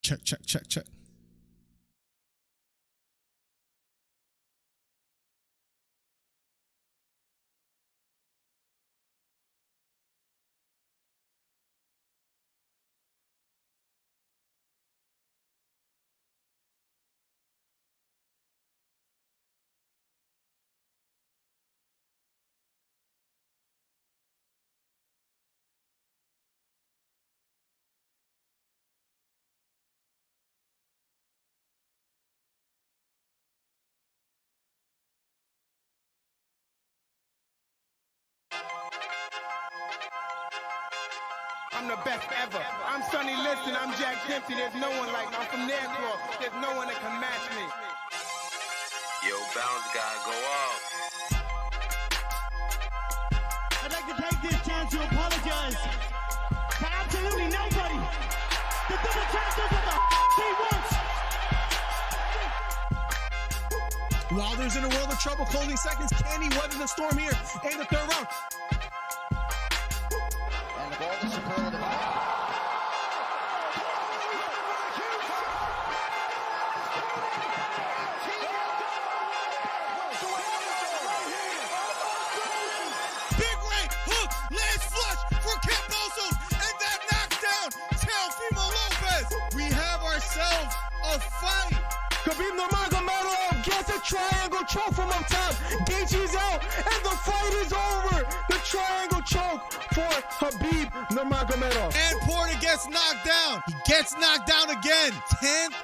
Check, check, check, check. I'm the best ever. I'm Sonny Liston. I'm Jack Dempsey. There's no one like me. I'm from Nairclaw. There's no one that can match me. Yo, bounce guy, go off. I'd like to take this chance to apologize for absolutely nobody. The double champ does what the he wants. Wilder's in a world of trouble, closing seconds. Can he weather the storm here in the third round? And the ball is superlative. Big right hook, lands flush for Cambosos, and that knocks down Teofimo Lopez. We have ourselves a fight. Khabib Nurmagomedov gets a triangle choke from up top. Gaethje's out, and the fight is over. The triangle choke for Khabib Nurmagomedov. And Porter gets knocked down. He gets knocked down again. 10th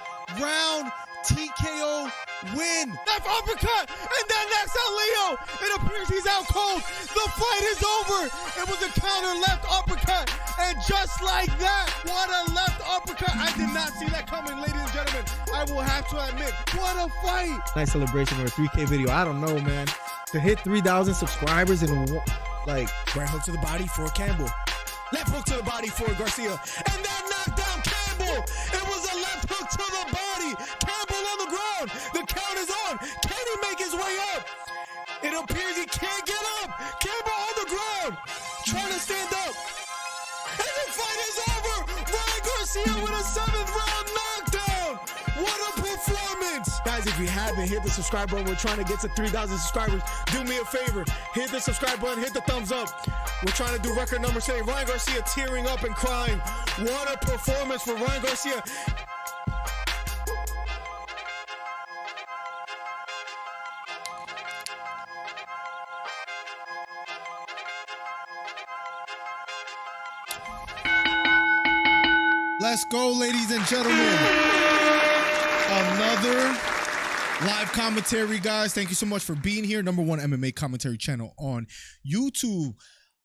round TKO win. Left uppercut, and that knocks out Leo. It appears he's out cold. The fight is over. It was a counter left uppercut, and just like that, what a left uppercut. I did not see that coming, ladies and gentlemen. I will have to admit, what a fight. Nice celebration for a 3K video. I don't know, man. To hit 3,000 subscribers in like Right hook to the body for Campbell. Left hook to the body for Garcia. And that knocked down Campbell. It was a left hook to the body. Campbell on the ground. The count is on. Can he make his way up? It appears he can't get up. Campbell on the ground. Trying to stand up. And the fight is over. Ryan Garcia with a 7th round knockdown. What a performance. Guys, if you haven't, hit the subscribe button. We're trying to get to 3,000 subscribers. Do me a favor. Hit the subscribe button. Hit the thumbs up. We're trying to do record number 7. Ryan Garcia tearing up and crying. What a performance for Ryan Garcia. Let's go, ladies and gentlemen. Another live commentary, guys. Thank you so much for being here. #1 MMA commentary channel on YouTube.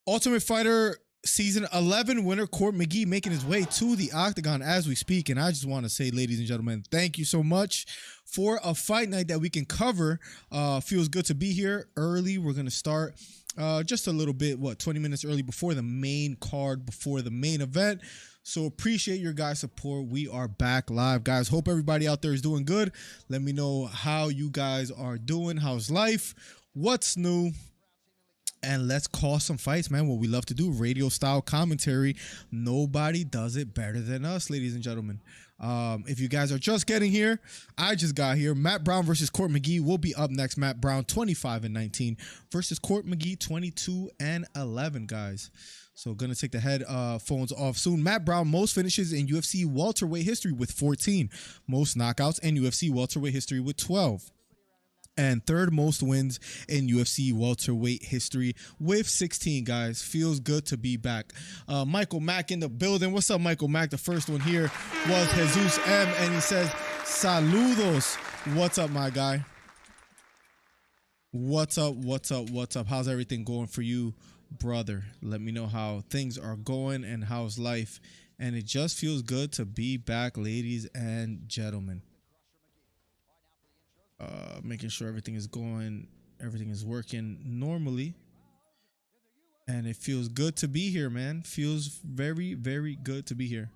Ultimate Fighter Season 11 winner Court McGee making his way to the octagon as we speak. And I just want to say, ladies and gentlemen, thank you so much for a fight night that we can cover. Feels good to be here early. We're going to start just a little bit, 20 minutes early before the main card, before the main event. So appreciate your guys' support. We are back live, guys. Hope everybody out there is doing good. Let me know how you guys are doing. How's life? What's new? And let's call some fights, man. What we love to do, radio style commentary. Nobody does it better than us, ladies and gentlemen. If you guys are just getting here, I just got here. Matt Brown versus Court McGee will be up next. Matt Brown 25-19 versus Court McGee 22-11, guys. So gonna take the headphones off soon. Matt Brown, most finishes in UFC welterweight history with 14. Most knockouts in UFC welterweight history with 12. And third most wins in UFC welterweight history with 16, guys. Feels good to be back. Michael Mack in the building. What's up, Michael Mack? The first one here was Jesus M, and he says, saludos. What's up, my guy? What's up, what's up, what's up? How's everything going for you, brother? Let me know how things are going and how's life. And it just feels good to be back, ladies and gentlemen. Making sure everything is going, everything is working normally. And it feels good to be here, man. Feels very, very good to be here.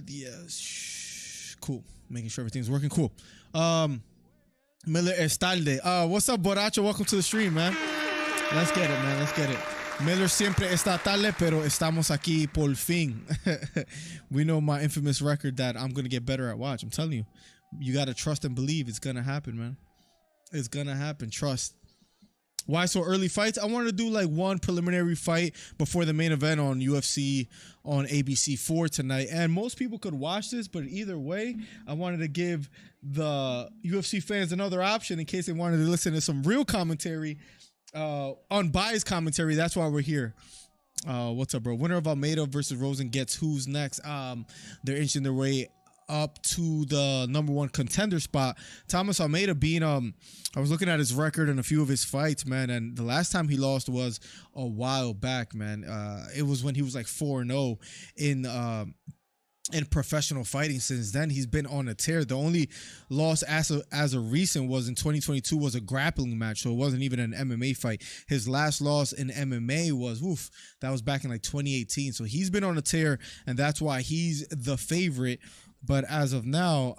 Yes. Cool. Making sure everything's working. Cool. Miller Estalde. What's up, Boracho? Welcome to the stream, man. Let's get it, man. Let's get it. Miller siempre está tarde, pero estamos aquí por fin. We know my infamous record that I'm going to get better at watch. I'm telling you, you got to trust and believe it's going to happen, man. It's going to happen. Trust. Why so early fights? I wanted to do like one preliminary fight before the main event on UFC on ABC4 tonight. And most people could watch this, but either way, I wanted to give the UFC fans another option in case they wanted to listen to some real commentary, unbiased commentary. That's why we're here. What's up, bro? Winner of Almeida versus Rosen gets who's next. They're inching their way up to the #1 contender spot. Thomas Almeida being I was looking at his record and a few of his fights, man, and the last time he lost was a while back, man. It was when he was like 4-0 in professional fighting. Since then, he's been on a tear. The only loss as a recent was in 2022 was a grappling match, so it wasn't even an MMA fight. His last loss in MMA was that was back in like 2018. So he's been on a tear, and that's why he's the favorite. But as of now,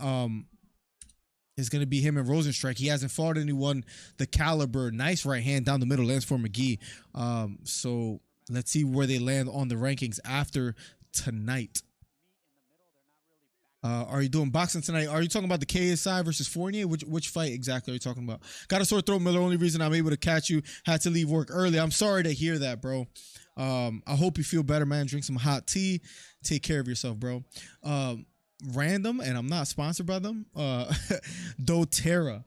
it's going to be him and Rozenstruik. He hasn't fought anyone the caliber. Nice right hand down the middle, lands for McGee. So let's see where they land on the rankings after tonight. Are you doing boxing tonight? Are you talking about the KSI versus Fournier? Which fight exactly are you talking about? Got a sore throat, Miller. Only reason I'm able to catch you. Had to leave work early. I'm sorry to hear that, bro. I hope you feel better, man. Drink some hot tea. Take care of yourself, bro. Random, and I'm not sponsored by them. doTERRA.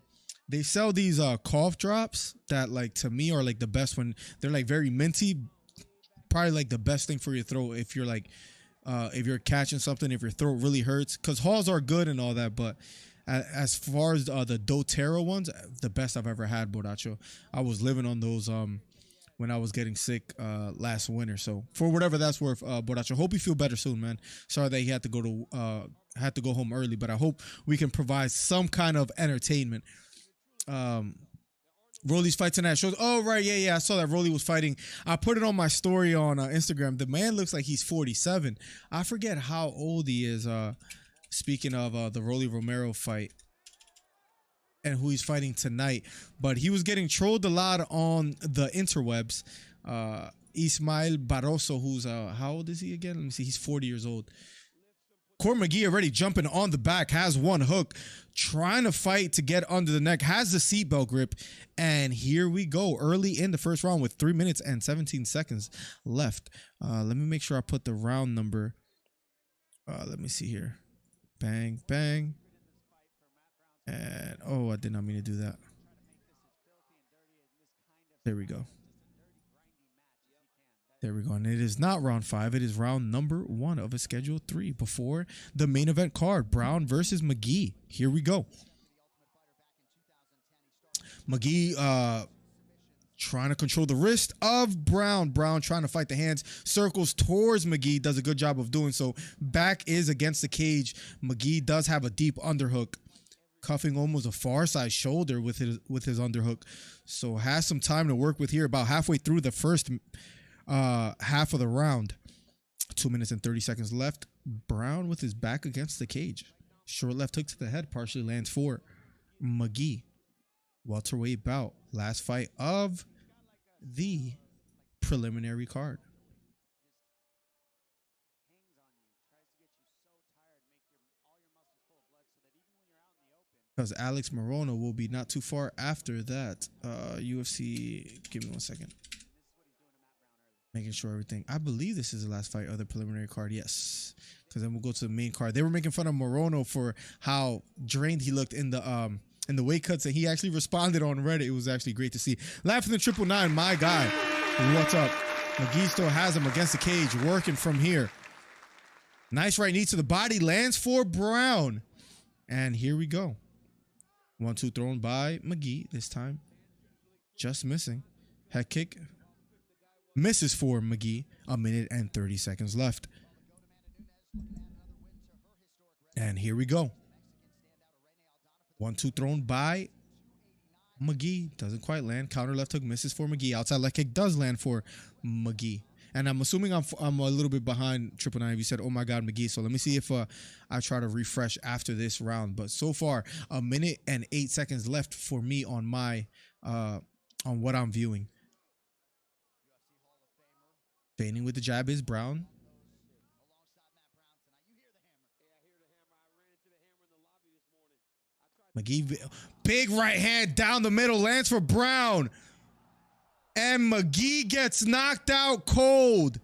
They sell these cough drops that, like, to me are like the best when they're like very minty. Probably like the best thing for your throat if you're like if you're catching something, if your throat really hurts, because Halls are good and all that, but as far as the doTERRA ones, the best I've ever had, Boracho. I was living on those when I was getting sick last winter. So for whatever that's worth, Boracho, hope you feel better soon, man. Sorry that he had to go home early, but I hope we can provide some kind of entertainment. Rolly's fight tonight shows. Oh, right. Yeah. I saw that Rolly was fighting. I put it on my story on Instagram. The man looks like he's 47. I forget how old he is. Speaking of the Rolly Romero fight and who he's fighting tonight, but he was getting trolled a lot on the interwebs. Ismael Barroso, who's how old is he again? Let me see. He's 40 years old. Court McGee already jumping on the back, has one hook, trying to fight to get under the neck, has the seatbelt grip, and here we go early in the first round with 3 minutes and 17 seconds left. Let me make sure I put the round number. Let me see here. Bang, bang. And, oh, I did not mean to do that. There we go. There we go. And it is not round 5. It is round number 1 of a schedule 3 before the main event card. Brown versus McGee. Here we go. McGee trying to control the wrist of Brown. Brown trying to fight the hands. Circles towards McGee. Does a good job of doing so. Back is against the cage. McGee does have a deep underhook. Cuffing almost a far side shoulder with his underhook. So has some time to work with here. About halfway through the first half of the round. 2 minutes and 30 seconds left. Brown with his back against the cage. Short left hook to the head partially lands for McGee. Welterweight bout. Last fight of the preliminary card. Because Alex Morono will be not too far after that. UFC, give me 1 second. Making sure everything. I believe this is the last fight of the preliminary card. Yes. Because then we'll go to the main card. They were making fun of Morono for how drained he looked in the weight cuts, and he actually responded on Reddit. It was actually great to see. Laughing the 999, my guy. What's up? McGee still has him against the cage, working from here. Nice right knee to the body, lands for Brown. And here we go. 1-2 thrown by McGee this time. Just missing. Head kick. Misses for McGee. 1 minute and 30 seconds left. And here we go. 1-2 thrown by McGee. Doesn't quite land. Counter left hook misses for McGee. Outside leg kick does land for McGee. And I'm assuming I'm a little bit behind 999. You said, oh my God, McGee. So let me see if I try to refresh after this round. But so far, 1 minute and 8 seconds left for me on my on what I'm viewing. Feigning with the jab is Brown. McGee, big right hand down the middle, lands for Brown. And McGee gets knocked out cold.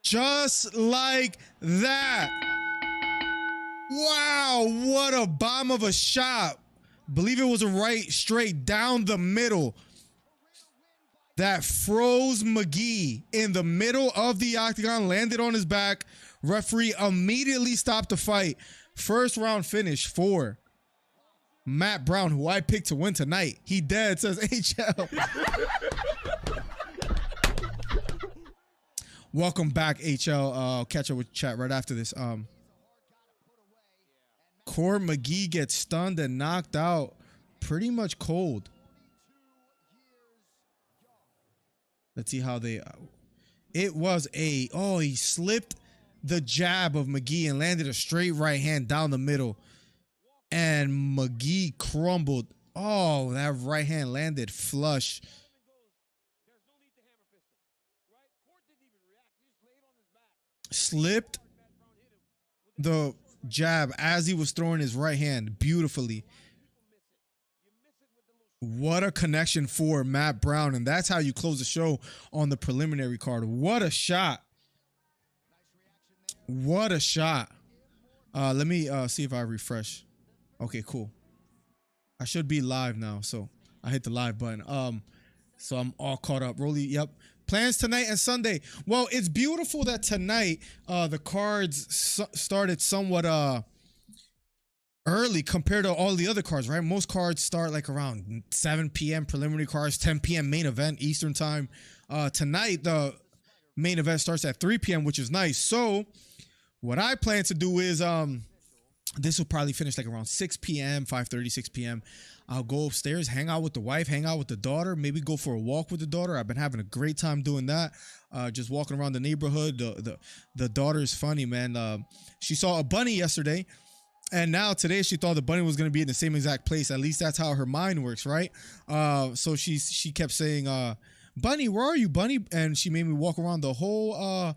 Just like that. Wow, what a bomb of a shot. Believe it was a right straight down the middle. That froze McGee in the middle of the octagon, landed on his back. Referee immediately stopped the fight. First round finish for Matt Brown, who I picked to win tonight. He dead, says HL. Welcome back, HL. I'll catch up with chat right after this. Core McGee gets stunned and knocked out pretty much cold. Let's see how they... it was a... oh, he slipped the jab of McGee and landed a straight right hand down the middle. And McGee crumbled. Oh, that right hand landed flush. Slipped the jab as he was throwing his right hand beautifully. What a connection for Matt Brown. And that's how you close the show on the preliminary card. What a shot. What a shot. Let me see if I refresh. Okay, cool. I should be live now, so I hit the live button. So I'm all caught up. Rolly, yep. Plans tonight and Sunday. Well, it's beautiful that tonight the cards started somewhat early compared to all the other cards, right? Most cards start like around 7 p.m. preliminary cards, 10 p.m. main event Eastern time. Tonight, the main event starts at 3 p.m., which is nice. So what I plan to do is this will probably finish like around 6 p.m., 5:30, 6 p.m. I'll go upstairs, hang out with the wife, hang out with the daughter, maybe go for a walk with the daughter. I've been having a great time doing that. Just walking around the neighborhood. The daughter is funny, man. She saw a bunny yesterday, and now today she thought the bunny was going to be in the same exact place. At least that's how her mind works, right? So she kept saying, "Bunny, where are you, bunny?" And she made me walk around the whole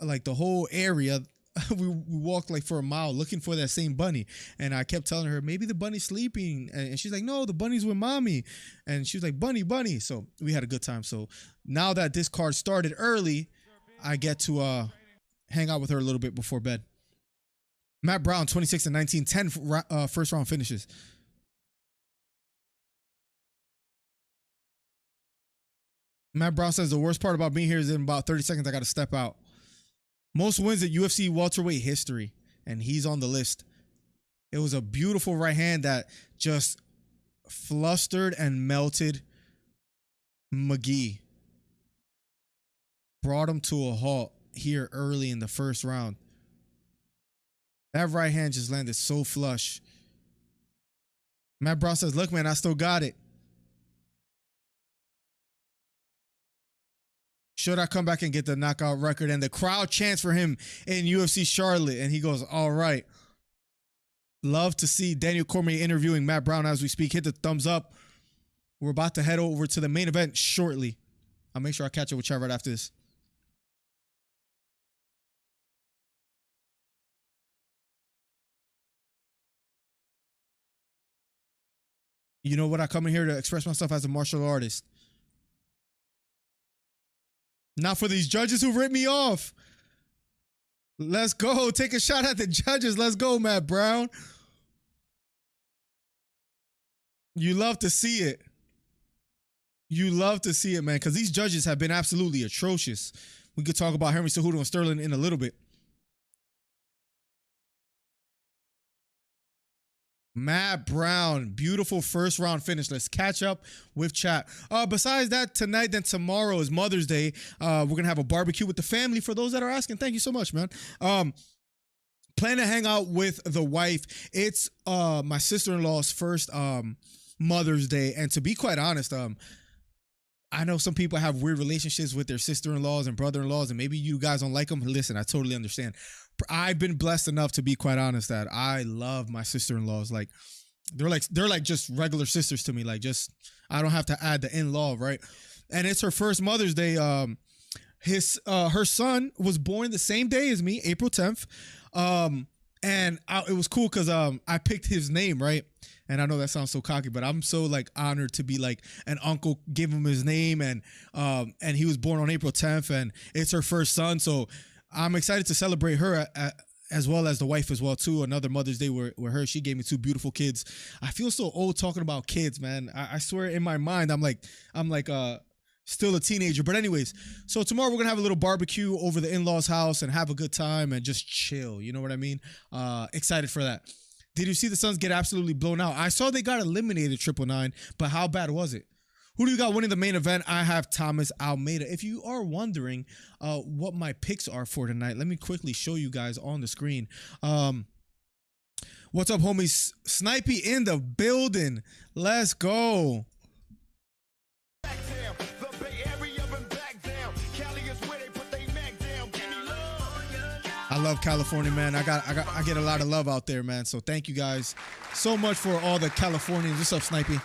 the whole area. We walked like for a mile looking for that same bunny, and I kept telling her maybe the bunny's sleeping, and she's like, no, the bunny's with mommy. And she was like, bunny. So we had a good time. So now that this card started early, I get to hang out with her a little bit before bed. Matt Brown, 26-19, 10 first round finishes. Matt Brown says the worst part about being here is in about 30 seconds I got to step out. Most wins at UFC welterweight history, and he's on the list. It was a beautiful right hand that just flustered and melted McGee. Brought him to a halt here early in the first round. That right hand just landed so flush. Matt Brown says, look, man, I still got it. Should I come back and get the knockout record? And the crowd chants for him in UFC Charlotte. And he goes, all right. Love to see Daniel Cormier interviewing Matt Brown as we speak. Hit the thumbs up. We're about to head over to the main event shortly. I'll make sure I catch up with chat right after this. You know what? I come in here to express myself as a martial artist. Not for these judges who ripped me off. Let's go. Take a shot at the judges. Let's go, Matt Brown. You love to see it. You love to see it, man, because these judges have been absolutely atrocious. We could talk about Henry Cejudo and Sterling in a little bit. Matt Brown, beautiful first round finish. Let's catch up with chat. Besides that, tonight and tomorrow is Mother's Day. We're gonna have a barbecue with the family. For those that are asking, thank you so much, man. Plan to hang out with the wife. It's my sister-in-law's first Mother's Day, and to be quite honest, I know some people have weird relationships with their sister-in-laws and brother-in-laws, and maybe you guys don't like them. Listen, I totally understand. I've been blessed enough to be quite honest that I love my sister-in-laws. Like they're like just regular sisters to me. Like just I don't have to add the in-law, right? and it's her first Mother's Day. Her son was born the same day as me, April 10th. It was cool because I picked his name, right? And I know that sounds so cocky, but I'm so like honored to be like an uncle, give him his name, and he was born on April 10th, and it's her first son, so I'm excited to celebrate her as well as the wife as well too. Another Mother's Day with her. She gave me 2 beautiful kids. I feel so old talking about kids, man. I swear in my mind I'm like still a teenager. But anyways, so tomorrow we're gonna have a little barbecue over the in-laws house and have a good time and just chill. You know what I mean? Excited for that. Did you see the Suns get absolutely blown out? I saw they got eliminated 999, but how bad was it? Who do you got winning the main event? I have Thomas Almeida. If you are wondering what my picks are for tonight, let me quickly show you guys on the screen. What's up, homies? Snipey in the building. Let's go. I love California, man. I get a lot of love out there, man. So thank you guys so much for all the Californians. What's up, Snipey?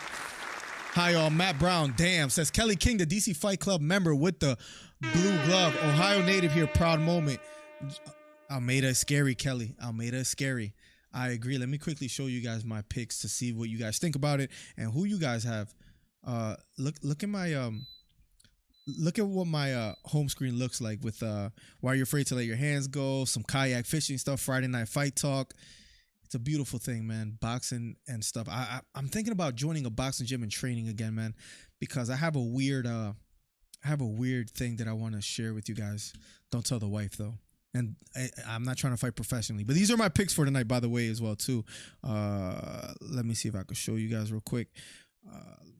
Hi, y'all. Matt Brown, damn, says Kelly King, the DC Fight Club member with the blue glove. Ohio native here, proud moment. Almeida is scary, Kelly. Almeida is scary. I agree. Let me quickly show you guys my picks to see what you guys think about it and who you guys have. Look at my look at what my home screen looks like with Why You're Afraid to Let Your Hands Go, some kayak fishing stuff, Friday Night Fight Talk. It's a beautiful thing, man. Boxing and stuff. I'm thinking about joining a boxing gym and training again, man, because I have a weird thing that I want to share with you guys. Don't tell the wife though. And I'm not trying to fight professionally, but these are my picks for tonight, by the way, as well too. Let me see if I can show you guys real quick.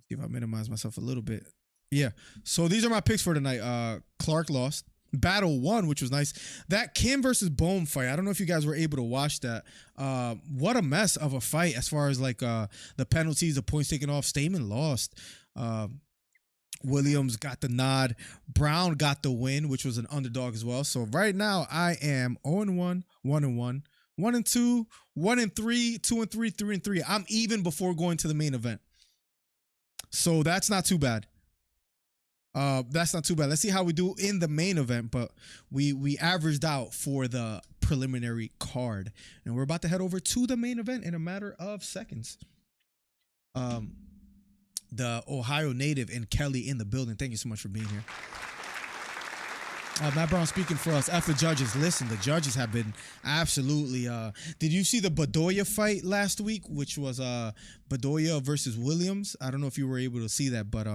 See if I minimize myself a little bit. Yeah. So these are my picks for tonight. Clark lost. Battle 1, which was nice. That Kim versus Bohm fight, I don't know if you guys were able to watch that. What a mess of a fight as far as like the penalties, the points taken off. Stamen lost. Williams got the nod. Brown got the win, which was an underdog as well. So right now I am 0-1, 1-1, 1-2, 1-3, 2-3, 3-3. I'm even before going to the main event. So that's not too bad. That's not too bad. Let's see how we do in the main event, but we averaged out for the preliminary card, and we're about to head over to the main event in a matter of seconds. The Ohio native and Kelly in the building. Thank you so much for being here. Matt Brown speaking for us. F the judges. Listen, the judges have been absolutely. Did you see the Bedoya fight last week, which was Bedoya versus Williams? I don't know if you were able to see that, but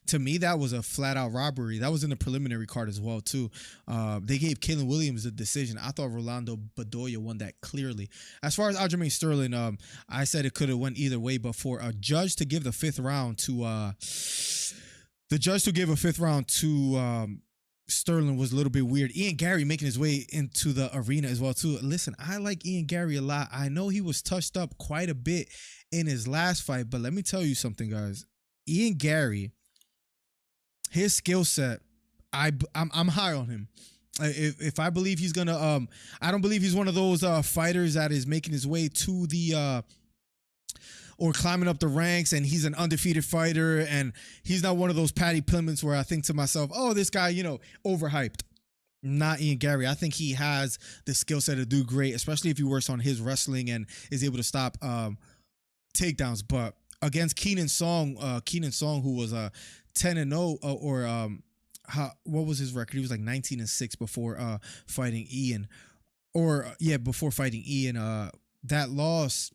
to me that was a flat out robbery. That was in the preliminary card as well too. They gave Kalen Williams the decision. I thought Rolando Bedoya won that clearly. As far as Aljamain Sterling, I said it could have went either way, but for a judge to give the fifth round to Sterling was a little bit weird. Ian Gary making his way into the arena as well too. Listen, I like Ian Gary a lot. I know he was touched up quite a bit in his last fight, but let me tell you something, guys. Ian Gary, his skill set, I'm high on him. If I believe he's gonna, I don't believe he's one of those fighters that is making his way to the or climbing up the ranks and he's an undefeated fighter and he's not one of those Patty Plymouths where I think to myself, oh, this guy, overhyped. Not Ian Gary. I think he has the skill set to do great, especially if he works on his wrestling and is able to stop takedowns. But against Keenan Song, who was 10-0 what was his record? He was like 19-6 before fighting Ian. Before fighting Ian. That loss,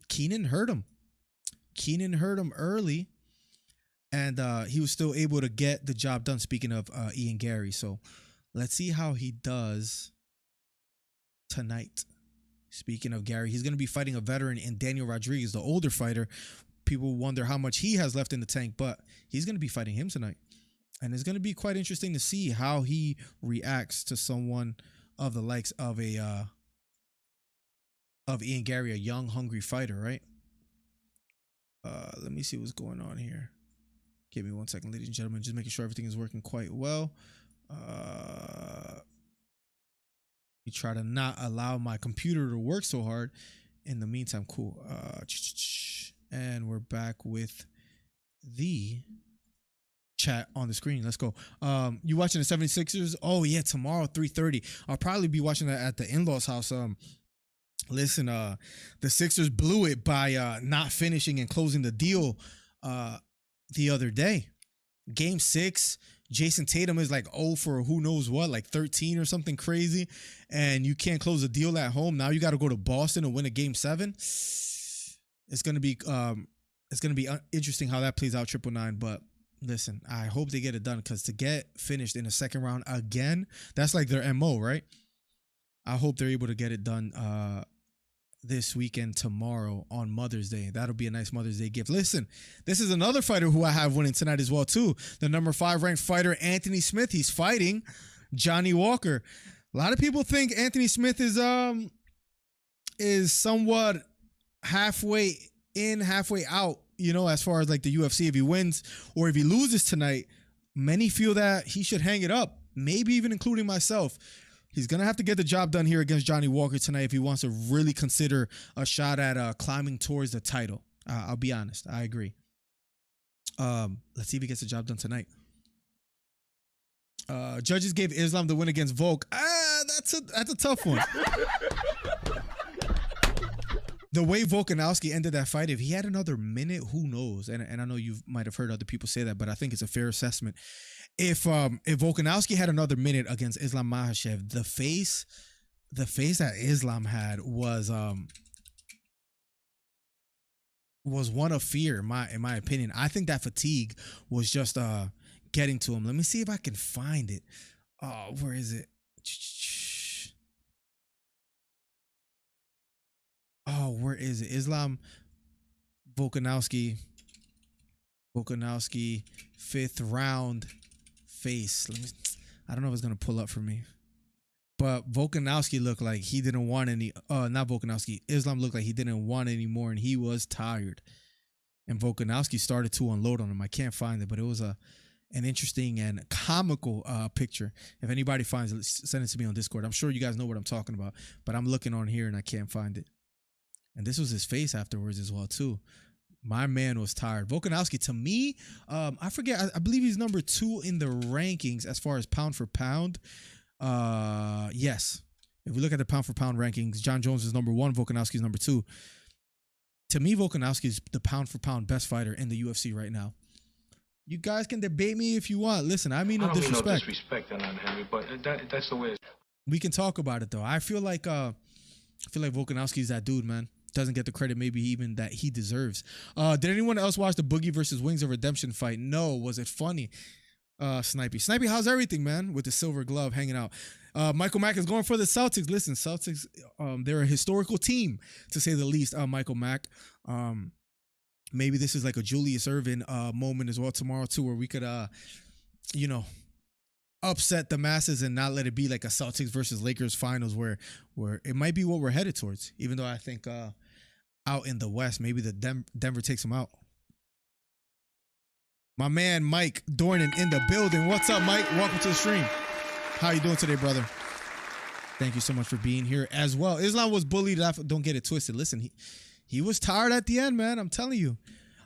Keenan hurt him. Keenan hurt him early, and he was still able to get the job done. Speaking of Ian Gary, so let's see how he does tonight. Speaking of Gary, he's going to be fighting a veteran in Daniel Rodriguez, the older fighter. People wonder how much he has left in the tank, but he's going to be fighting him tonight, and it's going to be quite interesting to see how he reacts to someone of the likes of Ian Gary, a young, hungry fighter, right? Let me see what's going on here. Give me 1 second, ladies and gentlemen. Just making sure everything is working quite well. You try to not allow my computer to work so hard. In the meantime, cool. And we're back with the chat on the screen. Let's go. You watching the 76ers? Oh yeah, tomorrow 3:30. I'll probably be watching that at the in-laws house. Listen, the Sixers blew it by not finishing and closing the deal the other day. Game 6, Jason Tatum is like 0 for who knows what, like 13 or something crazy, and you can't close a deal at home. Now you got to go to Boston and win a Game 7. It's gonna be interesting how that plays out. 999, but listen, I hope they get it done, because to get finished in the second round again, that's like their MO, right? I hope they're able to get it done this weekend, tomorrow on Mother's Day. That'll be a nice Mother's Day gift. Listen, this is another fighter who I have winning tonight as well too. The number 5 ranked fighter, Anthony Smith. He's fighting Johnny Walker. A lot of people think Anthony Smith is somewhat halfway in, halfway out, you know, as far as like the UFC. If he wins or if he loses tonight, many feel that he should hang it up, maybe even including myself. He's going to have to get the job done here against Johnny Walker tonight if he wants to really consider a shot at climbing towards the title. I'll be honest. I agree. Let's see if he gets the job done tonight. Judges gave Islam the win against Volk. That's a tough one. The way Volkanovski ended that fight, if he had another minute, who knows? And I know you might have heard other people say that, but I think it's a fair assessment. If Volkanovski had another minute against Islam Makhachev, the face that Islam had was one of fear, in my opinion. I think that fatigue was just getting to him. Let me see if I can find it. Oh, where is it? Oh, where is it? Islam Volkanovski 5th round face. I don't know if it's gonna pull up for me, but Volkanovski looked like he didn't want any. Not Volkanovski. Islam looked like he didn't want any more, and he was tired. And Volkanovski started to unload on him. I can't find it, but it was an interesting and comical picture. If anybody finds it, send it to me on Discord. I'm sure you guys know what I'm talking about, but I'm looking on here and I can't find it. And this was his face afterwards as well too. My man was tired. Volkanovski, to me, I forget. I believe he's number 2 in the rankings as far as pound for pound. Yes. If we look at the pound for pound rankings, John Jones is number 1. Volkanovski is number 2. To me, Volkanovski is the pound for pound best fighter in the UFC right now. You guys can debate me if you want. Listen, I mean no disrespect. I don't mean no disrespect, Henry, but that's the way it's. We can talk about it though. I feel like Volkanovski is that dude, man. Doesn't get the credit maybe even that he deserves. Did anyone else watch the Boogie versus Wings of Redemption fight? No. Was it funny? Snipey, how's everything, man? With the silver glove hanging out. Michael Mack is going for the Celtics. Listen, Celtics, they're a historical team, to say the least. Michael Mack. Maybe this is like a Julius Erving moment as well tomorrow too, where we could, upset the masses and not let it be like a Celtics versus Lakers finals where it might be what we're headed towards. Even though I think out in the West, maybe the Denver takes them out. My man Mike Dornan in the building. What's up, Mike? Welcome to the stream. How you doing today, brother? Thank you so much for being here as well. Islam was bullied. Don't get it twisted. Listen, he was tired at the end, man. I'm telling you.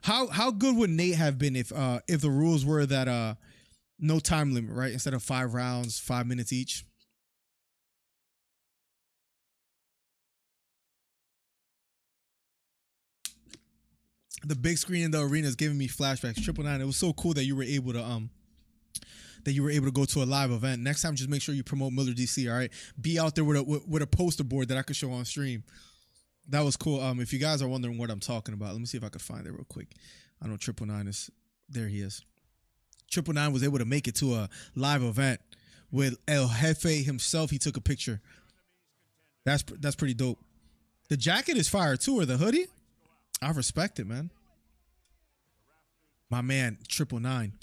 How good would Nate have been if the rules were that no time limit, right? Instead of 5 rounds, 5 minutes each. The big screen in the arena is giving me flashbacks. 999. It was so cool that you were able to go to a live event. Next time, just make sure you promote MillerDC. All right, be out there with a poster board that I could show on stream. That was cool. If you guys are wondering what I'm talking about, let me see if I could find it real quick. I know 999 is there. He is. 999 was able to make it to a live event with El Jefe himself. He took a picture. That's pretty dope. The jacket is fire too, or the hoodie. I respect it, man. My man, 999.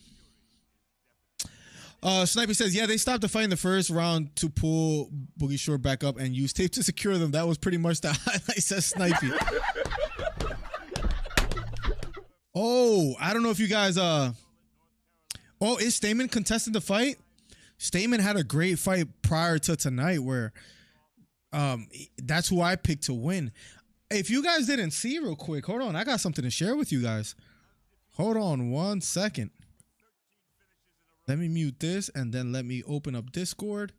Sniper says, yeah, they stopped the fight in the first round to pull Boogie Short back up and use tape to secure them. That was pretty much the highlight, says Snipey. Oh, I don't know if you guys... Oh, is Stamen contesting the fight? Stamen had a great fight prior to tonight where that's who I picked to win. If you guys didn't see real quick, hold on. I got something to share with you guys. Hold on 1 second. Let me mute this and then let me open up Discord.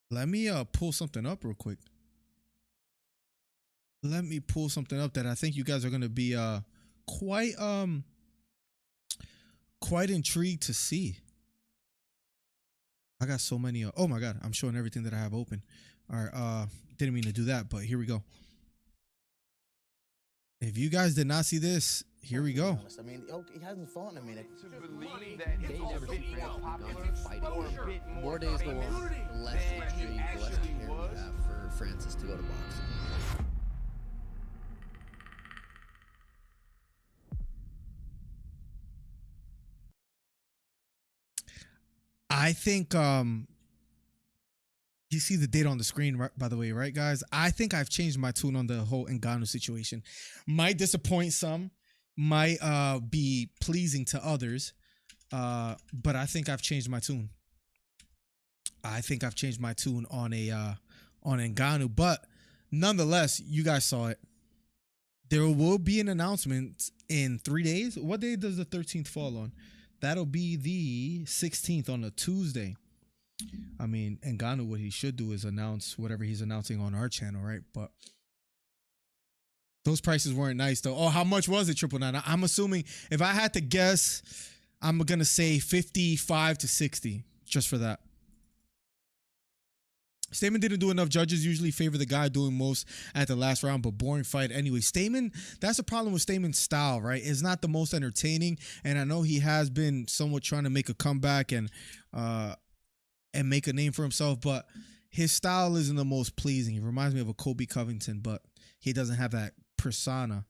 Let me pull something up real quick. Let me pull something up that I think you guys are gonna be quite intrigued to see. I got so many. Oh my god, I'm showing everything that I have open. All right, didn't mean to do that, but here we go. If you guys did not see this, here we go. I mean, he hasn't fought in a minute. They never see France fighting. More days go on, the less intrigue, the less care we have for Francis to go to boxing. I think you see the date on the screen, right, by the way, right, guys? I think I've changed my tune on the whole Ngannou situation. Might disappoint some, might be pleasing to others, but I think I've changed my tune. I think I've changed my tune on Ngannou, but nonetheless, you guys saw it. There will be an announcement in 3 days. What day does the 13th fall on? That'll be the 16th on a Tuesday. I mean, Ngannou, what he should do is announce whatever he's announcing on our channel, right? But those prices weren't nice, though. Oh, how much was it, 999? I'm assuming, if I had to guess, I'm going to say 55 to 60, just for that. Stamen didn't do enough. Judges usually favor the guy doing most at the last round, but boring fight anyway. Stamen, that's the problem with Stamen's style, right? It's not the most entertaining, and I know he has been somewhat trying to make a comeback and make a name for himself, but his style isn't the most pleasing. He reminds me of a Kobe Covington, but he doesn't have that persona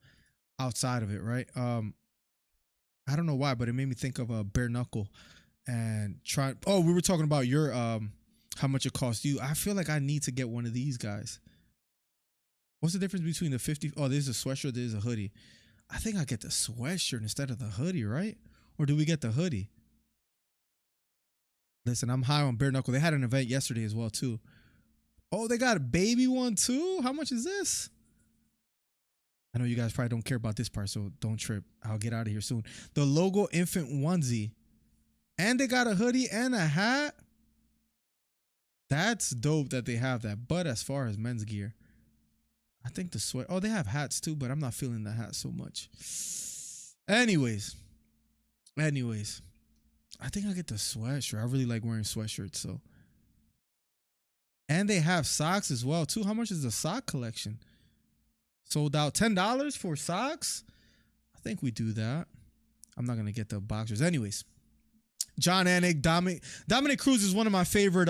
outside of it, right? I don't know why, but it made me think of a bare knuckle and try. Oh, we were talking about your how much it cost you. I feel like I need to get one of these guys. What's the difference between the 50? Oh, there's a sweatshirt, there's a hoodie. I think I get the sweatshirt instead of the hoodie, right? Or do we get the hoodie? Listen, I'm high on bare knuckle. They had an event yesterday as well, too. Oh, they got a baby one, too? How much is this? I know you guys probably don't care about this part, so don't trip. I'll get out of here soon. The logo infant onesie. And they got a hoodie and a hat. That's dope that they have that. But as far as men's gear, I think the sweat. Oh, they have hats too, but I'm not feeling the hat so much. Anyways, I think I get the sweatshirt. I really like wearing sweatshirts, so. And they have socks as well too. How much is the sock collection? Sold out. $10 for socks. I think we do that. I'm not gonna get the boxers. Anyways, John Anik, Dominic Cruz is one of my favorite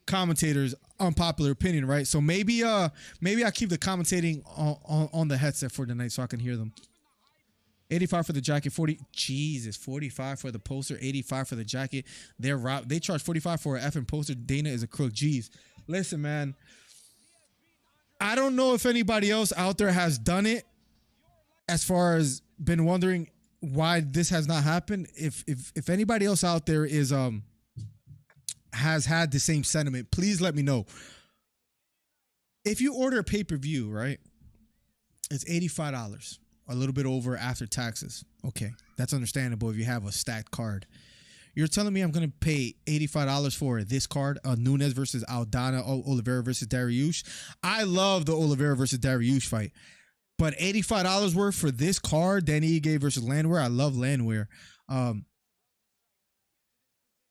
commentators. Unpopular opinion, right? So maybe I keep the commentating on the headset for tonight so I can hear them. 85 for the jacket, 45 for the poster, 85 for the jacket. They charge 45 for an effing poster. Dana is a crook. Jeez. Listen, man. I don't know if anybody else out there has done it, as far as been wondering why this has not happened. If anybody else out there is has had the same sentiment, please let me know. If you order a pay-per-view, right, it's $85, a little bit over after taxes. Okay, that's understandable if you have a stacked card. You're telling me I'm going to pay $85 for this card, Nunes versus Aldana, Oliveira versus Dariush. I love the Oliveira versus Dariush fight, but $85 worth for this card, Danny Ige versus Landwehr. I love Landwehr.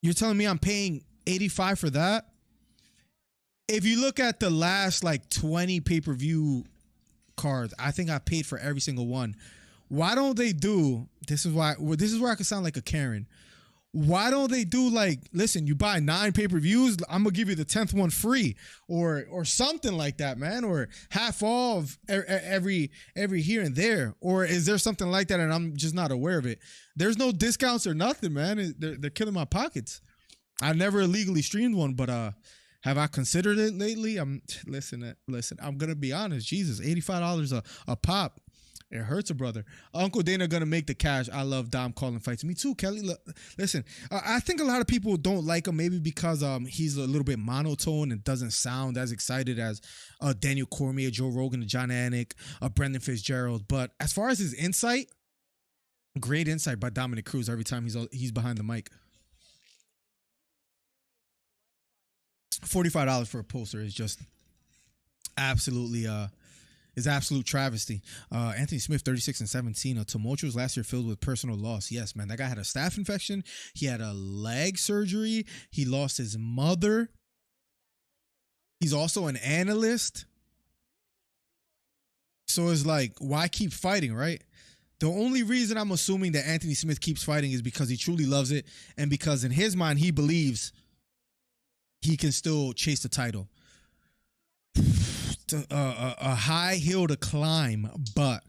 You're telling me I'm paying $85 for that? If you look at the last like 20 pay-per-view cards, I think I paid for every single one. Why don't they do, this is where I could sound like a Karen. Why don't they do like, listen, you buy 9 pay-per-views, I'm gonna give you the 10th one free, or something like that, man, or half off every here and there? Or is there something like that and I'm just not aware of it? There's no discounts or nothing, man. They're killing my pockets. I never illegally streamed one, but have I considered it lately? Listen, I'm gonna be honest. Jesus, $85 a pop. It hurts a brother. Uncle Dana gonna make the cash. I love Dom calling fights. Me too, Kelly. Look, listen, I think a lot of people don't like him, maybe because he's a little bit monotone and doesn't sound as excited as Daniel Cormier, Joe Rogan, John Anik, Brendan Fitzgerald. But as far as his insight, Great insight by Dominic Cruz every time he's behind the mic. $45 for a poster is just absolutely is absolute travesty. Anthony Smith, 36-17, a tumultuous last year filled with personal loss. Yes, man, that guy had a staph infection. He had a leg surgery. He lost his mother. He's also an analyst. So it's like, why keep fighting, right? The only reason I'm assuming that Anthony Smith keeps fighting is because he truly loves it and because in his mind, he believes he can still chase the title. A high hill to climb, but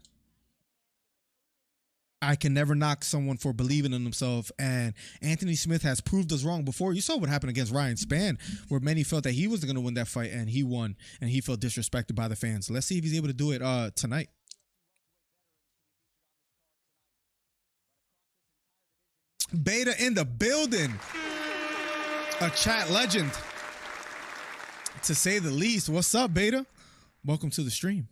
I can never knock someone for believing in themselves. And Anthony Smith has proved us wrong before. You saw what happened against Ryan Spann, where many felt that he was going to win that fight, and he won, and he felt disrespected by the fans. Let's see if he's able to do it tonight. Beta in the building. A chat legend, to say the least. What's up, Beta? Welcome to the stream.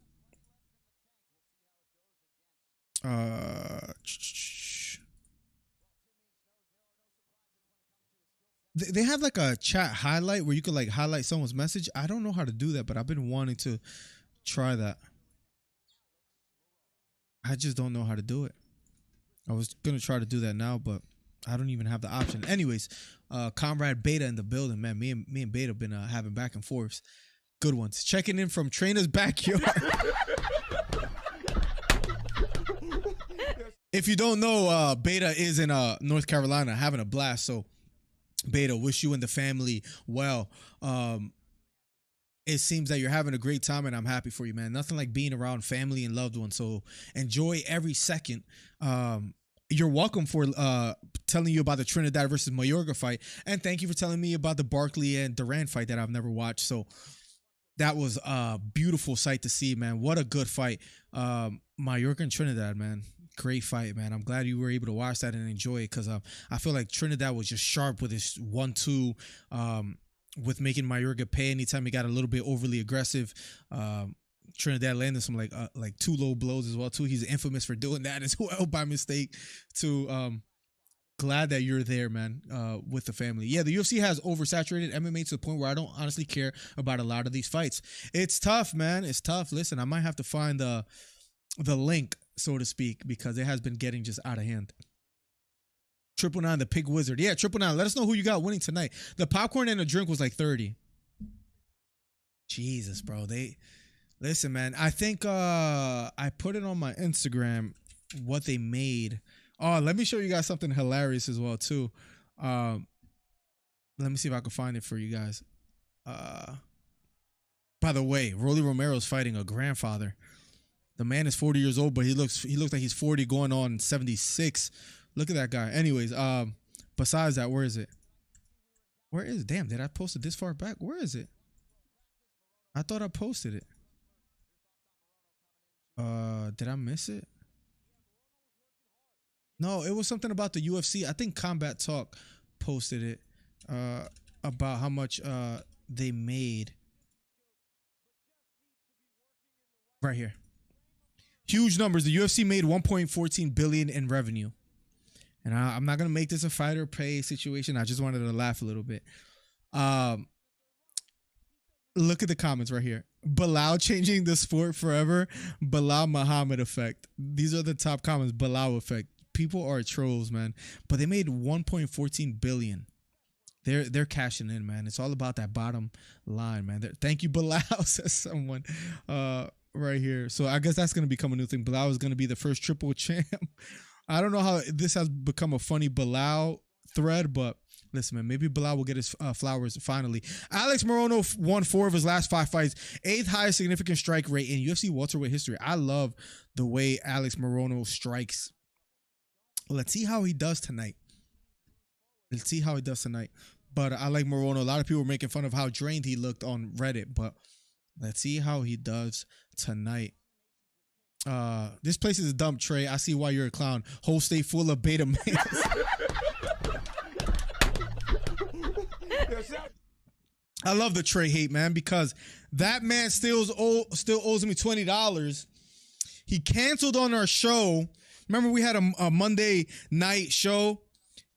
They have like a chat highlight where you could like highlight someone's message. I don't know how to do that, but I've been wanting to try that. I just don't know how to do it. I was gonna try to do that now, but I don't even have the option. Anyways, Comrade Beta in the building, man. Me and Beta have been having back and forths. Good ones. Checking in from Trainer's backyard. If you don't know, Beta is in North Carolina having a blast. So, Beta, wish you and the family well. It seems that you're having a great time, and I'm happy for you, man. Nothing like being around family and loved ones. So, enjoy every second. You're welcome for telling you about the Trinidad versus Mayorga fight. And thank you for telling me about the Barkley and Duran fight that I've never watched. So that was a beautiful sight to see, man. What a good fight. Mayorga and Trinidad, man. Great fight, man. I'm glad you were able to watch that and enjoy it because I feel like Trinidad was just sharp with his 1-2, with making Mayorga pay anytime he got a little bit overly aggressive. Trinidad landed some like 2 low blows as well too. He's infamous for doing that as well by mistake too. Glad that you're there, man, with the family. Yeah, the UFC has oversaturated MMA to the point where I don't honestly care about a lot of these fights. It's tough, man. It's tough. Listen, I might have to find the link, so to speak, because it has been getting just out of hand. 999, the Pig Wizard. Yeah, 999. Let us know who you got winning tonight. The popcorn and a drink was like 30. Jesus, bro. Listen, man. I think I put it on my Instagram what they made. Oh, let me show you guys something hilarious as well too. Let me see if I can find it for you guys. By the way, Rolly Romero's fighting a grandfather. The man is 40 years old, but he looks like he's 40 going on 76. Look at that guy. Anyways, besides that, where is it? Where is it? Damn, did I post it this far back? Where is it? I thought I posted it. Did I miss it? No, it was something about the UFC. I think Combat Talk posted it about how much they made. Right here. Huge numbers. The UFC made $1.14 billion in revenue. And I'm not going to make this a fighter pay situation. I just wanted to laugh a little bit. Look at the comments right here. Bilal changing the sport forever. Bilal Muhammad effect. These are the top comments. Bilal effect. People are trolls, man. But they made $1.14 billion. They're cashing in, man. It's all about that bottom line, man. Thank you, Bilal, says someone right here. So I guess that's going to become a new thing. Bilal is going to be the first triple champ. I don't know how this has become a funny Bilal thread, but listen, man, maybe Bilal will get his flowers finally. Alex Morono won 4 of his last 5 fights, 8th highest significant strike rate in UFC welterweight history. I love the way Alex Morono strikes. Let's see how he does tonight. But I like Morono. A lot of people were making fun of how drained he looked on Reddit, but let's see how he does tonight. This place is a dump, Trey. I see why you're a clown. Whole state full of beta males. I love the Trey hate, man, because that man still owes me $20. He canceled on our show Remember we had a Monday night show?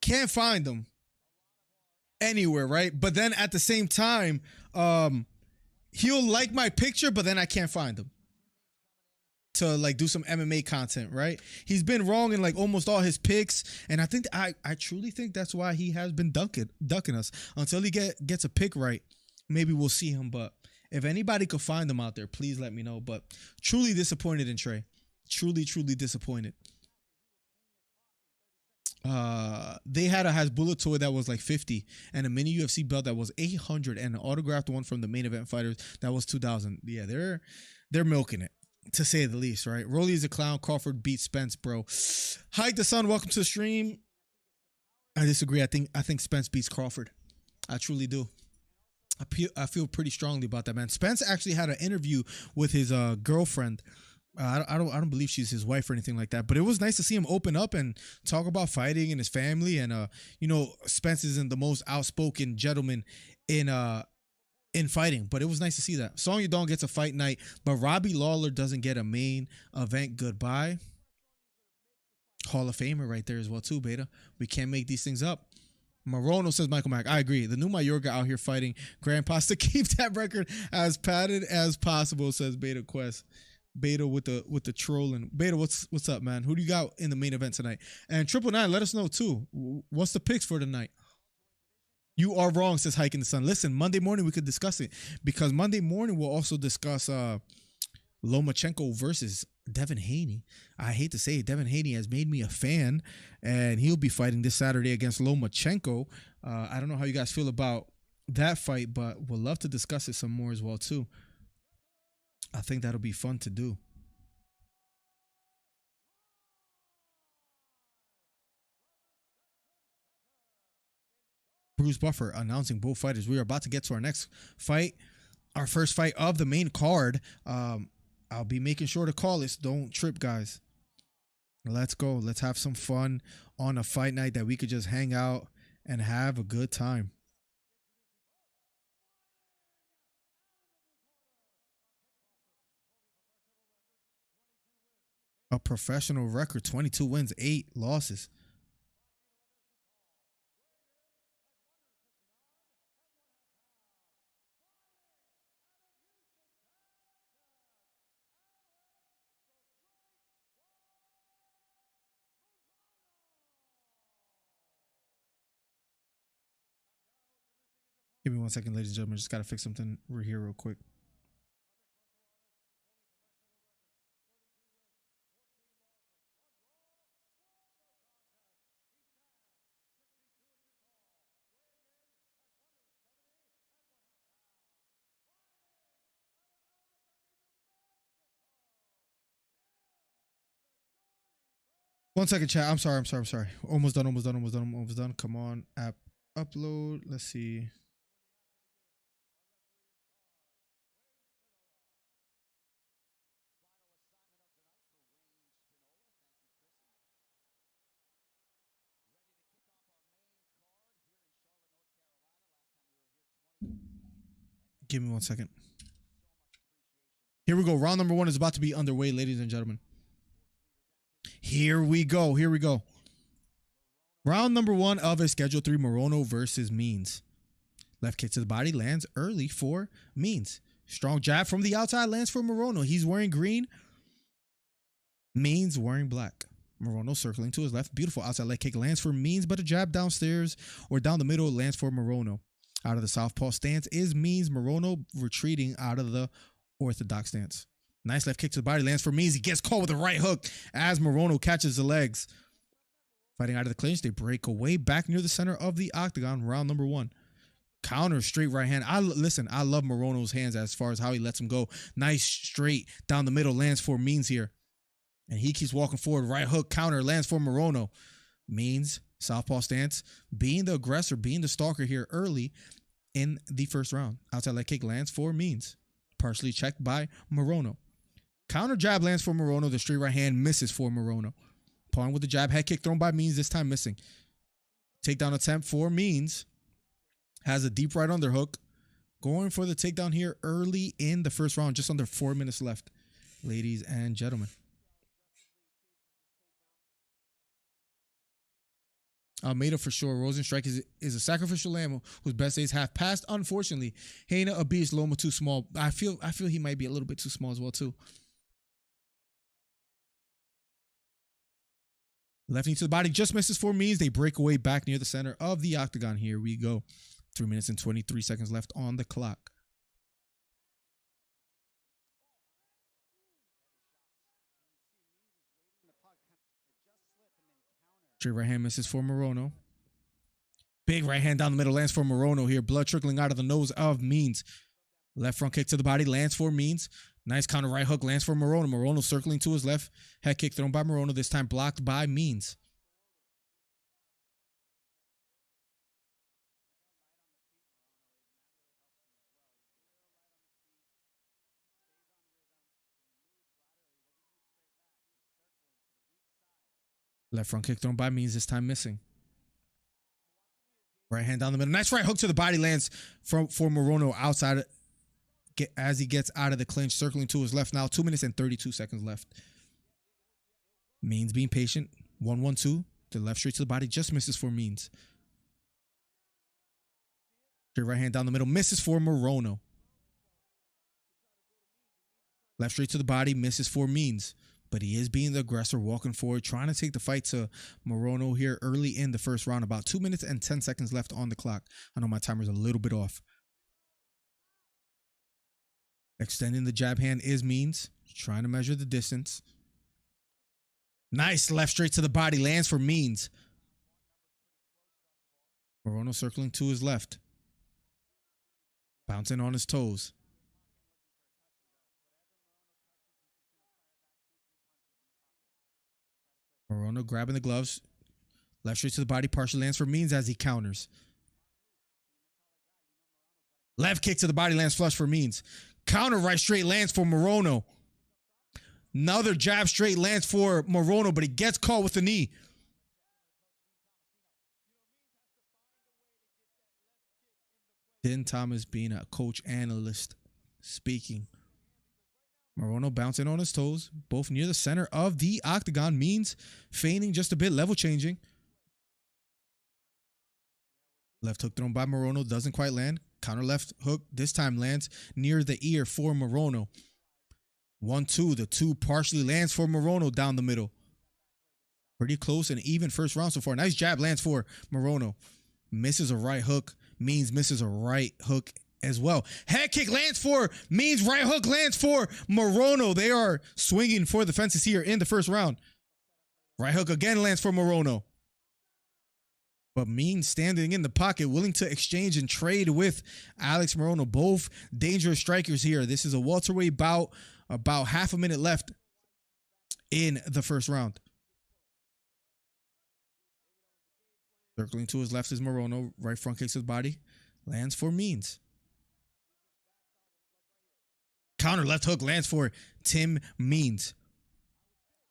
Can't find him anywhere, right? But then at the same time, he'll like my picture, but then I can't find him to like do some MMA content, right? He's been wrong in like almost all his picks, and I think I truly think that's why he has been ducking us until he gets a pick right. Maybe we'll see him, but if anybody could find him out there, please let me know. But truly disappointed in Trey. Truly disappointed. They had a Hasbulla toy that was like 50 and a mini UFC belt that was 800 and an autographed one from the main event fighters that was 2,000. Yeah, they're milking it, to say the least, right? Rolly is a clown. Crawford beat Spence, bro. Hike the Sun, welcome to the stream. I disagree. I think Spence beats Crawford. I truly do. I feel pretty strongly about that, man. Spence actually had an interview with his girlfriend. I don't believe she's his wife or anything like that, but it was nice to see him open up and talk about fighting and his family. And Spence isn't the most outspoken gentleman in fighting, but it was nice to see that. Song Yadong gets a fight night, but Robbie Lawler doesn't get a main event goodbye. Hall of Famer right there as well too, Beta. We can't make these things up. Morono says Michael Mack. I agree. The new Mayorga out here fighting Grandpas to keep that record as padded as possible, says Beta Quest. Beta with the trolling. Beta, what's up, man? Who do you got in the main event tonight? And 999, let us know too. What's the picks for tonight? You are wrong, says Hike in the Sun. Listen, Monday morning we could discuss it, because Monday morning we'll also discuss Lomachenko versus Devin Haney. I hate to say it, Devin Haney has made me a fan, and he'll be fighting this Saturday against Lomachenko. I don't know how you guys feel about that fight, but we'll love to discuss it some more as well too. I think that'll be fun to do. Bruce Buffer announcing both fighters. We are about to get to our next fight, our first fight of the main card. I'll be making sure to call this. Don't trip, guys. Let's go. Let's have some fun on a fight night that we could just hang out and have a good time. A professional record, 22 wins, 8 losses. Give me 1 second, ladies and gentlemen. Just got to fix something. We're here real quick. One second, chat. I'm sorry. Almost done. Come on, app upload. Let's see. Give me 1 second. Here we go. Round number 1 is about to be underway, ladies and gentlemen. Here we go. Round number 1 of a Schedule 3, Morono versus Means. Left kick to the body lands early for Means. Strong jab from the outside lands for Morono. He's wearing green. Means wearing black. Morono circling to his left. Beautiful outside leg kick lands for Means, but a jab downstairs or down the middle lands for Morono. Out of the southpaw stance is Means. Morono retreating out of the orthodox stance. Nice left kick to the body lands for Means. He gets caught with a right hook as Morono catches the legs. Fighting out of the clinch, they break away back near the center of the octagon. Round number 1. Counter straight right hand. I love Morono's hands as far as how he lets him go. Nice straight down the middle lands for Means here. And he keeps walking forward. Right hook counter lands for Morono. Means southpaw stance, being the aggressor, being the stalker here early in the first round. Outside leg kick lands for Means. Partially checked by Morono. Counter jab lands for Morono. The straight right hand misses for Morono. Pawn with the jab, head kick thrown by Means, this time missing. Takedown attempt for Means. Has a deep right underhook. Going for the takedown here early in the first round. Just under 4 minutes left, ladies and gentlemen. Almeida for sure. Rozenstruik is a sacrificial lamb whose best days have passed. Unfortunately, Hena a beast. Loma too small. I feel he might be a little bit too small as well too. Left knee to the body just misses for means. They break away back near the center of the octagon. Here we go. 3 minutes and 23 seconds left on the clock. Straight right hand misses for Morono. Big right hand down the middle lands for Morono here. Blood trickling out of the nose of Means. Left front kick to the body lands for Means. Nice counter right hook lands for Morono. Morono circling to his left. Head kick thrown by Morono. This time blocked by Means. Left front kick thrown by Means. This time missing. Right hand down the middle. Nice right hook to the body lands for Morono outside as he gets out of the clinch, circling to his left now. 2 minutes and 32 seconds left. Means being patient. 1-1-2. The left straight to the body just misses for Means. Straight right hand down the middle. Misses for Morono. Left straight to the body. Misses for Means. But he is being the aggressor, walking forward, trying to take the fight to Morono here early in the first round. About 2 minutes and 10 seconds left on the clock. I know my timer's a little bit off. Extending the jab hand is Means. Trying to measure the distance. Nice left straight to the body. Lands for Means. Morono circling to his left. Bouncing on his toes. Morono grabbing the gloves. Left straight to the body. Partial lands for Means as he counters. Left kick to the body lands flush for Means. Counter right straight lands for Morono. Another jab straight lands for Morono, but he gets caught with the knee. Din Thomas being a coach analyst speaking. Morono bouncing on his toes, both near the center of the octagon. Means feigning just a bit, level changing. Left hook thrown by Morono, doesn't quite land. Counter left hook, this time lands near the ear for Morono. 1-2, the two partially lands for Morono down the middle. Pretty close and even first round so far. Nice jab lands for Morono. Misses a right hook. Means misses a right hook as well. Head kick lands for Means. Right hook lands for Morono. They are swinging for the fences here in the first round. Right hook again lands for Morono. But Means standing in the pocket, willing to exchange and trade with Alex Morono. Both dangerous strikers here. This is a welterweight bout. About half a minute left in the first round. Circling to his left is Morono. Right front kicks to the body. Lands for Means. Counter left hook lands for Tim Means.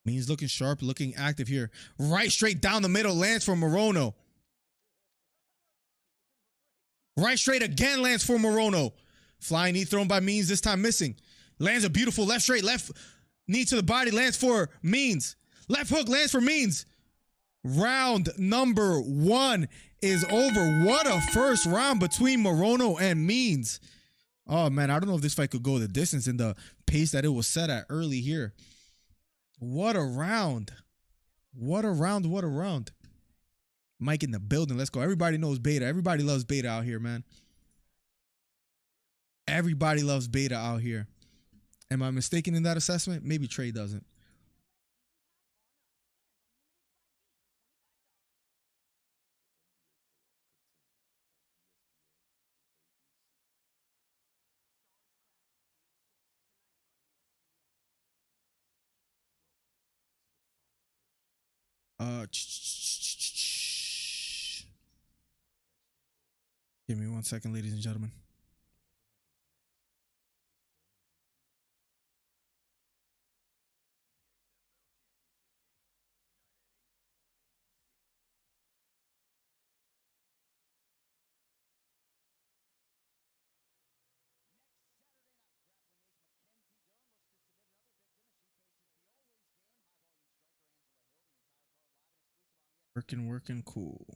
Means looking sharp, looking active here. Right straight down the middle lands for Morono. Right straight again lands for Morono. Flying knee thrown by Means, this time missing. Lands a beautiful left straight, left knee to the body, lands for Means. Left hook lands for Means. Round number 1 is over. What a first round between Morono and Means. Oh, man, I don't know if this fight could go the distance in the pace that it was set at early here. What a round. What a round, what a round. Mike in the building. Let's go. Everybody knows Beta. Everybody loves Beta out here, man. Everybody loves Beta out here. Am I mistaken in that assessment? Maybe Trey doesn't. Give me 1 second, ladies and gentlemen. Working, cool.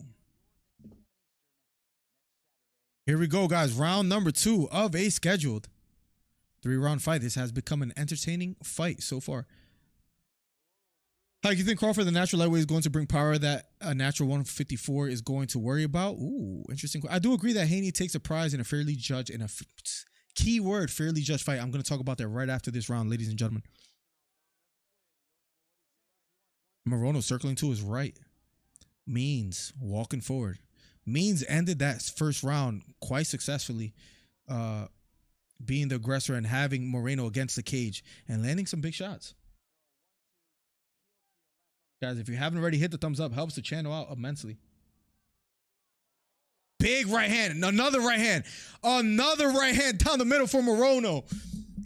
Here we go, guys. Round number 2 of a scheduled 3-round fight. This has become an entertaining fight so far. How do you think Crawford, the natural lightweight, is going to bring power that a natural 154 is going to worry about? Ooh, interesting. I do agree that Haney takes a prize in a fairly judged, key word, fairly judged fight. I'm going to talk about that right after this round, ladies and gentlemen. Morono circling to his right. Means walking forward. Means ended that first round quite successfully, being the aggressor and having Moreno against the cage and landing some big shots. Guys, if you haven't already, hit the thumbs up. Helps the channel out immensely. Big right hand. Another right hand. Another right hand down the middle for Morono.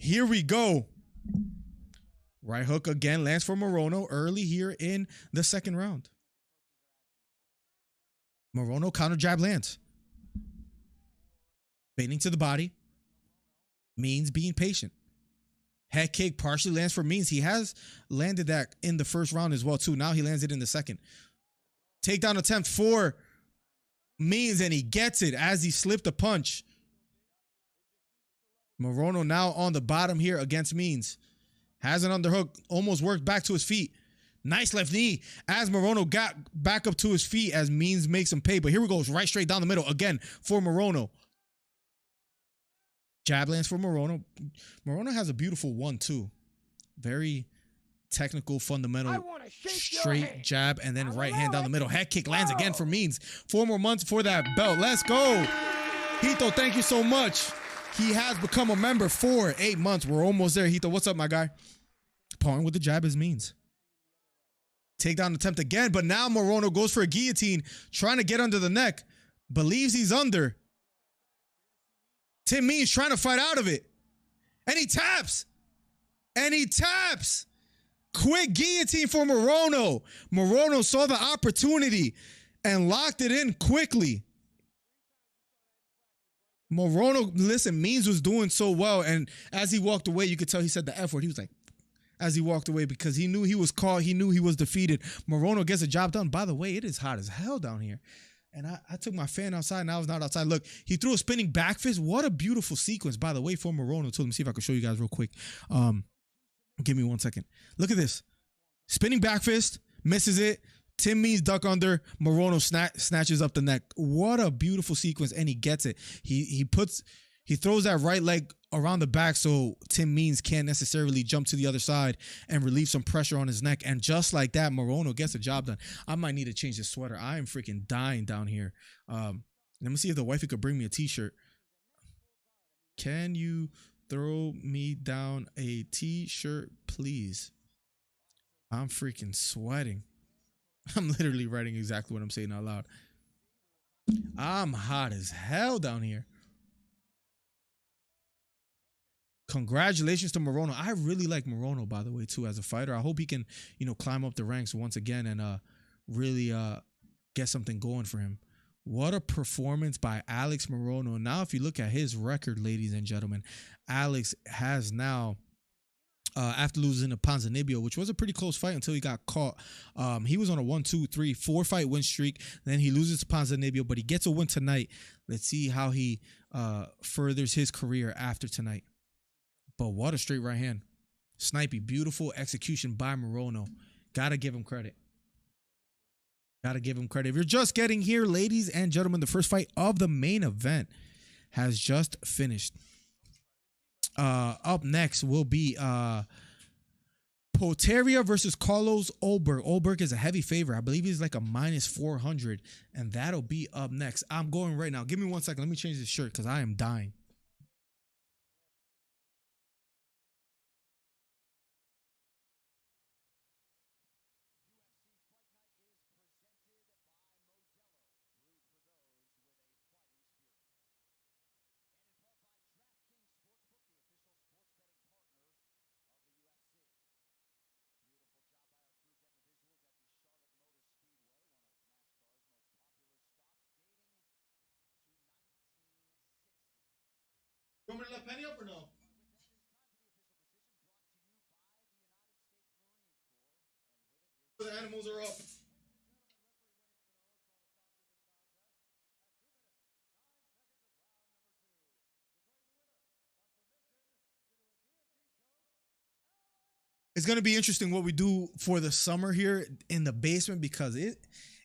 Here we go. Right hook again lands for Morono early here in the second round. Morono counter jab lands. Baiting to the body. Means being patient. Head kick partially lands for Means. He has landed that in the first round as well, too. Now he lands it in the second. Takedown attempt for Means, and he gets it as he slipped a punch. Morono now on the bottom here against Means. Has an underhook. Almost worked back to his feet. Nice left knee as Morono got back up to his feet as Means makes him pay. But here we go. Right straight down the middle again for Morono. Jab lands for Morono. Morono has a beautiful 1-2. Very technical, fundamental, straight jab, and then right hand down the middle. Head kick lands again for Means. 4 more months for that belt. Let's go. Hito, thank you so much. He has become a member for 8 months. We're almost there. Hito, what's up, my guy? Parring with the jab is Means. Takedown attempt again, but now Morono goes for a guillotine, trying to get under the neck. Believes he's under. Tim Means trying to fight out of it. And he taps. And he taps. Quick guillotine for Morono. Morono saw the opportunity and locked it in quickly. Morono, listen, Means was doing so well. And as he walked away, you could tell he said the F word. He was like, as he walked away, because he knew he was caught. He knew he was defeated. Morono gets the job done. By the way, it is hot as hell down here. And I took my fan outside, and I was not outside. Look, he threw a spinning back fist. What a beautiful sequence, by the way, for Morono. So let me see if I can show you guys real quick. Give me 1 second. Look at this. Spinning back fist, misses it. Tim Means duck under. Morono snatches up the neck. What a beautiful sequence, and he gets it. He throws that right leg around the back so Tim Means can't necessarily jump to the other side and relieve some pressure on his neck. And just like that, Morono gets the job done. I might need to change this sweater. I am freaking dying down here. Let me see if the wifey could bring me a t-shirt. Can you throw me down a t-shirt, please? I'm freaking sweating. I'm literally writing exactly what I'm saying out loud. I'm hot as hell down here. Congratulations to Morono. I really like Morono, by the way, too, as a fighter. I hope he can, climb up the ranks once again and really get something going for him. What a performance by Alex Morono. Now, if you look at his record, ladies and gentlemen, Alex has now, after losing to Ponzinibbio, which was a pretty close fight until he got caught, he was on a 4 fight win streak. Then he loses to Ponzinibbio, but he gets a win tonight. Let's see how he furthers his career after tonight. But what a straight right hand. Snipey, beautiful execution by Morono. Gotta give him credit. Gotta give him credit. If you're just getting here, ladies and gentlemen, the first fight of the main event has just finished. Up next will be Poteria versus Carlos Ulberg. Ulberg is a heavy favorite. I believe he's like a -400, and that'll be up next. I'm going right now. Give me 1 second. Let me change this shirt because I am dying. You want me to let Penny up or no? The animals are up. It's gonna be interesting what we do for the summer here in the basement because it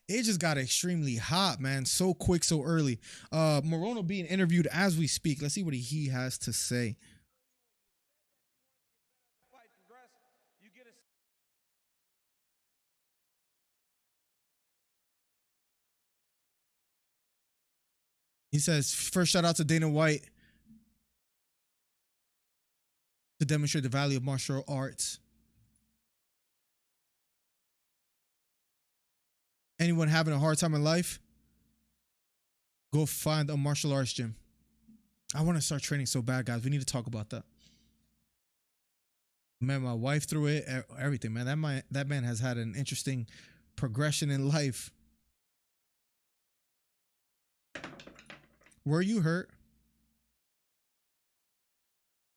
just got extremely hot, man. So quick, so early. Morono being interviewed as we speak. Let's see what he has to say. He says, first shout out to Dana White to demonstrate the value of martial arts. Anyone having a hard time in life, go find a martial arts gym. I want to start training so bad, guys. We need to talk about that. Man, my wife threw it, everything, man. That man has had an interesting progression in life. Were you hurt?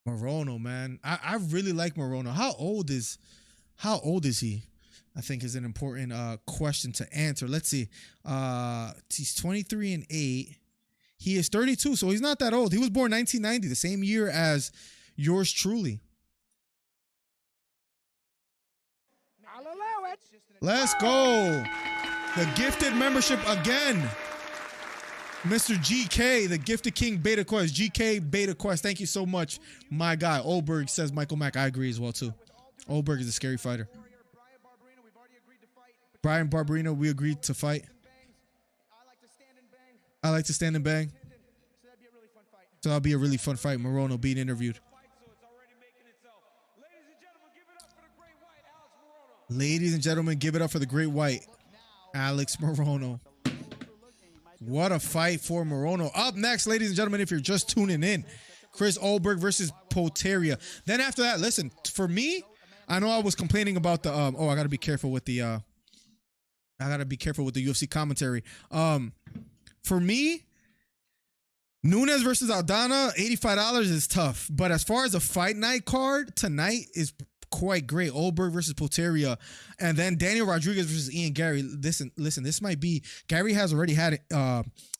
Morono, man. I really like Morono. How old is he? I think is an important question to answer. Let's see. He's 23 and 8. He is 32, so he's not that old. He was born 1990, the same year as yours truly. I'll allow it. Let's go. The gifted membership again. Mr. GK, the gifted king Beta Quest. GK Beta Quest. Thank you so much, my guy. Oldberg says Michael Mack. I agree as well, too. Oldberg is a scary fighter. Brian Barberino, we agreed to fight. I like to stand and bang. So that'll be a really fun fight. Morono being interviewed. Ladies and gentlemen, give it up for the great white, Alex Morono. What a fight for Morono. Up next, ladies and gentlemen, if you're just tuning in, Chris Oldberg versus Poteria. Then after that, listen, for me, I know I was complaining about the, I got to be careful with the, UFC commentary. For me, Nunes versus Aldana, $85 is tough. But as far as a fight night card, tonight is quite great. Oldberg versus Poteria. And then Daniel Rodriguez versus Ian Gary. Listen, this might be, Gary has already had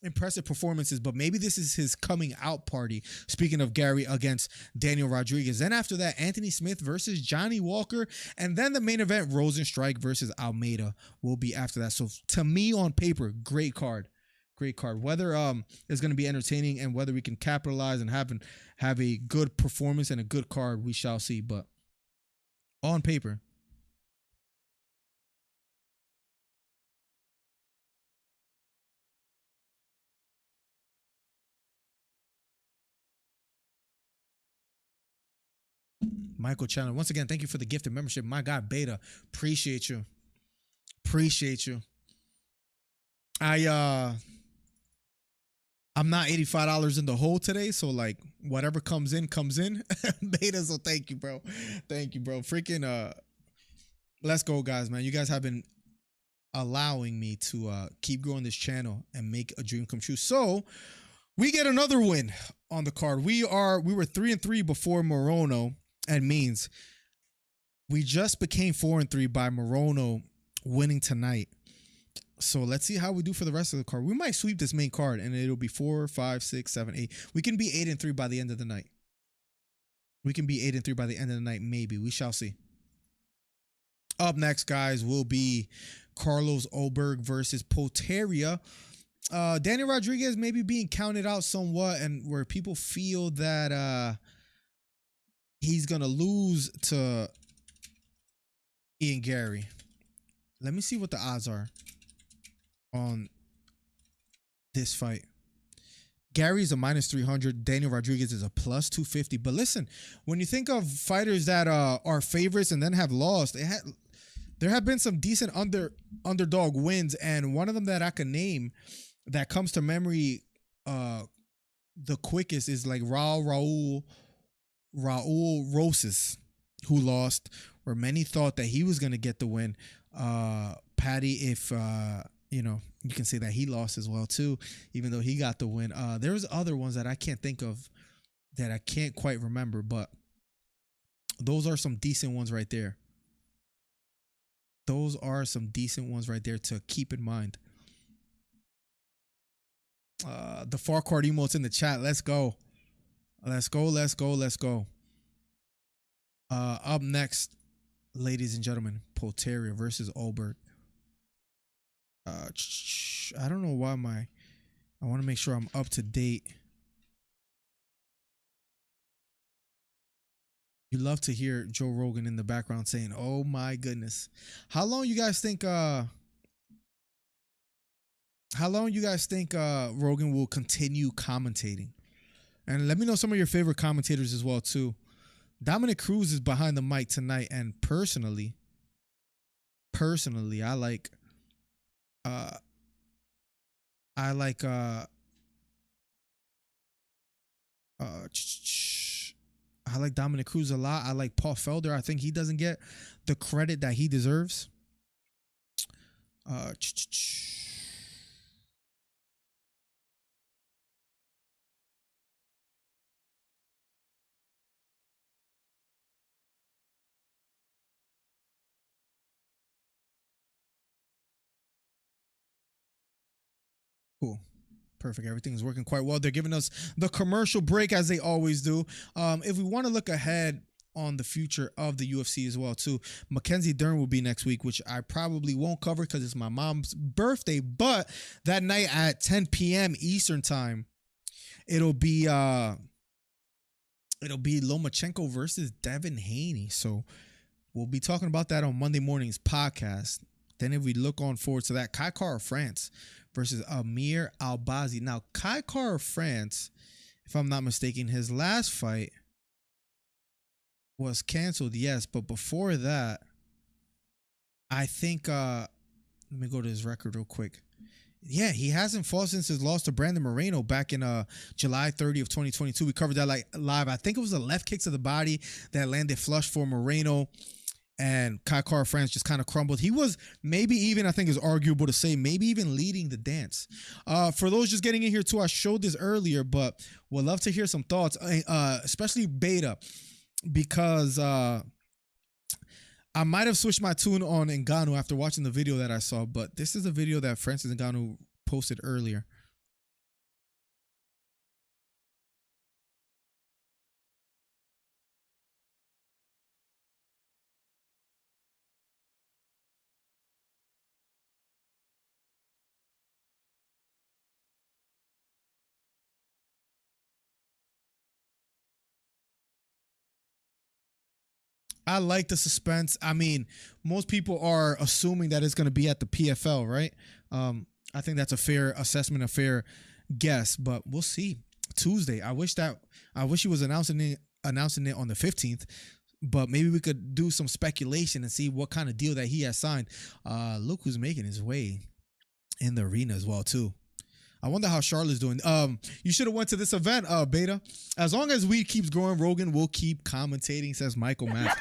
impressive performances, but maybe this is his coming out party. Speaking of Gary against Daniel Rodriguez. Then after that, Anthony Smith versus Johnny Walker. And then the main event, Rozenstruik versus Almeida will be after that. So to me on paper, great card. Great card. Whether it's going to be entertaining and whether we can capitalize and have a good performance and a good card, we shall see. But on paper, Michael Chandler, once again, thank you for the gift of membership. My guy, Beta, appreciate you. I'm not $85 in the hole today, so like whatever comes in. Beta, so thank you, bro. Freaking let's go, guys, man. You guys have been allowing me to keep growing this channel and make a dream come true. So we get another win on the card. We were 3-3 before Morono, and means we just became 4-3 by Morono winning tonight. So let's see how we do for the rest of the card. We might sweep this main card and it'll be 4, 5, 6, 7, 8. We can be 8-3 by the end of the night. Maybe. We shall see. Up next, guys, will be Carlos Oldberg versus Poteria. Daniel Rodriguez maybe being counted out somewhat, and where people feel that he's going to lose to Ian Gary. Let me see what the odds are on this fight. Gary's a -300. Daniel Rodriguez is a +250. But listen, when you think of fighters that are favorites and then have lost, there have been some decent underdog wins, and one of them that I can name that comes to memory the quickest is like Raul Rosas, who lost, where many thought that he was going to get the win. Patty, if you can say that he lost as well too, even though he got the win. There's other ones that I can't think of, that I can't quite remember, but those are some decent ones right there. To keep in mind. The far card emotes in the chat. Let's go. Up next, ladies and gentlemen, Poteria versus Olberg. I don't know why I want to make sure I'm up to date. You love to hear Joe Rogan in the background saying, "Oh my goodness." How long you guys think Rogan will continue commentating? And let me know some of your favorite commentators as well too. Dominic Cruz is behind the mic tonight, and personally, I like Dominic Cruz a lot. I like Paul Felder. I think he doesn't get the credit that he deserves. Cool. Perfect. Everything is working quite well. They're giving us the commercial break as they always do. If we want to look ahead on the future of the UFC as well too, Mackenzie Dern will be next week, which I probably won't cover because it's my mom's birthday. But that night at 10 p.m. Eastern time, it'll be Lomachenko versus Devin Haney. So we'll be talking about that on Monday morning's podcast. Then if we look on forward to that, Kai Kara France versus Amir Albazi. Now, Kai Kara France, if I'm not mistaken, his last fight was canceled, yes. But before that, I think, let me go to his record real quick. Yeah, he hasn't fought since his loss to Brandon Moreno back in July 30 of 2022. We covered that live. I think it was a left kick to the body that landed flush for Moreno. And Kai Kara France just kind of crumbled. He was maybe even, I think it's arguable to say, maybe even leading the dance. For those just getting in here too, I showed this earlier, but would love to hear some thoughts, especially Beta, because I might have switched my tune on Ngannou after watching the video that I saw, but this is a video that Francis Ngannou posted earlier. I like the suspense. I mean, most people are assuming that it's going to be at the PFL, right? I think that's a fair assessment, a fair guess, but we'll see. Tuesday. I wish he was announcing it on the 15th, but maybe we could do some speculation and see what kind of deal that he has signed. Look who's making his way in the arena as well too. I wonder how Charlotte's doing. You should have went to this event, Beta. As long as weed keeps growing, Rogan will keep commentating, says Michael Mack.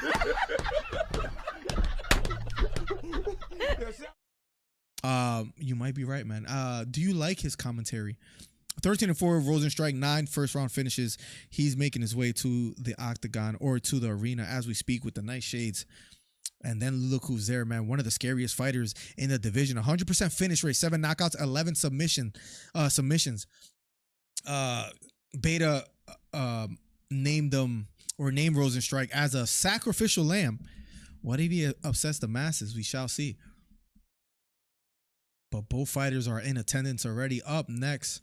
You might be right, man. Do you like his commentary? 13-4, Rozenstruik, 9 first-round finishes. He's making his way to the octagon or to the arena as we speak with the nice shades. And then look who's there, man. One of the scariest fighters in the division. 100% finish rate, 7 knockouts, 11 submissions. Beta named Rozenstruik as a sacrificial lamb. What if he upsets the masses? We shall see. But both fighters are in attendance already. Up next,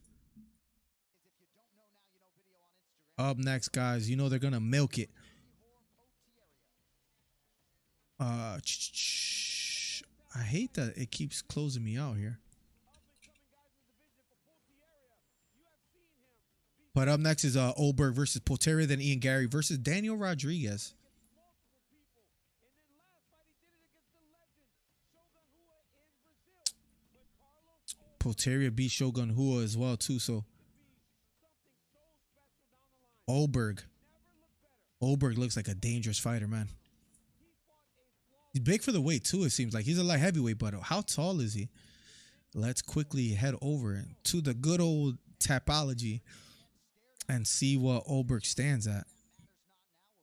guys, you know they're going to milk it. I hate that it keeps closing me out here. But up next is Olberg versus Poteria, then Ian Gary versus Daniel Rodriguez. Poteria beat Shogun Hua as well too, so Olberg looks like a dangerous fighter, man. He's big for the weight too, it seems like. He's a light heavyweight, but how tall is he? Let's quickly head over to the good old Tapology and see what Olberg stands at.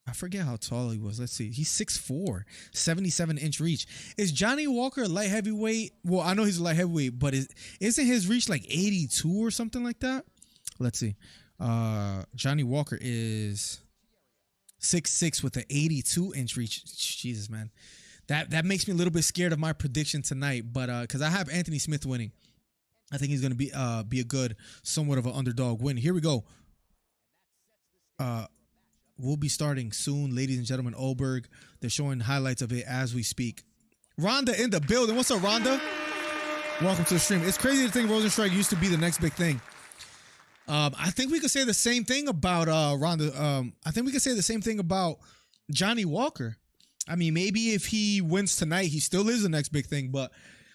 I forget how tall he was. Let's see. He's 6'4", 77-inch reach. Is Johnny Walker a light heavyweight? Well, I know he's a light heavyweight, but isn't his reach like 82 or something like that? Let's see. Johnny Walker is 6'6" with an 82-inch reach. Jesus, man. That makes me a little bit scared of my prediction tonight, but because I have Anthony Smith winning. I think he's going to be a good, somewhat of an underdog win. Here we go. We'll be starting soon, ladies and gentlemen. Oberg, they're showing highlights of it as we speak. Rhonda in the building. What's up, Rhonda? Welcome to the stream. It's crazy to think Rozenstruik used to be the next big thing. I think we could say the same thing about Rhonda. I think we could say the same thing about Johnny Walker. I mean, maybe if he wins tonight, he still is the next big thing, but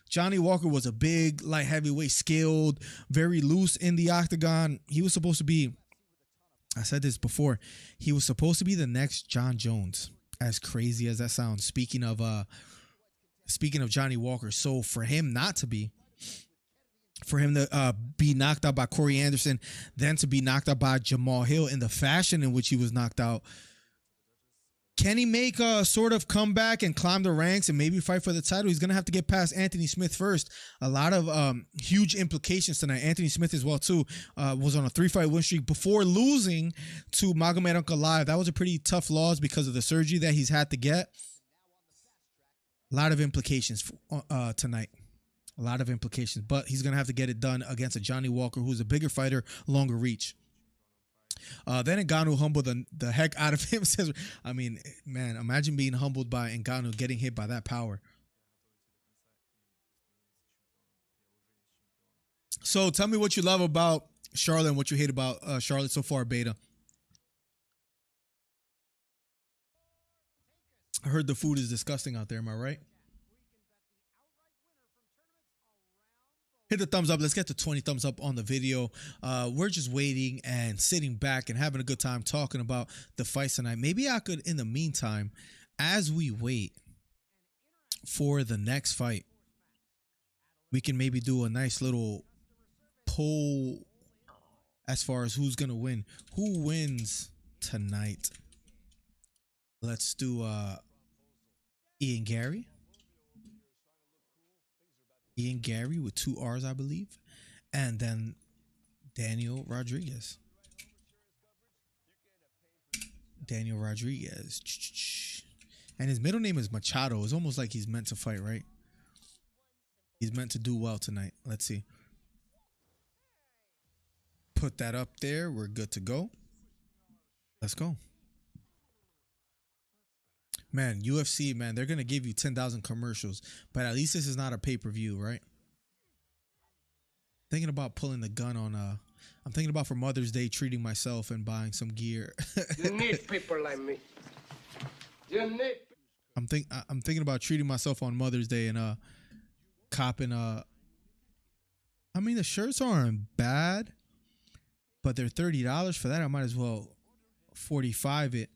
Johnny Walker was a big light heavyweight, skilled, very loose in the octagon. He was supposed to be, I said this before, he was supposed to be the next John Jones, as crazy as that sounds. Speaking of Johnny Walker, so for him not to be, for him to be knocked out by Corey Anderson, then to be knocked out by Jamal Hill in the fashion in which he was knocked out, can he make a sort of comeback and climb the ranks and maybe fight for the title? He's going to have to get past Anthony Smith first. A lot of huge implications tonight. Anthony Smith as well, too, was on a 3-fight win streak before losing to Magomed Ankalaev. That was a pretty tough loss because of the surgery that he's had to get. A lot of implications tonight. A lot of implications. But he's going to have to get it done against a Johnny Walker, who's a bigger fighter, longer reach. Then Ngannou humbled the heck out of him. Says, I mean, man, imagine being humbled by Ngannou, getting hit by that power. So tell me what you love about Charlotte and what you hate about Charlotte so far, Beta. I heard the food is disgusting out there. Am I right? Hit the thumbs up. Let's get to 20 thumbs up on the video. We're just waiting and sitting back and having a good time talking about the fights tonight. Maybe I could, in the meantime, as we wait for the next fight, we can maybe do a nice little poll as far as who's going to win. Who wins tonight? Let's do Ian Gary. Ian Gary with 2 R's, I believe. And then Daniel Rodriguez. Daniel Rodriguez. And his middle name is Machado. It's almost like he's meant to fight, right? He's meant to do well tonight. Let's see. Put that up there. We're good to go. Let's go. Man, UFC, man, they're going to give you 10,000 commercials. But at least this is not a pay-per-view, right? Thinking about pulling the gun on, I'm thinking about for Mother's Day treating myself and buying some gear. You need people like me. You need. I'm thinking about treating myself on Mother's Day and copping I mean, the shirts aren't bad, but they're $30 for that. I might as well 45 it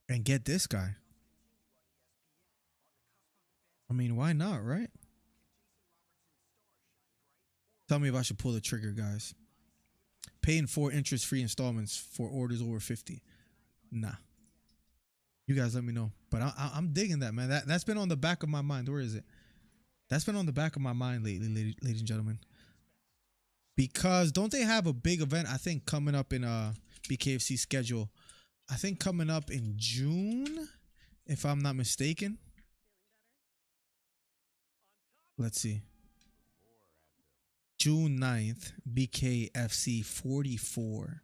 and get this guy. I mean, why not, right? Tell me if I should pull the trigger, guys. Paying 4 interest-free installments for orders over 50. Nah. You guys let me know. But I'm digging that, man. That's been on the back of my mind. Where is it? That's been on the back of my mind lately, ladies and gentlemen. Because don't they have a big event, I think, coming up in BKFC schedule? I think coming up in June, if I'm not mistaken. Let's see. June 9th, BKFC 44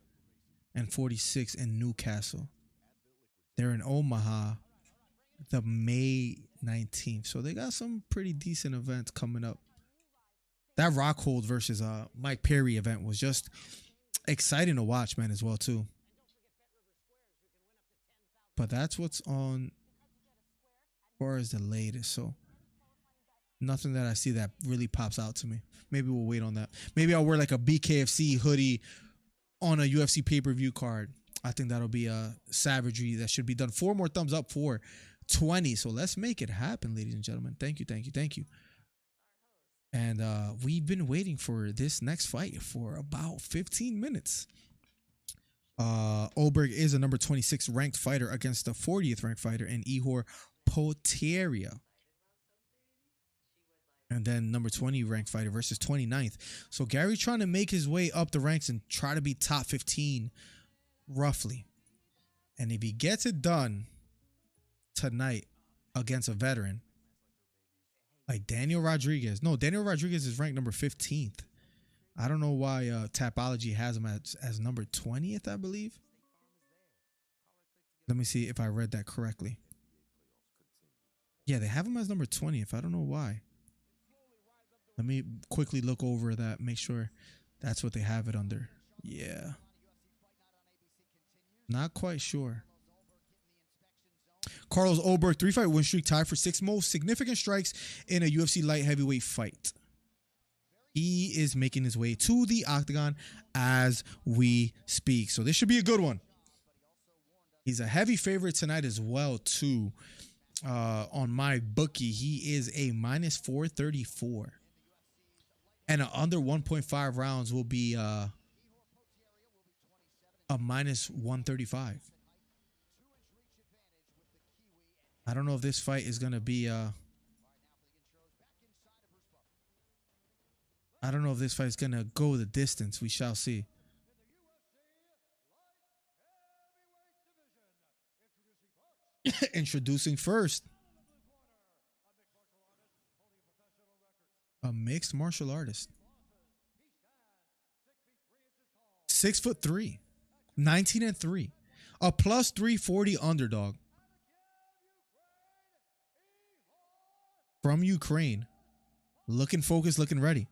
and 46 in Newcastle. They're in Omaha the May 19th. So they got some pretty decent events coming up. That Rockhold versus Mike Perry event was just exciting to watch, man, as well, too. But that's what's on as far as the latest. So nothing that I see that really pops out to me. Maybe we'll wait on that. Maybe I'll wear like a BKFC hoodie on a UFC pay-per-view card. I think that'll be a savagery that should be done. 4 more thumbs up for 20. So let's make it happen, ladies and gentlemen. Thank you, thank you, thank you. And we've been waiting for this next fight for about 15 minutes. Oberg is a number 26 ranked fighter against the 40th ranked fighter in Ihor Potieria. And then number 20 ranked fighter versus 29th. So Gary trying to make his way up the ranks and try to be top 15 roughly. And if he gets it done tonight against a veteran like Daniel Rodriguez. No, Daniel Rodriguez is ranked number 15th. I don't know why Tapology has him as number 20th, I believe. Let me see if I read that correctly. Yeah, they have him as number 20th. I don't know why. Let me quickly look over that, make sure that's what they have it under. Yeah. Not quite sure. Carlos Oberg, 3-fight win streak, tied for 6th most significant strikes in a UFC light heavyweight fight. He is making his way to the octagon as we speak. So this should be a good one. He's a heavy favorite tonight as well, too. On my bookie, he is a minus 434. And an under 1.5 rounds will be a minus 135. I don't know if this fight is going to be I don't know if this fight is going to go the distance. We shall see. Introducing first, a mixed martial artist. 6'3", 19-3, a plus 340 underdog. From Ukraine, looking focused, looking ready.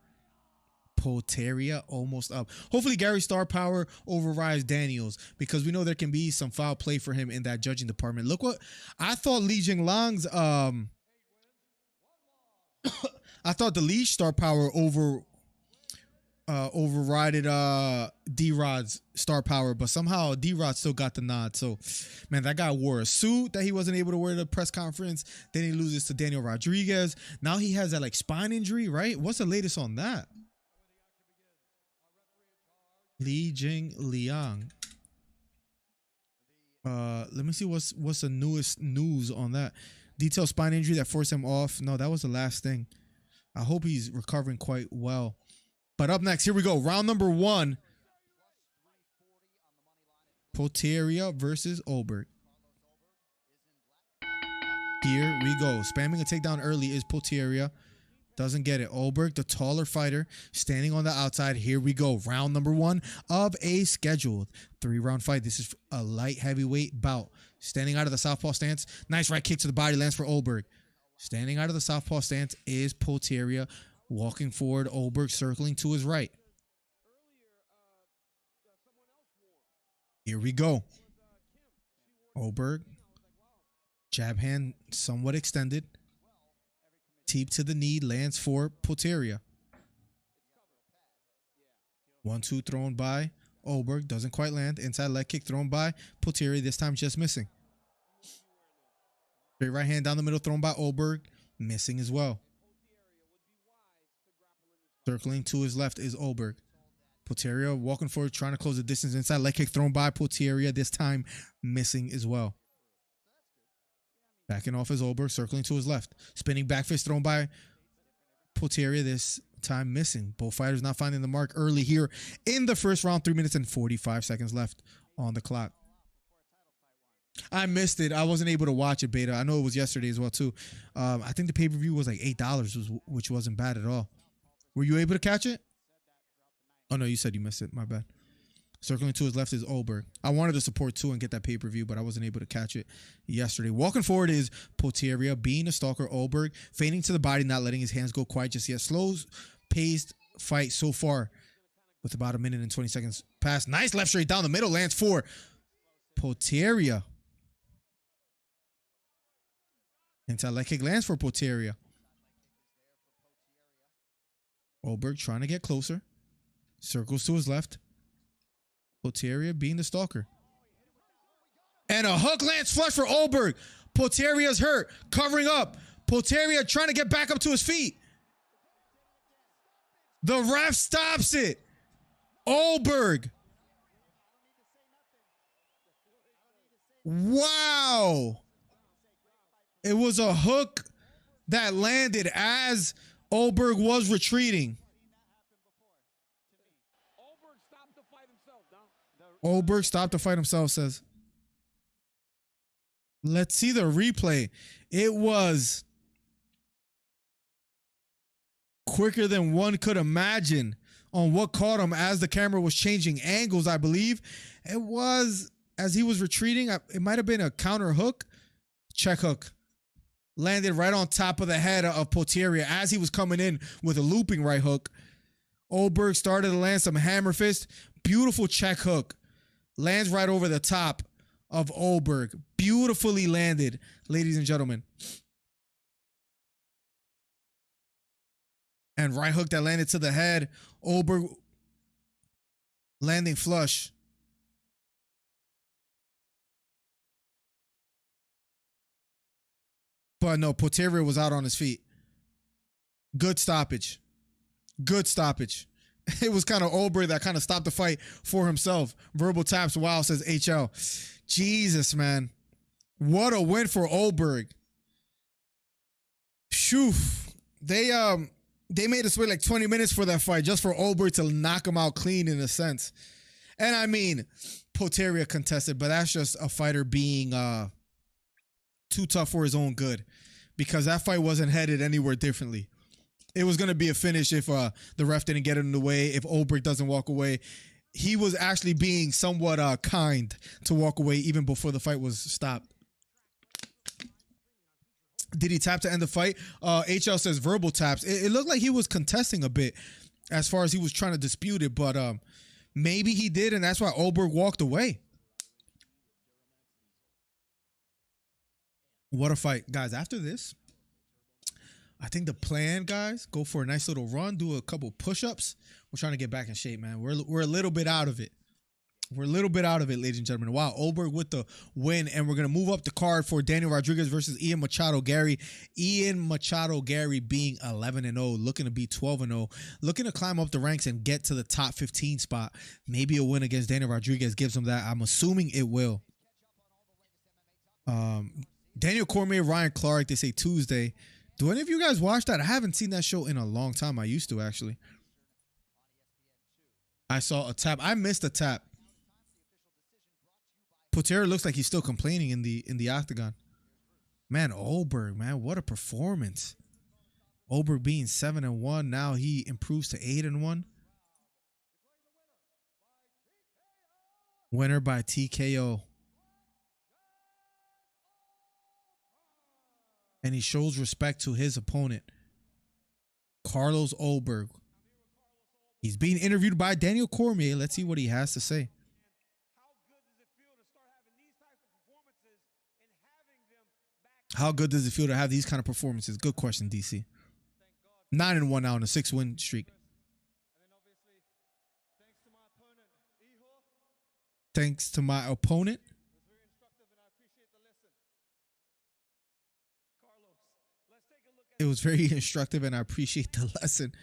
Poteria almost up. Hopefully Gary Star Power overrides Daniels, because we know there can be some foul play for him in that judging department. Look what I thought Li Jinglang's I thought the Li Star Power overrided D-Rod's star power, but somehow D-Rod still got the nod. So, man, that guy wore a suit that he wasn't able to wear at the press conference. Then he loses to Daniel Rodriguez. Now he has that like spine injury, right? What's the latest on that? Li Jingliang. Let me see what's the newest news on that. Detailed spine injury that forced him off. No, that was the last thing. I hope he's recovering quite well. But up next, here we go. Round number 1. Poteria versus Oberg. Here we go. Spamming a takedown early is Poteria. Doesn't get it. Oberg, the taller fighter, standing on the outside. Here we go. Round number 1 of a scheduled 3-round fight. This is a light heavyweight bout. Standing out of the southpaw stance. Nice right kick to the body. Lands for Oberg. Standing out of the southpaw stance is Poteria. Walking forward, Oberg circling to his right. Here we go. Oberg. Jab hand somewhat extended. Teep to the knee, lands for Poteria. 1-2 thrown by Oberg. Doesn't quite land. Inside leg kick thrown by Poteria. This time just missing. Straight right hand down the middle thrown by Oberg. Missing as well. Circling to his left is Oberg. Poteria walking forward, trying to close the distance. Inside leg kick thrown by Poteria. This time missing as well. Backing off is Oberg, circling to his left. Spinning back fist thrown by Poteria. This time missing. Both fighters not finding the mark early here in the first round. 3 minutes and 45 seconds left on the clock. I missed it. I wasn't able to watch it, Beta. I know it was yesterday as well, too. I think the pay-per-view was like $8, which wasn't bad at all. Were you able to catch it? Oh, no, you said you missed it. My bad. Circling to his left is Oberg. I wanted to support, too, and get that pay-per-view, but I wasn't able to catch it yesterday. Walking forward is Poteria, being a stalker. Oberg, feigning to the body, not letting his hands go quite just yet. Slow-paced fight so far with about 1 minute and 20 seconds past. Nice left straight down the middle. Lands for Poteria. Inside leg kick lands for Poteria. Oberg trying to get closer. Circles to his left. Poteria being the stalker. And a hook lands flush for Oberg. Poteria's hurt. Covering up. Poteria trying to get back up to his feet. The ref stops it. Oberg. Wow. It was a hook that landed as Oberg was retreating. Oberg stopped the fight himself, says. Let's see the replay. It was quicker than one could imagine on what caught him as the camera was changing angles, I believe. It was, as he was retreating, it might have been a counter hook. Check hook. Landed right on top of the head of Poteria as he was coming in with a looping right hook. Oberg started to land some hammer fist. Beautiful check hook. Lands right over the top of Oberg. Beautifully landed, ladies and gentlemen. And right hook that landed to the head. Oberg landing flush. But no, Poteria was out on his feet. Good stoppage. Good stoppage. It was kind of Oberg that kind of stopped the fight for himself. Verbal taps, wow, says HL. Jesus, man. What a win for Oberg. Phew. They made us wait like 20 minutes for that fight just for Oberg to knock him out clean in a sense. And I mean, Poteria contested, but that's just a fighter being too tough for his own good, because that fight wasn't headed anywhere differently. It was going to be a finish if the ref didn't get it in the way, if Oberg doesn't walk away. He was actually being somewhat kind to walk away even before the fight was stopped. Did he tap to end the fight? HL says verbal taps. It looked like he was contesting a bit as far as he was trying to dispute it, but maybe he did, and that's why Oberg walked away. What a fight. Guys, after this, I think the plan, guys, go for a nice little run, do a couple push-ups. We're trying to get back in shape, man. We're a little bit out of it. We're a little bit out of it, ladies and gentlemen. Wow, Oberg with the win, and we're going to move up the card for Daniel Rodriguez versus Ian Machado Gary. Ian Machado Gary being 11-0, looking to be 12-0, looking to climb up the ranks and get to the top 15 spot. Maybe a win against Daniel Rodriguez gives him that. I'm assuming it will. Daniel Cormier, Ryan Clark, they say Tuesday. Do any of you guys watch that? I haven't seen that show in a long time. I used to, actually. I saw a tap. I missed a tap. Poteria looks like he's still complaining in the octagon. Man, Oberg, man, what a performance. Oberg being 7-1. Now he improves to 8-1. Winner by TKO. And he shows respect to his opponent, Carlos Oberg. He's being interviewed by Daniel Cormier. Let's see what he has to say. How good does it feel to have these kind of performances? Good question, DC. 9-1 now on a 6-win streak. Thanks to my opponent. It was very instructive, and I appreciate the lesson.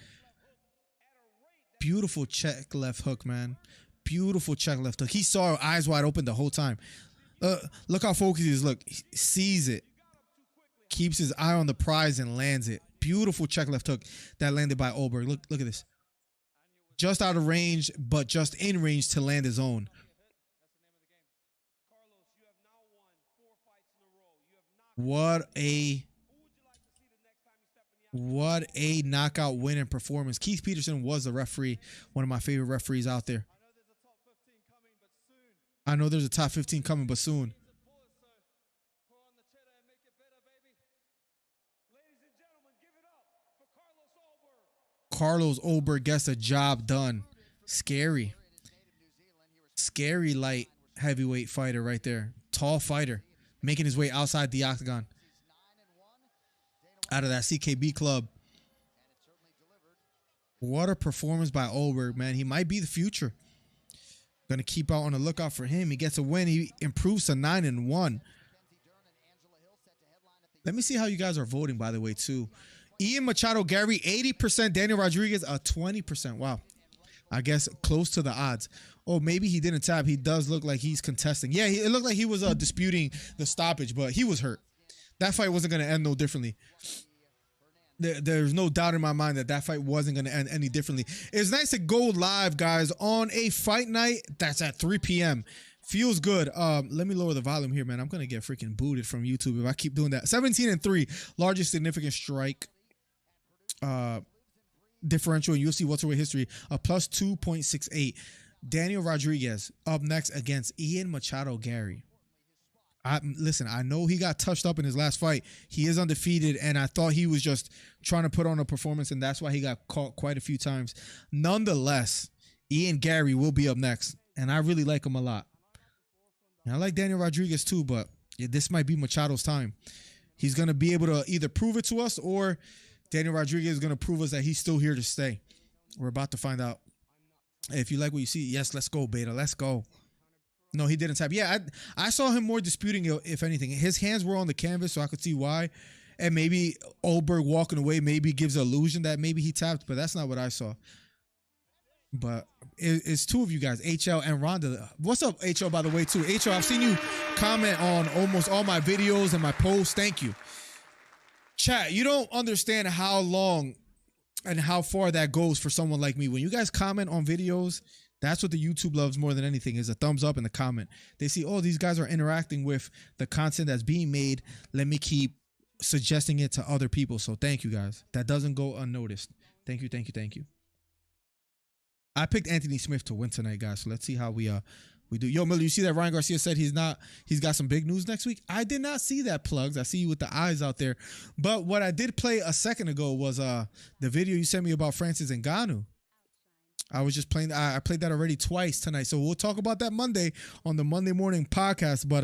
Beautiful check left hook, man. Beautiful check left hook. He saw eyes wide open the whole time. Look how focused he is. Look, he sees it. Keeps his eye on the prize and lands it. Beautiful check left hook that landed by Oberg. Look at this. Just out of range, but just in range to land his own. What a knockout win and performance. Keith Peterson was the referee, one of my favorite referees out there. I know there's a top 15 coming, but soon. Carlos Oberg gets a job done. Scary. Scary light heavyweight fighter right there. Tall fighter. Making his way outside the octagon. Out of that CKB club. What a performance by Oberg, man. He might be the future. Gonna keep out on the lookout for him. He gets a win. He improves to 9-1. Let me see how you guys are voting, by the way, too. Ian Machado Gary, 80%. Daniel Rodriguez, 20%. Wow. I guess close to the odds. Oh, maybe he didn't tap. He does look like he's contesting. Yeah, it looked like he was disputing the stoppage, but he was hurt. That fight wasn't going to end no differently. There's no doubt in my mind that fight wasn't going to end any differently. It's nice to go live, guys, on a fight night that's at 3 p.m. Feels good. Let me lower the volume here, man. I'm gonna get freaking booted from YouTube if I keep doing that. 17-3, largest significant strike differential in UFC welterweight history, a plus 2.68. Daniel Rodriguez up next against Ian Machado Gary. Listen, I know he got touched up in his last fight. He is undefeated, and I thought he was just trying to put on a performance, and that's why he got caught quite a few times. Nonetheless, Ian Gary will be up next, and I really like him a lot. And I like Daniel Rodriguez too, but this might be Machado's time. He's going to be able to either prove it to us, or Daniel Rodriguez is going to prove us that he's still here to stay. We're about to find out. If you like what you see, yes, let's go, Beta. Let's go. No, he didn't tap. Yeah, I saw him more disputing, if anything. His hands were on the canvas, so I could see why. And maybe Oldberg walking away maybe gives an illusion that maybe he tapped, but that's not what I saw. But it's two of you guys, HL and Ronda. What's up, HL, by the way, too? HL, I've seen you comment on almost all my videos and my posts. Thank you. Chat, you don't understand how long and how far that goes for someone like me. When you guys comment on videos, that's what the YouTube loves more than anything, is a thumbs up in the comment. They see, oh, these guys are interacting with the content that's being made. Let me keep suggesting it to other people. So thank you, guys. That doesn't go unnoticed. Thank you, thank you, thank you. I picked Anthony Smith to win tonight, guys. So let's see how we do. Yo, Miller, you see that Ryan Garcia said he's got some big news next week? I did not see that, Plugs. I see you with the eyes out there. But what I did play a second ago was the video you sent me about Francis Ngannou. I was just playing. I played that already twice tonight. So we'll talk about that Monday on the Monday morning podcast. But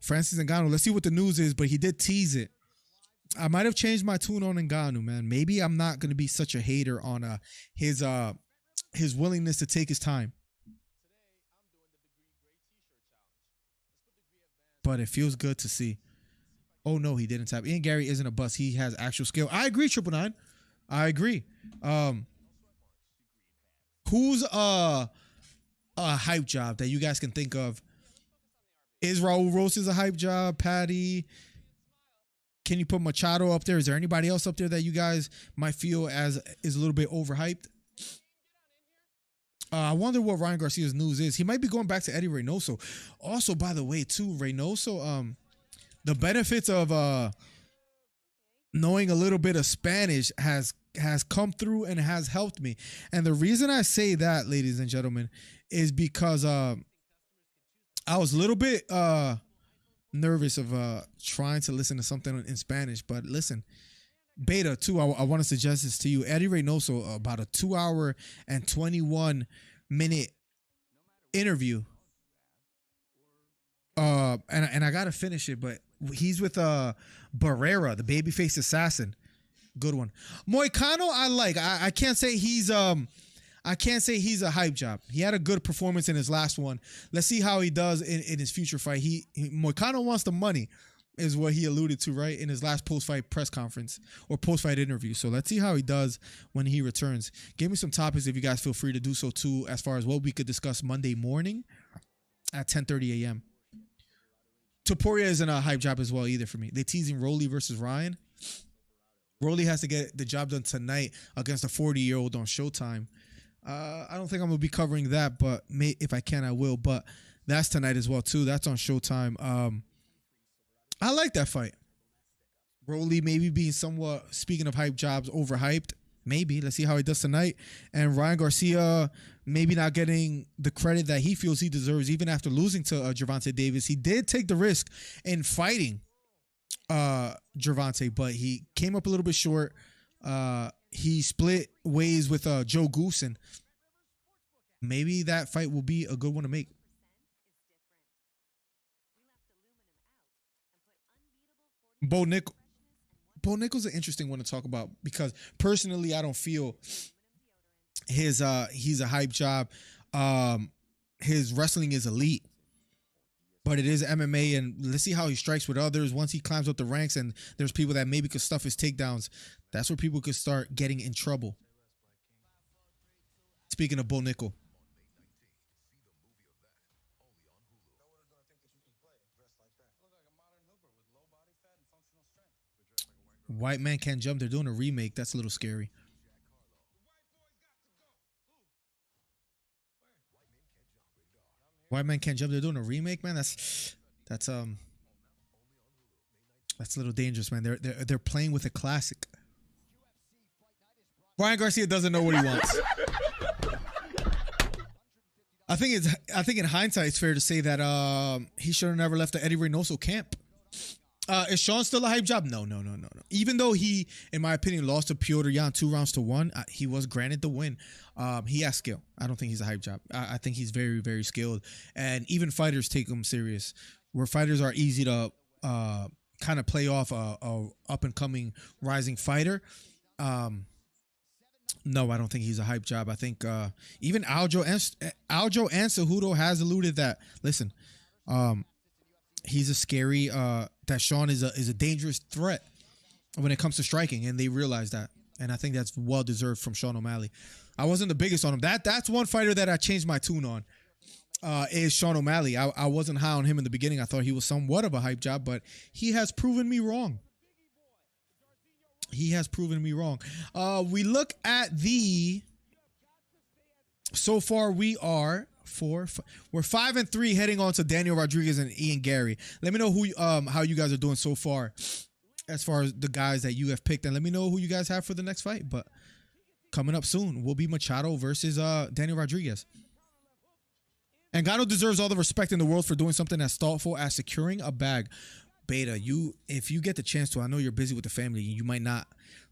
Francis Ngannou, let's see what the news is. But he did tease it. I might have changed my tune on Ngannou, man. Maybe I'm not going to be such a hater on his willingness to take his time. But it feels good to see. Oh, no, he didn't tap. Ian Gary isn't a bust. He has actual skill. I agree, 999. I agree. Who's a hype job that you guys can think of? Is Raul Rosas a hype job? Patty? Can you put Machado up there? Is there anybody else up there that you guys might feel is a little bit overhyped? I wonder what Ryan Garcia's news is. He might be going back to Eddie Reynoso. Also, by the way, too, Reynoso, the benefits of knowing a little bit of Spanish has come through and has helped me. And the reason I say that, ladies and gentlemen, is because I was a little bit nervous of trying to listen to something in Spanish. But listen, Beta, too, I want to suggest this to you. Eddie Reynoso, about a 2-hour and 21-minute interview. And I got to finish it, but he's with Barrera, the babyface assassin. Good one. Moicano, I like. I can't say he's a hype job. He had a good performance in his last one. Let's see how he does in his future fight. Moicano wants the money, is what he alluded to, right, in his last post-fight press conference or post-fight interview. So let's see how he does when he returns. Give me some topics if you guys feel free to do so too, as far as what we could discuss Monday morning at 10:30 a.m. Topuria isn't a hype job as well either for me. They're teasing Rolly versus Ryan. Rolly has to get the job done tonight against a 40-year-old on Showtime. I don't think I'm going to be covering that, but if I can, I will. But that's tonight as well too. That's on Showtime. I like that fight. Rolly maybe being somewhat, speaking of hype jobs, overhyped. Maybe. Let's see how he does tonight. And Ryan Garcia maybe not getting the credit that he feels he deserves, even after losing to Gervonta Davis. He did take the risk in fighting Gervonta, but he came up a little bit short. He split ways with Joe Goosen. Maybe that fight will be a good one to make. Bo Nickel's an interesting one to talk about because personally, I don't feel he's a hype job. His wrestling is elite, but it is MMA, and let's see how he strikes with others. Once he climbs up the ranks and there's people that maybe could stuff his takedowns, that's where people could start getting in trouble. Speaking of Bo Nickel. White Man Can't Jump. They're doing a remake. That's a little scary. White Man Can't Jump. They're doing a remake, man. That's a little dangerous, man. They're playing with a classic. Ryan Garcia doesn't know what he wants. I think in hindsight, it's fair to say that he should have never left the Eddie Reynoso camp. Is Sean still a hype job? No. Even though he, in my opinion, lost to Piotr Jan 2-1, he was granted the win. He has skill. I don't think he's a hype job. I think he's very, very skilled. And even fighters take him serious. Where fighters are easy to kind of play off a up-and-coming rising fighter. No, I don't think he's a hype job. I think even Aljo and Cejudo has alluded that, listen, he's a scary, that Sean is a dangerous threat when it comes to striking, and they realize that. And I think that's well deserved from Sean O'Malley. I wasn't the biggest on him. That's one fighter that I changed my tune on. Is Sean O'Malley. I wasn't high on him in the beginning. I thought he was somewhat of a hype job, but he has proven me wrong. He has proven me wrong. We look at the. So far, we are we're 5-3 heading on to Daniel Rodriguez and Ian Gary. Let me know how you guys are doing so far as the guys that you have picked, and let me know who you guys have for the next fight. But coming up soon will be Machado versus Daniel Rodriguez. Ngannou deserves all the respect in the world for doing something as thoughtful as securing a bag. Beta, if you get the chance to, I know you're busy with the family, you might not,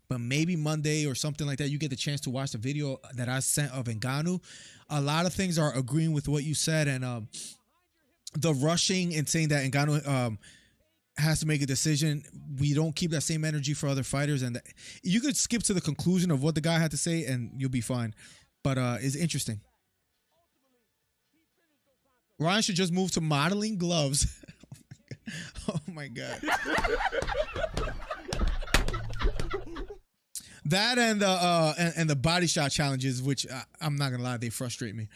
but maybe Monday or something like that, you get the chance to watch the video that I sent of Ngannou. A lot of things are agreeing with what you said, and the rushing and saying that Ngannou has to make a decision, we don't keep that same energy for other fighters, and you could skip to the conclusion of what the guy had to say and you'll be fine. But it's interesting. Ryan should just move to modeling gloves. Oh my God. That and the body shot challenges, which I'm not gonna lie, they frustrate me.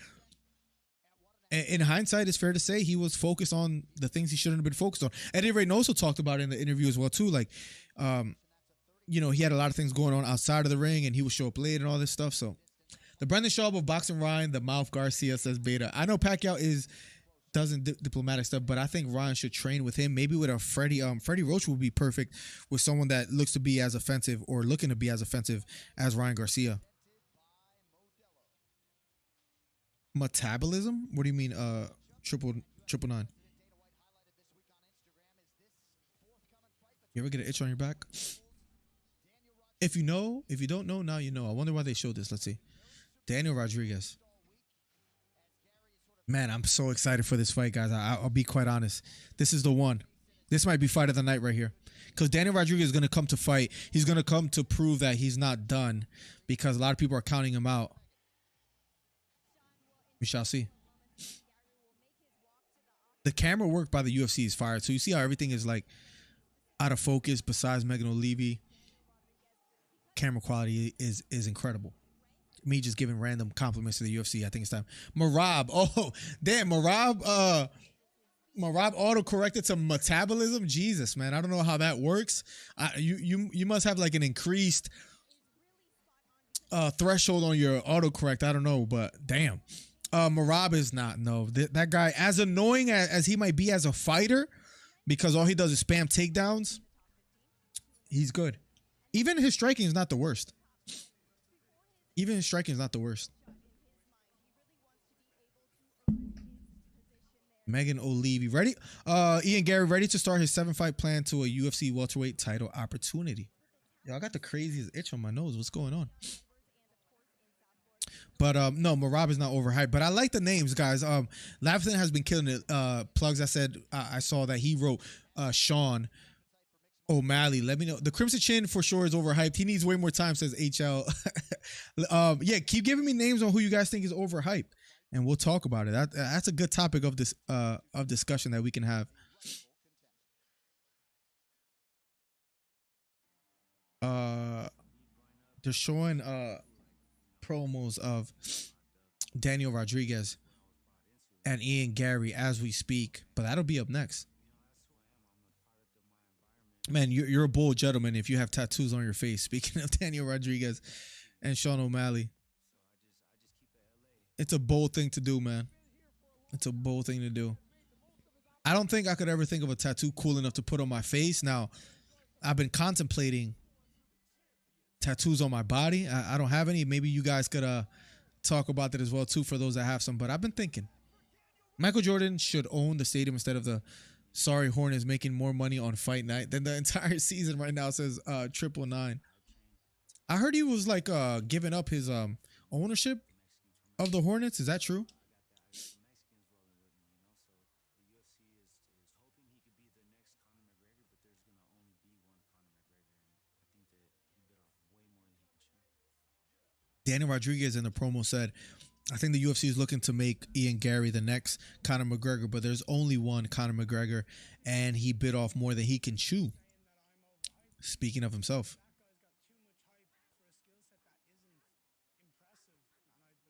In hindsight, it's fair to say he was focused on the things he shouldn't have been focused on. Eddie Reynoso talked about it in the interview as well too. Like, he had a lot of things going on outside of the ring, and he would show up late and all this stuff. So, the Brendan Schaub of Boxing Ryan, the Mouth Garcia says Beta. I know Pacquiao doesn't diplomatic stuff, but I think Ryan should train with him. Maybe with a Freddie Roach would be perfect with someone that looks to be as offensive or looking to be as offensive as Ryan Garcia. Metabolism? What do you mean? Triple nine. You ever get an itch on your back? If you don't know, now you know. I wonder why they showed this. Let's see. Daniel Rodriguez. Man, I'm so excited for this fight, guys. I'll be quite honest. This is the one. This might be fight of the night right here. Because Daniel Rodriguez is going to come to fight. He's going to come to prove that he's not done. Because a lot of people are counting him out. We shall see. The camera work by the UFC is fired. So you see how everything is like out of focus besides Megan O'Leary. Camera quality is incredible. Me just giving random compliments to the UFC. I think it's time. Marab. Oh, damn. Marab auto-corrected to metabolism. Jesus, man. I don't know how that works. You must have like an increased threshold on your autocorrect. I don't know, but damn. Marab is not. No. That guy, as annoying as he might be as a fighter, because all he does is spam takedowns, he's good. Even his striking is not the worst. Megan O'Leary ready? Ian Gary ready to start his 7-fight plan to a UFC welterweight title opportunity. Yo, I got the craziest itch on my nose. What's going on? But no, Marab is not overhyped. But I like the names, guys. Lavington has been killing it. Plugs, I said I saw that he wrote Sean O'Malley. Let me know. The Crimson Chin for sure is overhyped. He needs way more time, says HL. Yeah, keep giving me names on who you guys think is overhyped, and we'll talk about it. That's a good topic of this of discussion that we can have. They're showing promos of Daniel Rodriguez and Ian Gary as we speak, but that'll be up next. Man, you're a bold gentleman if you have tattoos on your face. Speaking of Daniel Rodriguez and Sean O'Malley, it's a bold thing to do, man. It's a bold thing to do. I don't think I could ever think of a tattoo cool enough to put on my face. Now, I've been contemplating tattoos on my body. I don't have any. Maybe you guys could talk about that as well too for those that have some. But I've been thinking Michael Jordan should own the stadium instead of the sorry Hornets making more money on fight night than the entire season right now, says 999. I heard he was like giving up his ownership of the Hornets. Is that true? Daniel Rodriguez in the promo said, I think the UFC is looking to make Ian Gary the next Conor McGregor, but there's only one Conor McGregor, and he bit off more than he can chew. Speaking of himself.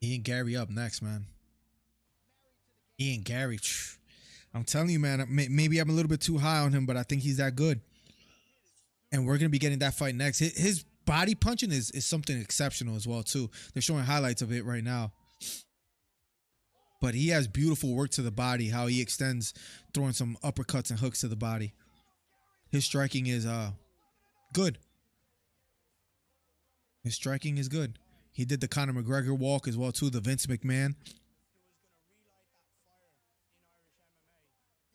Ian Gary up next, man. Ian Gary. I'm telling you, man, maybe I'm a little bit too high on him, but I think he's that good. And we're going to be getting that fight next. His body punching is something exceptional as well, too. They're showing highlights of it right now. But he has beautiful work to the body, how he extends, throwing some uppercuts and hooks to the body. His striking is good. His striking is good. He did the Conor McGregor walk as well, too, the Vince McMahon.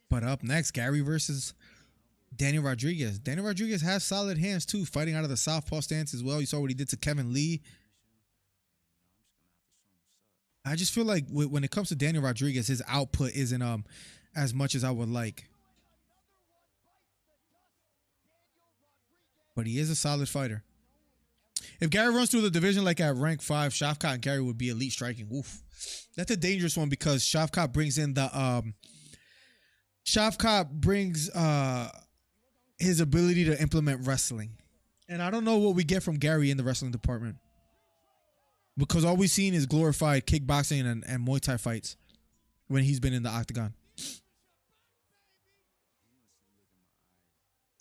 But up next, Gary versus Daniel Rodriguez. Daniel Rodriguez has solid hands, too, fighting out of the southpaw stance as well. You saw what he did to Kevin Lee. I just feel like when it comes to Daniel Rodriguez, his output isn't as much as I would like. But he is a solid fighter. If Gary runs through the division like at rank 5, Shavkat and Gary would be elite striking. Oof. That's a dangerous one because Shavkat brings in the Shavkat brings his ability to implement wrestling. And I don't know what we get from Gary in the wrestling department. Because all we've seen is glorified kickboxing and Muay Thai fights when he's been in the octagon.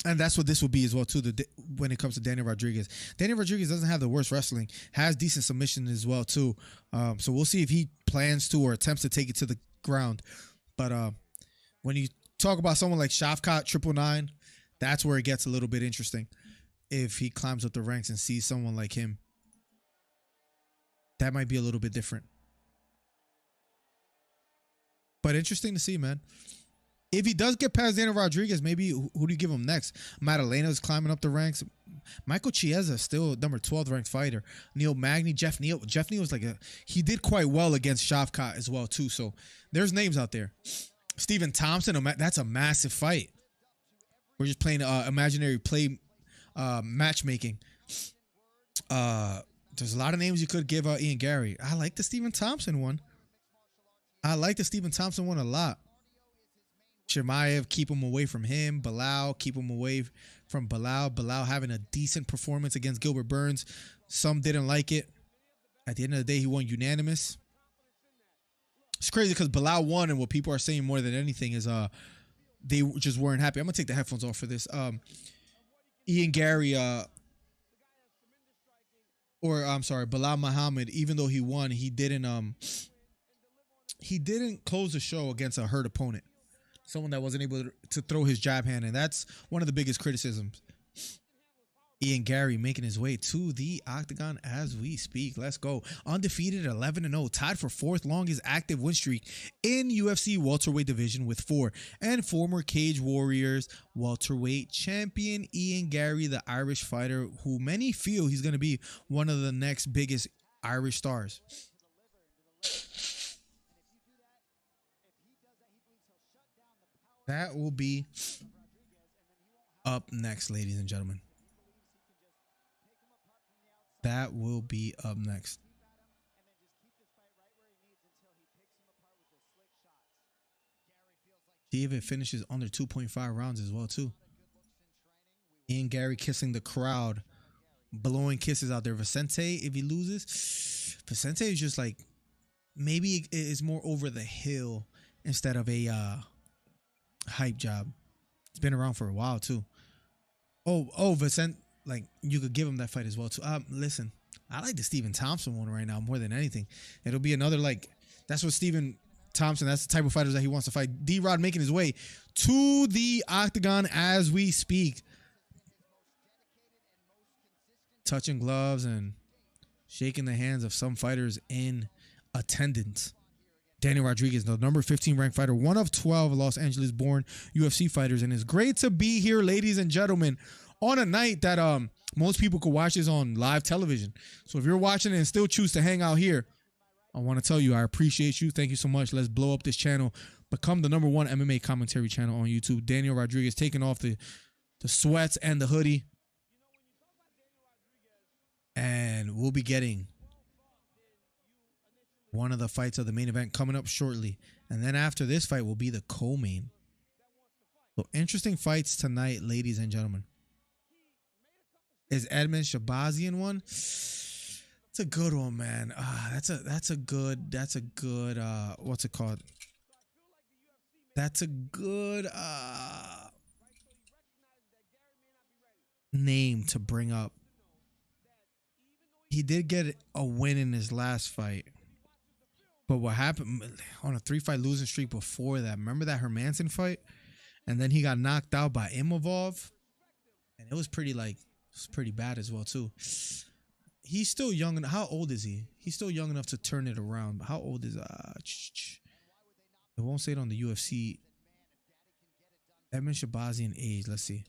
And that's what this will be as well, too, when it comes to Daniel Rodriguez. Daniel Rodriguez doesn't have the worst wrestling, has decent submission as well, too. So we'll see if he plans to or attempts to take it to the ground. But when you talk about someone like Shavkat 999, that's where it gets a little bit interesting. If he climbs up the ranks and sees someone like him. That might be a little bit different. But interesting to see, man. If he does get past Daniel Rodriguez, maybe who do you give him next? Madalena's climbing up the ranks. Michael Chiesa, still number 12 ranked fighter. Neil Magny, Jeff Neal. Jeff Neal was he did quite well against Shavkat as well, too. So there's names out there. Stephen Thompson, that's a massive fight. We're just playing imaginary play matchmaking. There's a lot of names you could give Ian Gary. I like the Stephen Thompson one. I like the Stephen Thompson one a lot. Chimaev, keep him away from him. Bilal, keep him away from Bilal. Bilal having a decent performance against Gilbert Burns. Some didn't like it. At the end of the day, he won unanimous. It's crazy because Bilal won, and what people are saying more than anything is they just weren't happy. I'm going to take the headphones off for this. Ian Gary... Or I'm sorry, Bilal Muhammad, even though he won, he didn't close the show against a hurt opponent. Someone that wasn't able to throw his jab hand, and that's one of the biggest criticisms. Ian Gary making his way to the octagon as we speak. Let's go. Undefeated 11-0, tied for 4th longest active win streak in UFC welterweight division with 4. And former Cage Warriors welterweight champion Ian Gary, the Irish fighter, who many feel he's going to be one of the next biggest Irish stars. That will be up next, ladies and gentlemen. That will be up next. See if it finishes under 2.5 rounds as well, too. Ian Gary kissing the crowd, blowing kisses out there. Vicente, if he loses, Vicente is just like, maybe it's more over the hill instead of a hype job. It's been around for a while, too. Oh, Vicente. Like, you could give him that fight as well, too. Listen, I like the Stephen Thompson one right now more than anything. It'll be another, that's what Stephen Thompson. That's the type of fighters that he wants to fight. D-Rod making his way to the octagon as we speak. Touching gloves and shaking the hands of some fighters in attendance. Daniel Rodriguez, the number 15 ranked fighter, one of 12 Los Angeles born UFC fighters. And it's great to be here, ladies and gentlemen, on a night that most people could watch this on live television. So if you're watching it and still choose to hang out here, I want to tell you, I appreciate you. Thank you so much. Let's blow up this channel. Become the number 1 MMA commentary channel on YouTube. Daniel Rodriguez taking off the sweats and the hoodie. And we'll be getting one of the fights of the main event coming up shortly. And then after this fight will be the co-main. So interesting fights tonight, ladies and gentlemen. Is Edmund Shabazian one? It's a good one, man. That's a good what's it called? That's a good name to bring up. He did get a win in his last fight. But what happened on a 3-fight losing streak before that? Remember that Hermanson fight? And then he got knocked out by Imavov. And it was pretty bad as well too. He's still young. How old is he? He's still young enough to turn it around. How old is it won't say it on the UFC. Edmund Shabazian age. Let's see.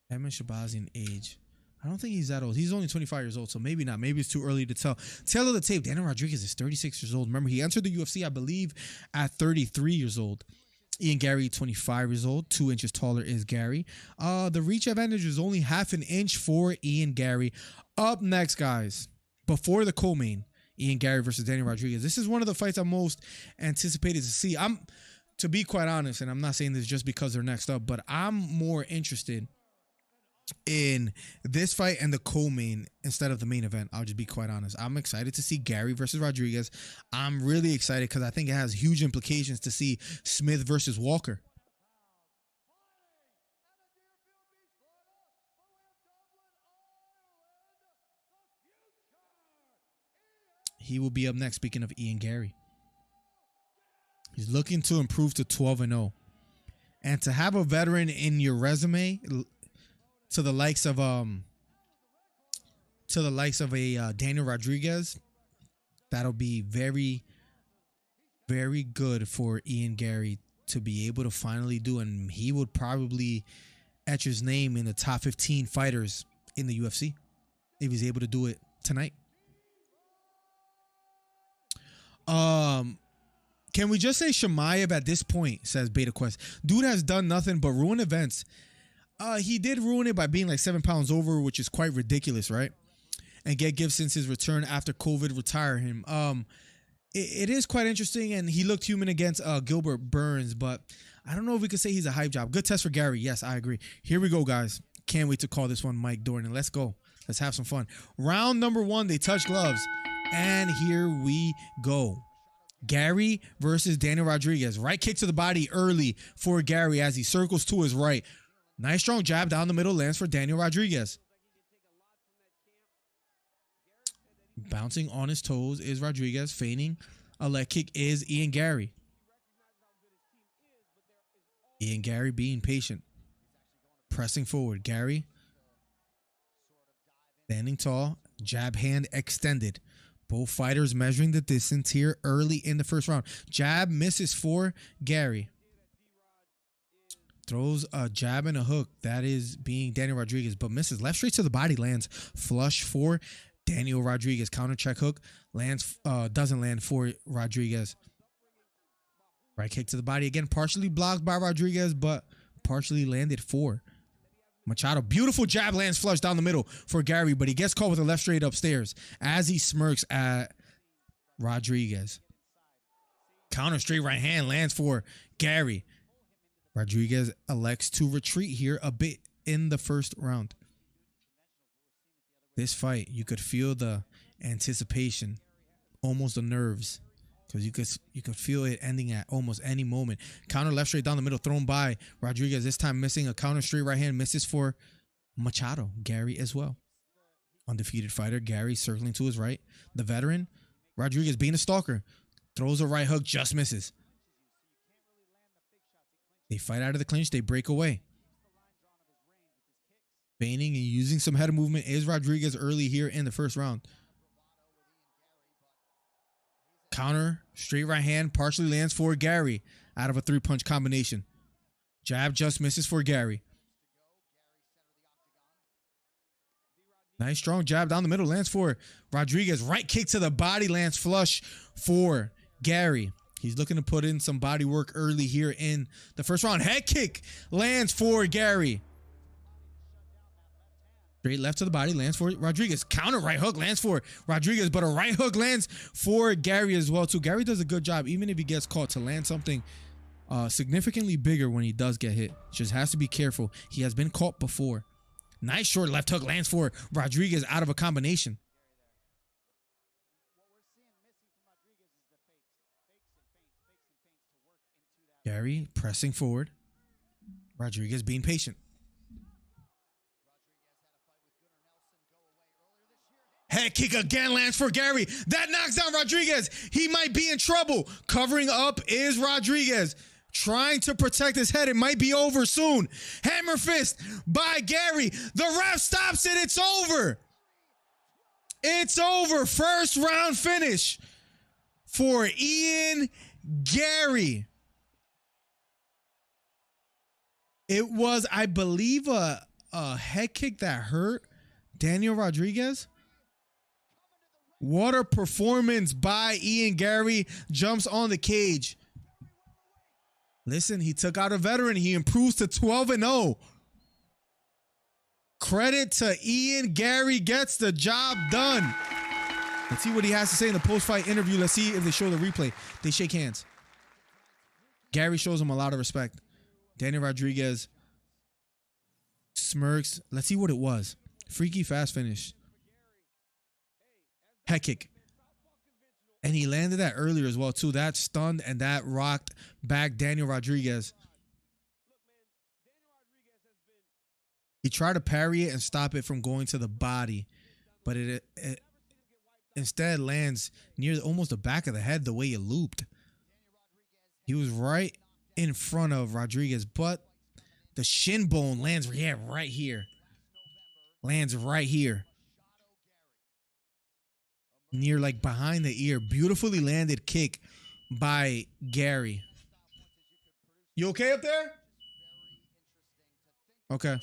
Edmund Shabazian age. I don't think he's that old. He's only 25 years old, so maybe not. Maybe it's too early to tell. Tail of the tape, Daniel Rodriguez is 36 years old. Remember, he entered the UFC, I believe, at 33 years old. Ian Gary, 25 years old. 2 inches taller is Gary. The reach advantage is only half an inch for Ian Gary. Up next, guys, before the co-main, Ian Gary versus Daniel Rodriguez. This is one of the fights I'm most anticipated to see. To be quite honest, and I'm not saying this just because they're next up, but I'm more interested in this fight and the co-main instead of the main event. I'll just be quite honest. I'm excited to see Gary versus Rodriguez. I'm really excited because I think it has huge implications to see Smith versus Walker. He will be up next. Speaking of Ian Gary, he's looking to improve to 12-0, and to have a veteran in your resume to the likes of a Daniel Rodriguez, that'll be very, very good for Ian Gary to be able to finally do, and he would probably etch his name in the top 15 fighters in the UFC if he's able to do it tonight. Can we just say Shemaev at this point, says Beta Quest. Dude has done nothing but ruin events. He did ruin it by being like 7 pounds over, which is quite ridiculous, right? And get Gibbs since his return after COVID retire him. It is quite interesting, and he looked human against Gilbert Burns, but I don't know if we could say he's a hype job. Good test for Gary. Yes, I agree. Here we go, guys. Can't wait to call this one Mike Dornan. Let's go. Let's have some fun. Round number 1, they touch gloves, and here we go. Gary versus Daniel Rodriguez. Right kick to the body early for Gary as he circles to his right. Nice strong jab down the middle lands for Daniel Rodriguez. Bouncing on his toes is Rodriguez. Feigning a leg kick is Ian Gary. Ian Gary being patient. Pressing forward. Gary standing tall. Jab hand extended. Both fighters measuring the distance here early in the first round. Jab misses for Gary. Throws a jab and a hook. That is being Daniel Rodriguez, but misses. Left straight to the body. Lands flush for Daniel Rodriguez. Counter check hook. Lands, doesn't land for Rodriguez. Right kick to the body again. Partially blocked by Rodriguez, but partially landed for Machado. Beautiful jab lands flush down the middle for Gary, but he gets caught with a left straight upstairs as he smirks at Rodriguez. Counter straight right hand lands for Gary. Rodriguez elects to retreat here a bit in the first round. This fight, you could feel the anticipation, almost the nerves, because you could feel it ending at almost any moment. Counter left straight down the middle, thrown by Rodriguez. This time missing a counter straight right hand, misses for Machado. Gary as well. Undefeated fighter, Gary circling to his right. The veteran, Rodriguez being a stalker. Throws a right hook, just misses. They fight out of the clinch. They break away. Feigning and using some head movement is Rodriguez early here in the first round. Counter, straight right hand, partially lands for Gary out of a 3-punch combination. Jab just misses for Gary. Nice strong jab down the middle, lands for Rodriguez. Right kick to the body, lands flush for Gary. He's looking to put in some body work early here in the first round. Head kick lands for Gary. Straight left to the body, lands for Rodriguez. Counter right hook lands for Rodriguez, but a right hook lands for Gary as well too. Gary does a good job, even if he gets caught, to land something significantly bigger when he does get hit. Just has to be careful. He has been caught before. Nice short left hook lands for Rodriguez out of a combination. Gary pressing forward. Rodriguez being patient. Head kick again lands for Gary. That knocks down Rodriguez. He might be in trouble. Covering up is Rodriguez. Trying to protect his head. It might be over soon. Hammer fist by Gary. The ref stops it. It's over. It's over. First round finish for Ian Gary. It was, I believe, a head kick that hurt Daniel Rodriguez. What a performance by Ian Gary. Jumps on the cage. Listen, he took out a veteran. He improves to 12-0. Credit to Ian Gary. Gets the job done. Let's see what he has to say in the post-fight interview. Let's see if they show the replay. They shake hands. Gary shows him a lot of respect. Daniel Rodriguez smirks. Let's see what it was. Freaky fast finish. Head kick. And he landed that earlier as well, too. That stunned and that rocked back Daniel Rodriguez. He tried to parry it and stop it from going to the body, but it instead lands near almost the back of the head the way it looped. He was right in front of Rodriguez, but the shin bone lands right here. Lands right here. Near, like, behind the ear. Beautifully landed kick by Gary. You okay up there? Okay.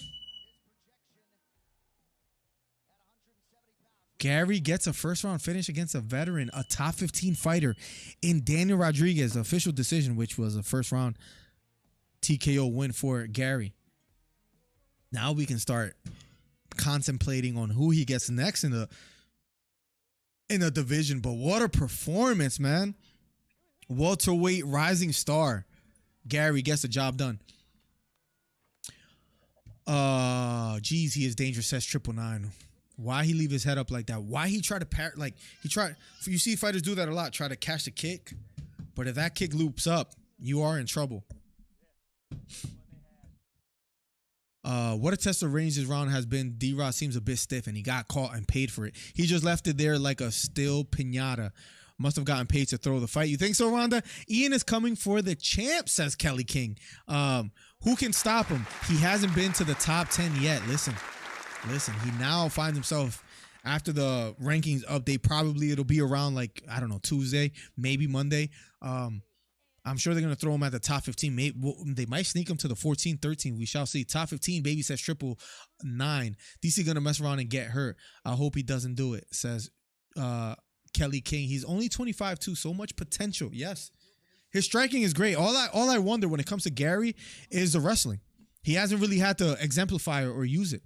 Gary gets a first round finish against a veteran, a top 15 fighter in Daniel Rodriguez. Official decision, which was a first round TKO win for Gary. Now we can start contemplating on who he gets next in the division. But what a performance, man. Welterweight rising star Gary gets the job done. Geez, he is dangerous, says 999. Why he leave his head up like that? Why he try to you see fighters do that a lot, try to catch the kick, but if that kick loops up, you are in trouble. What a test of range this round has been. D-Rod seems a bit stiff, and he got caught and paid for it. He just left it there like a still piñata. Must have gotten paid to throw the fight. You think so, Rhonda? Ian is coming for the champ, says Kelly King. Who can stop him? He hasn't been to the top 10 yet. Listen, he now finds himself, after the rankings update, probably it'll be around, like, I don't know, Tuesday, maybe Monday. I'm sure they're going to throw him at the top 15. They might sneak him to the 14, 13. We shall see. Top 15, baby, says 999. DC going to mess around and get hurt. I hope he doesn't do it, says Kelly King. He's only 25 too. So much potential. Yes. His striking is great. All I wonder when it comes to Gary is the wrestling. He hasn't really had to exemplify or use it.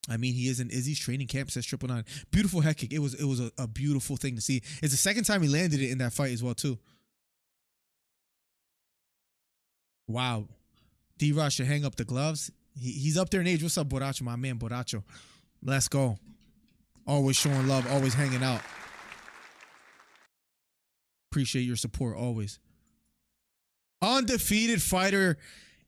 I mean, he is in Izzy's training camp, says 999. Beautiful head kick. It was a beautiful thing to see. It's the second time he landed it in that fight as well, too. Wow. D-Rod should hang up the gloves. He's up there in age. What's up, Boracho? My man, Boracho. Let's go. Always showing love. Always hanging out. Appreciate your support, always. Undefeated fighter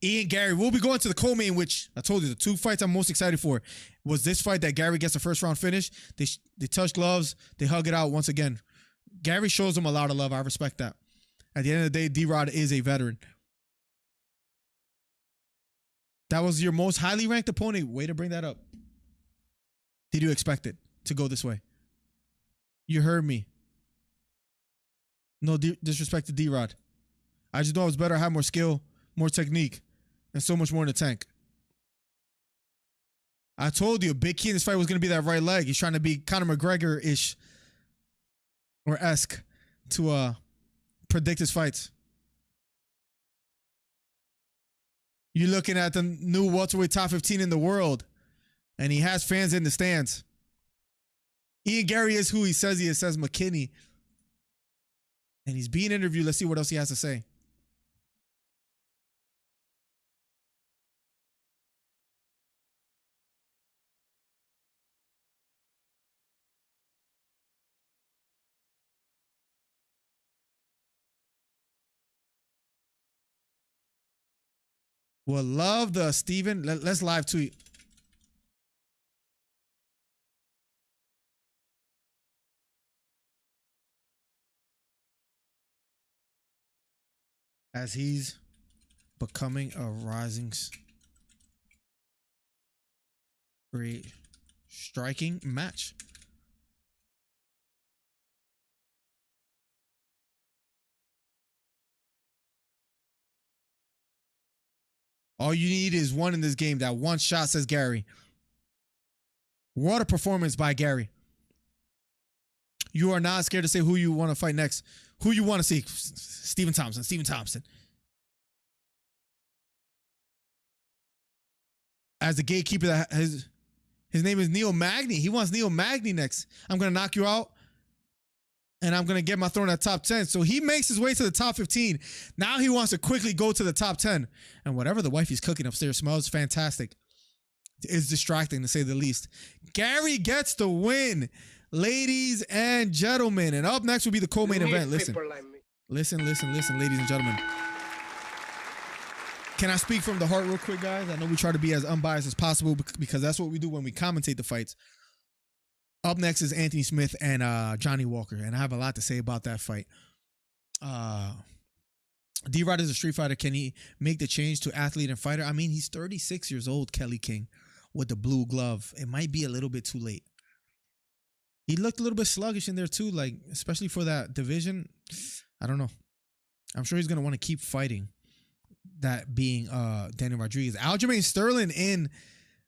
Ian Gary. We'll be going to the co-main, which I told you, the two fights I'm most excited for was this fight that Gary gets a first round finish. They touch gloves. They hug it out once again. Gary shows him a lot of love. I respect that. At the end of the day, D-Rod is a veteran. That was your most highly ranked opponent. Way to bring that up. Did you expect it to go this way? You heard me. No disrespect to D-Rod. I just know I was better. I had more skill, more technique, and so much more in the tank. I told you, a big key in this fight was going to be that right leg. He's trying to be Conor McGregor-ish or esque to predict his fights. You're looking at the new welterweight top 15 in the world, and he has fans in the stands. Ian Gary is who he says he is, says McKinney. And he's being interviewed. Let's see what else he has to say. Well, love the Steven. Let's live tweet. As he's becoming a rising striking match. All you need is one in this game. That one shot, says Gary. What a performance by Gary. You are not scared to say who you want to fight next. Who you want to see. Stephen Thompson. Stephen Thompson. As the gatekeeper, his name is Neil Magny. He wants Neil Magny next. I'm going to knock you out. And I'm going to get my throne at top 10. So he makes his way to the top 15. Now he wants to quickly go to the top 10. And whatever the wife he's cooking upstairs smells fantastic. It's distracting, to say the least. Gary gets the win, ladies and gentlemen. And up next will be the co-main event. Listen, ladies and gentlemen. Can I speak from the heart real quick, guys? I know we try to be as unbiased as possible because that's what we do when we commentate the fights. Up next is Anthony Smith and Johnny Walker, and I have a lot to say about that fight. D-Rod is a street fighter. Can he make the change to athlete and fighter? I mean, he's 36 years old, Kelly King, with the blue glove. It might be a little bit too late. He looked a little bit sluggish in there too, like especially for that division. I don't know. I'm sure he's going to want to keep fighting. That being Daniel Rodriguez. Aljamain Sterling in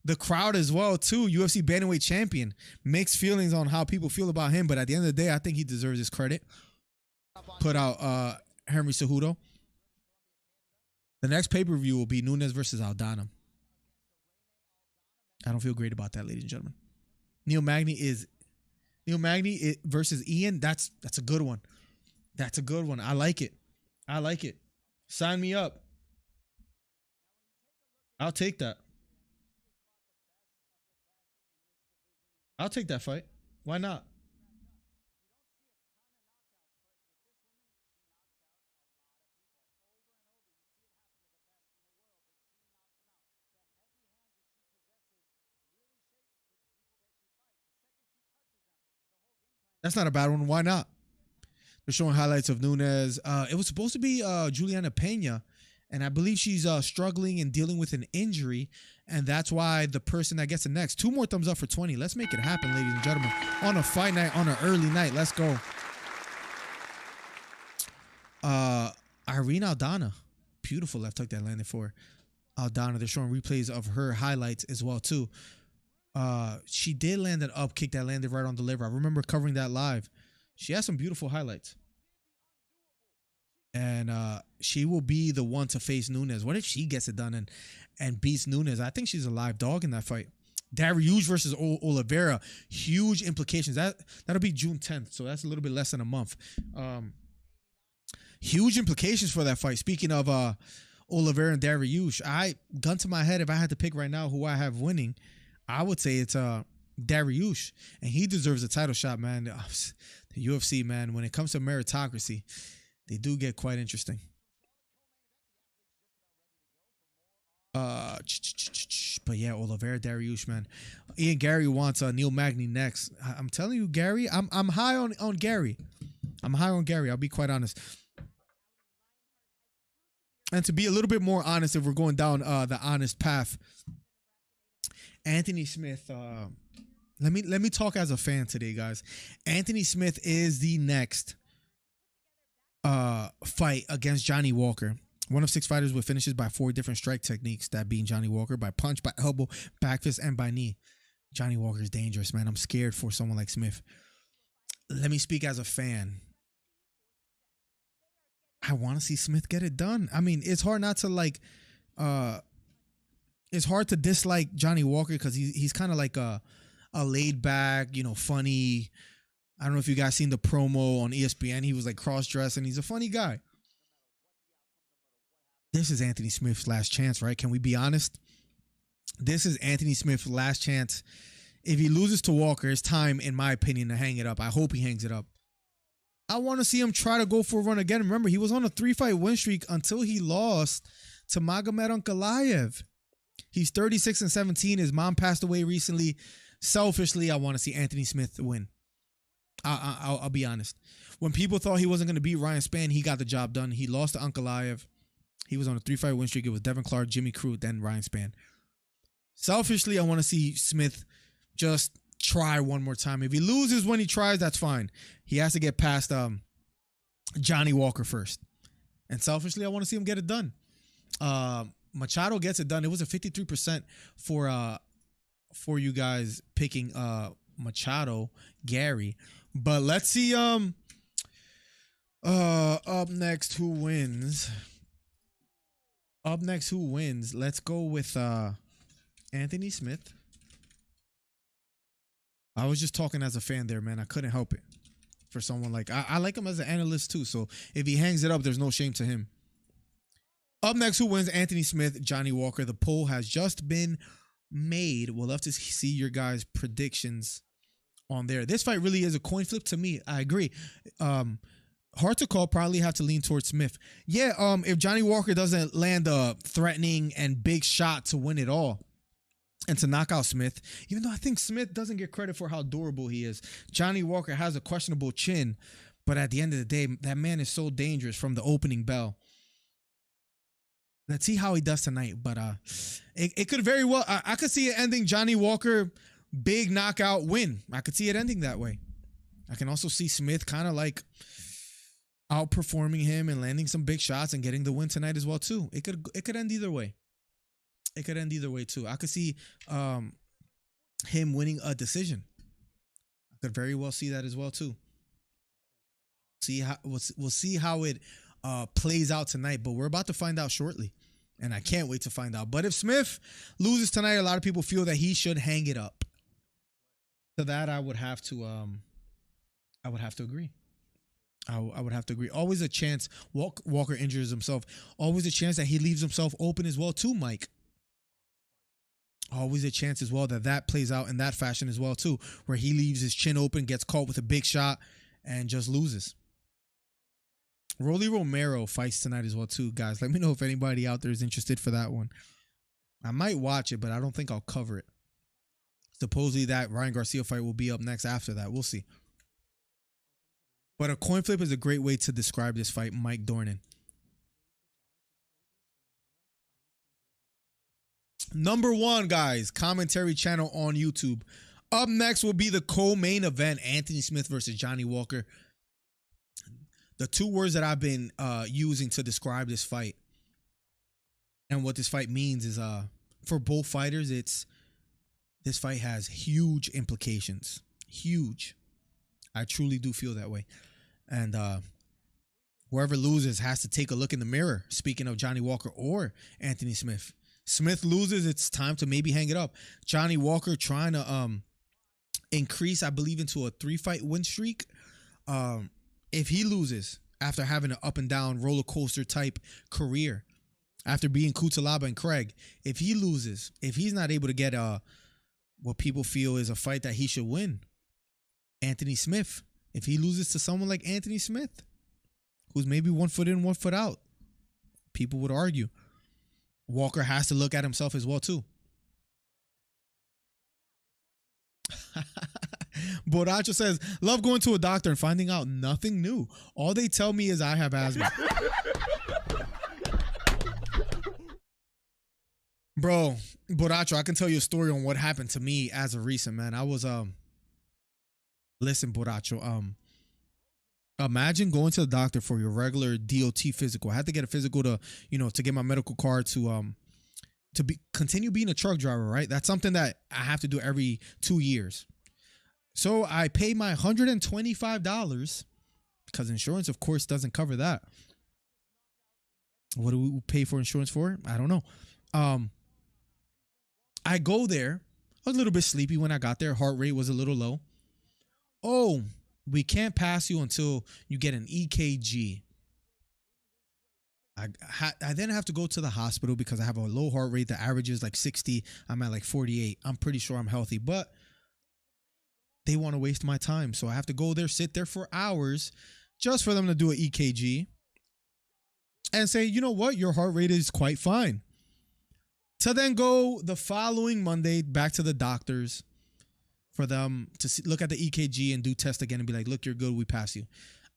the crowd as well, too. UFC bantamweight champion. Mixed feelings on how people feel about him, but at the end of the day, I think he deserves his credit. Put out Henry Cejudo. The next pay-per-view will be Nunes versus Aldana. I don't feel great about that, ladies and gentlemen. Neil Magny versus Ian. That's a good one. That's a good one. I like it. Sign me up. I'll take that. I'll take that fight. Why not? That's not a bad one. Why not? They're showing highlights of Nunes. It was supposed to be Juliana Pena, and I believe she's struggling and dealing with an injury, and that's why the person that gets the next. 2 more thumbs up for 20. Let's make it happen, ladies and gentlemen. On a fight night, on an early night. Let's go. Irene Aldana. Beautiful left hook that landed for Aldana. They're showing replays of her highlights as well, too. She did land an up kick that landed right on the liver. I remember covering that live. She has some beautiful highlights. And she will be the one to face Nunes. What if she gets it done and beats Nunes? I think she's a live dog in that fight. Dariush versus Oliveira. Huge implications. That'll be June 10th, so that's a little bit less than a month. Huge implications for that fight. Speaking of Oliveira and Dariush, gun to my head, if I had to pick right now who I have winning, I would say it's Dariush, and he deserves a title shot, man. The UFC, man, when it comes to meritocracy, they do get quite interesting. But yeah, Oliveira, Dariush, man. Ian Gary wants Neil Magny next. I'm telling you, Gary, I'm high on Gary. I'm high on Gary. I'll be quite honest. And to be a little bit more honest, if we're going down the honest path, Anthony Smith. Let me talk as a fan today, guys. Anthony Smith is the next fight against Johnny Walker. One of 6 fighters with finishes by 4 different strike techniques, that being Johnny Walker by punch, by elbow, back fist, and by knee. Johnny Walker is dangerous, man. I'm scared for someone like Smith. Let me speak as a fan. I want to see Smith get it done. I mean, it's hard not to like. It's hard to dislike Johnny Walker because he's kind of like a laid back, funny. I don't know if you guys seen the promo on ESPN. He was like cross-dressed and he's a funny guy. This is Anthony Smith's last chance, right? Can we be honest? This is Anthony Smith's last chance. If he loses to Walker, it's time, in my opinion, to hang it up. I hope he hangs it up. I want to see him try to go for a run again. Remember, he was on a 3-fight win streak until he lost to Magomed Ankalaev. He's 36-17. His mom passed away recently. Selfishly, I want to see Anthony Smith win. I'll be honest. When people thought he wasn't going to beat Ryan Spann, he got the job done. He lost to Ankalaev. He was on a 3-fight win streak. It was Devin Clark, Jimmy Crute, then Ryan Spann. Selfishly, I want to see Smith just try one more time. If he loses when he tries, that's fine. He has to get past Johnny Walker first. And selfishly, I want to see him get it done. Machado gets it done. It was a 53% for you guys picking Machado, Gary. But let's see up next who wins. Up next who wins. Let's go with Anthony Smith. I was just talking as a fan there, man. I couldn't help it. For someone like I like him as an analyst too. So if he hangs it up, there's no shame to him. Up next, who wins? Anthony Smith, Johnny Walker. The poll has just been made. We'll love to see your guys' predictions on there. This fight really is a coin flip to me. I agree. Hard to call. Probably have to lean towards Smith. Yeah. If Johnny Walker doesn't land a threatening and big shot to win it all and to knock out Smith, even though I think Smith doesn't get credit for how durable he is. Johnny Walker has a questionable chin, but at the end of the day, that man is so dangerous from the opening bell. Let's see how he does tonight. But it could very well. I could see it ending Johnny Walker big knockout win. I could see it ending that way. I can also see Smith kind of like outperforming him and landing some big shots and getting the win tonight as well too. It could end either way. It could end either way too. I could see him winning a decision. I could very well see that as well too. We'll see how it plays out tonight, but we're about to find out shortly, and I can't wait to find out. But if Smith loses tonight, a lot of people feel that he should hang it up. To that, I would have to agree. I would have to agree. Always a chance Walker injures himself. Always a chance that he leaves himself open as well too, Mike. Always a chance as well that plays out in that fashion as well too, where he leaves his chin open, gets caught with a big shot, and just loses. Rolly Romero fights tonight as well too, guys. Let me know if anybody out there is interested for that one. I might watch it, but I don't think I'll cover it. Supposedly that Ryan Garcia fight will be up next after that. We'll see. But a coin flip is a great way to describe this fight, Mike Dornan. Number 1, guys, commentary channel on YouTube. Up next will be the co-main event, Anthony Smith versus Johnny Walker. The 2 words that I've been using to describe this fight and what this fight means is for both fighters, this fight has huge implications. Huge. I truly do feel that way. And whoever loses has to take a look in the mirror. Speaking of Johnny Walker or Anthony Smith. Smith loses, it's time to maybe hang it up. Johnny Walker trying to increase, I believe, into a 3-fight win streak. If he loses after having an up and down roller coaster type career, after being Kutalaba and Craig, if he loses, if he's not able to get what people feel is a fight that he should win, Anthony Smith, if he loses to someone like Anthony Smith, who's maybe 1 foot in, 1 foot out, people would argue. Walker has to look at himself as well too. Boracho says, love going to a doctor and finding out nothing new. All they tell me is I have asthma. Bro, Boracho, I can tell you a story on what happened to me as of recent, man. I was, listen, Boracho, imagine going to the doctor for your regular DOT physical. I had to get a physical to, to get my medical card to continue being a truck driver, right? That's something that I have to do every 2 years. So I pay my $125 because insurance, of course, doesn't cover that. What do we pay for insurance for? I don't know. I go there, a little bit sleepy when I got there. Heart rate was a little low. Oh, we can't pass you until you get an EKG. I then have to go to the hospital because I have a low heart rate. The average is like 60. I'm at like 48. I'm pretty sure I'm healthy, but they want to waste my time. So I have to go there, sit there for hours just for them to do an EKG and say, you know what? Your heart rate is quite fine. To then go the following Monday back to the doctors for them to look at the EKG and do test again and be like, look, you're good. We pass you.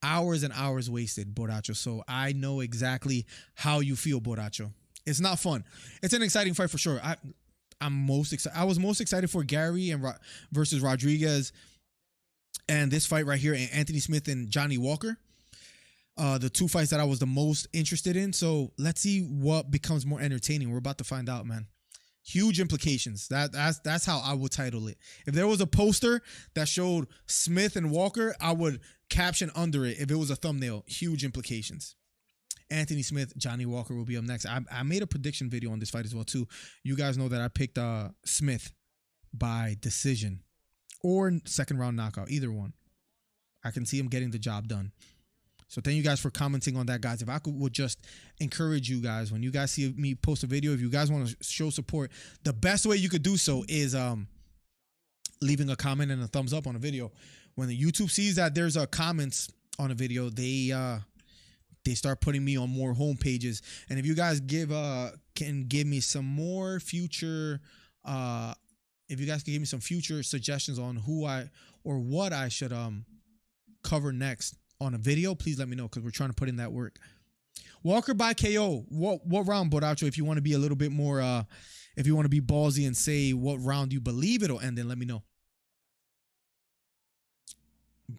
Hours and hours wasted, Boracho. So I know exactly how you feel, Boracho. It's not fun. It's an exciting fight for sure. I'm most excited. I was most excited for Gary and versus Rodriguez, and this fight right here, Anthony Smith and Johnny Walker. The two fights that I was the most interested in. So let's see what becomes more entertaining. We're about to find out, man. Huge implications. That's how I would title it. If there was a poster that showed Smith and Walker, I would caption under it if it was a thumbnail. Huge implications. Anthony Smith, Johnny Walker will be up next. I made a prediction video on this fight as well too. You guys know that I picked Smith by decision or second round knockout, either one. I can see him getting the job done. So thank you guys for commenting on that, guys. If I would just encourage you guys, when you guys see me post a video, if you guys want to show support, the best way you could do so is leaving a comment and a thumbs up on a video. When the YouTube sees that there's comments on a video, they start putting me on more home pages. And if you guys can give me some more future, if you guys can give me some future suggestions on who or what I should cover next on a video, please let me know, because we're trying to put in that work. Walker by KO. What round, Boracho? If you want to be a little bit more, if you want to be ballsy and say what round you believe it'll end, then let me know.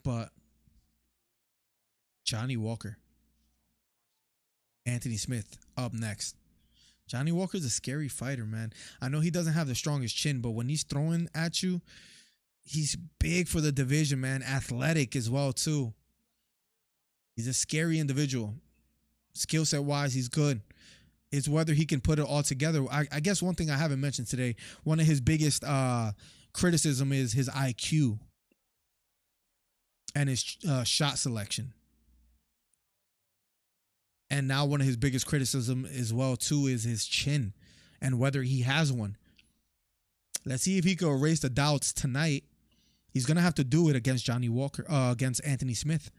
But Johnny Walker, Anthony Smith up next. Johnny Walker's a scary fighter, man. I know he doesn't have the strongest chin, but when he's throwing at you, he's big for the division, man. Athletic as well too. He's a scary individual. Skill set wise, he's good. It's whether he can put it all together. I guess one thing I haven't mentioned today, one of his biggest criticism is his IQ and his shot selection. And now one of his biggest criticism as well too is his chin and whether he has one. Let's see if he can erase the doubts tonight. He's going to have to do it against Johnny Walker, against Anthony Smith.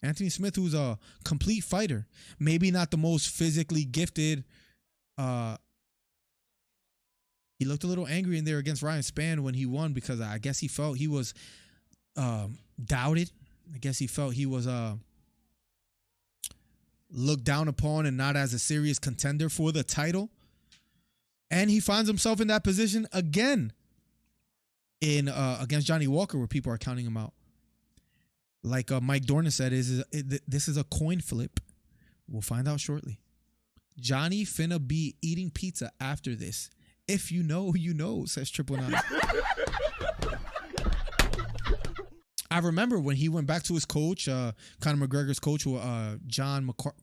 Anthony Smith, who's a complete fighter, maybe not the most physically gifted. He looked a little angry in there against Ryan Spann when he won because I guess he felt he was doubted. I guess he felt he was looked down upon and not as a serious contender for the title. And he finds himself in that position again in against Johnny Walker, where people are counting him out. Like Mike Dornan said, this is a coin flip. We'll find out shortly. Johnny finna be eating pizza after this. If you know, you know, says 999. I remember when he went back to his coach, Conor McGregor's coach, John McCarthy.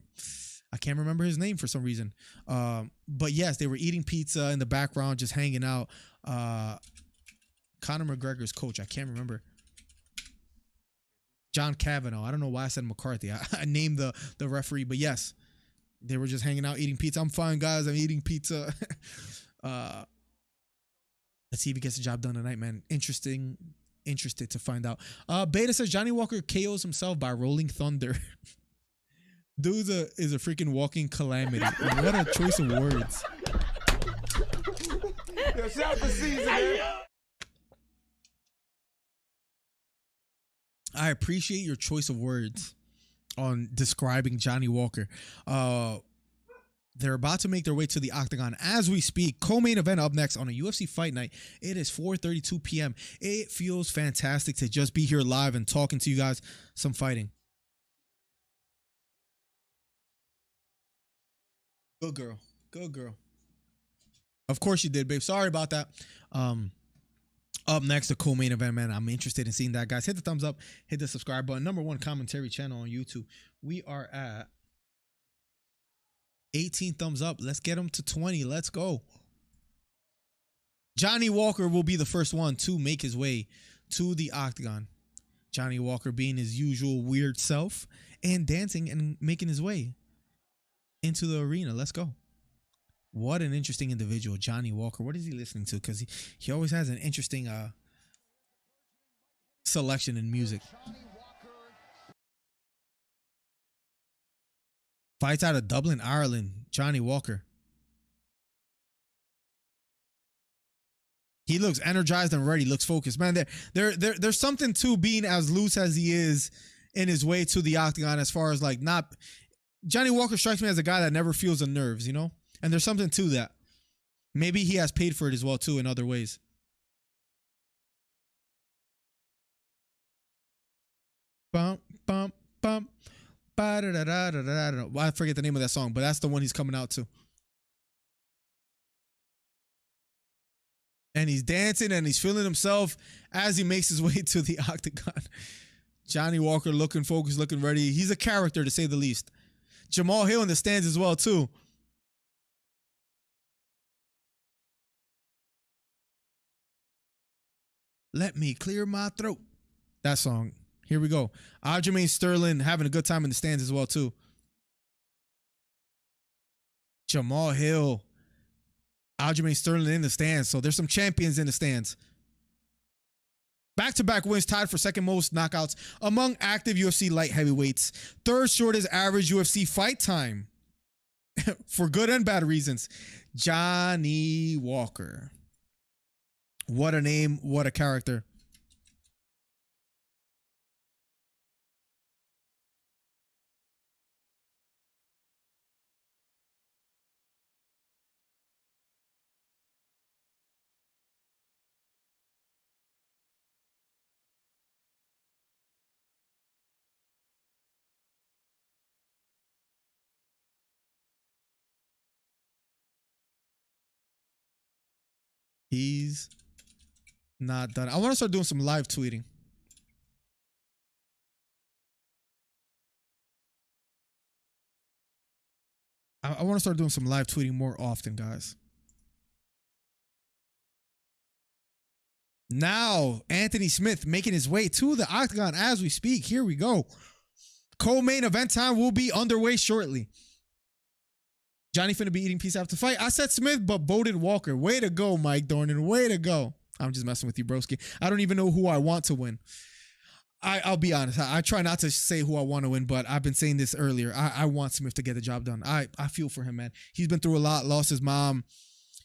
I can't remember his name for some reason. But yes, they were eating pizza in the background, just hanging out. Conor McGregor's coach, I can't remember. John Kavanaugh. I don't know why I said McCarthy. I named the referee, but yes, they were just hanging out eating pizza. I'm fine, guys. I'm eating pizza. Let's see if he gets the job done tonight, man. Interested to find out. Beta says Johnny Walker KOs himself by rolling thunder. Dude is a freaking walking calamity. What a choice of words. Yo, shout out to Caesar, man. I appreciate your choice of words on describing Johnny Walker. They're about to make their way to the octagon as we speak. Co-main event up next on a UFC Fight Night. It is 4:32 p.m. It feels fantastic to just be here live and talking to you guys some fighting. Good girl. Good girl. Of course you did, babe. Sorry about that. Up next, the co-main event, man. I'm interested in seeing that, guys. Hit the thumbs up. Hit the subscribe button. #1 commentary channel on YouTube. We are at 18 thumbs up. Let's get them to 20. Let's go. Johnny Walker will be the first one to make his way to the octagon. Johnny Walker being his usual weird self and dancing and making his way into the arena. Let's go. What an interesting individual, Johnny Walker. What is he listening to? Because he always has an interesting selection in music. Fights out of Dublin, Ireland. Johnny Walker. He looks energized and ready. Looks focused, man. There's something to being as loose as he is in his way to the octagon. As far as like not, Johnny Walker strikes me as a guy that never feels the nerves, you know. And there's something to that. Maybe he has paid for it as well too in other ways. Bump, bump, bump. I forget the name of that song, but that's the one he's coming out to. And he's dancing and he's feeling himself as he makes his way to the octagon. Johnny Walker looking focused, looking ready. He's a character, to say the least. Jamal Hill in the stands as well, too. Let me clear my throat. That song. Here we go. Aljamain Sterling having a good time in the stands as well, too. Jamal Hill. Aljamain Sterling in the stands. So there's some champions in the stands. Back-to-back wins tied for second most knockouts among active UFC light heavyweights. Third shortest average UFC fight time. For good and bad reasons. Johnny Walker. What a name. What a character. He's not done. I want to start doing some live tweeting. I want to start doing some live tweeting more often, guys. Now, Anthony Smith making his way to the octagon as we speak. Here we go. Co-main event time will be underway shortly. Johnny finna be eating pizza after the fight. I said Smith, but voted Walker. Way to go, Mike Dornan. Way to go. I'm just messing with you, broski. I don't even know who I want to win. I'll be honest. I try not to say who I want to win, but I've been saying this earlier. I want Smith to get the job done. I feel for him, man. He's been through a lot. Lost his mom,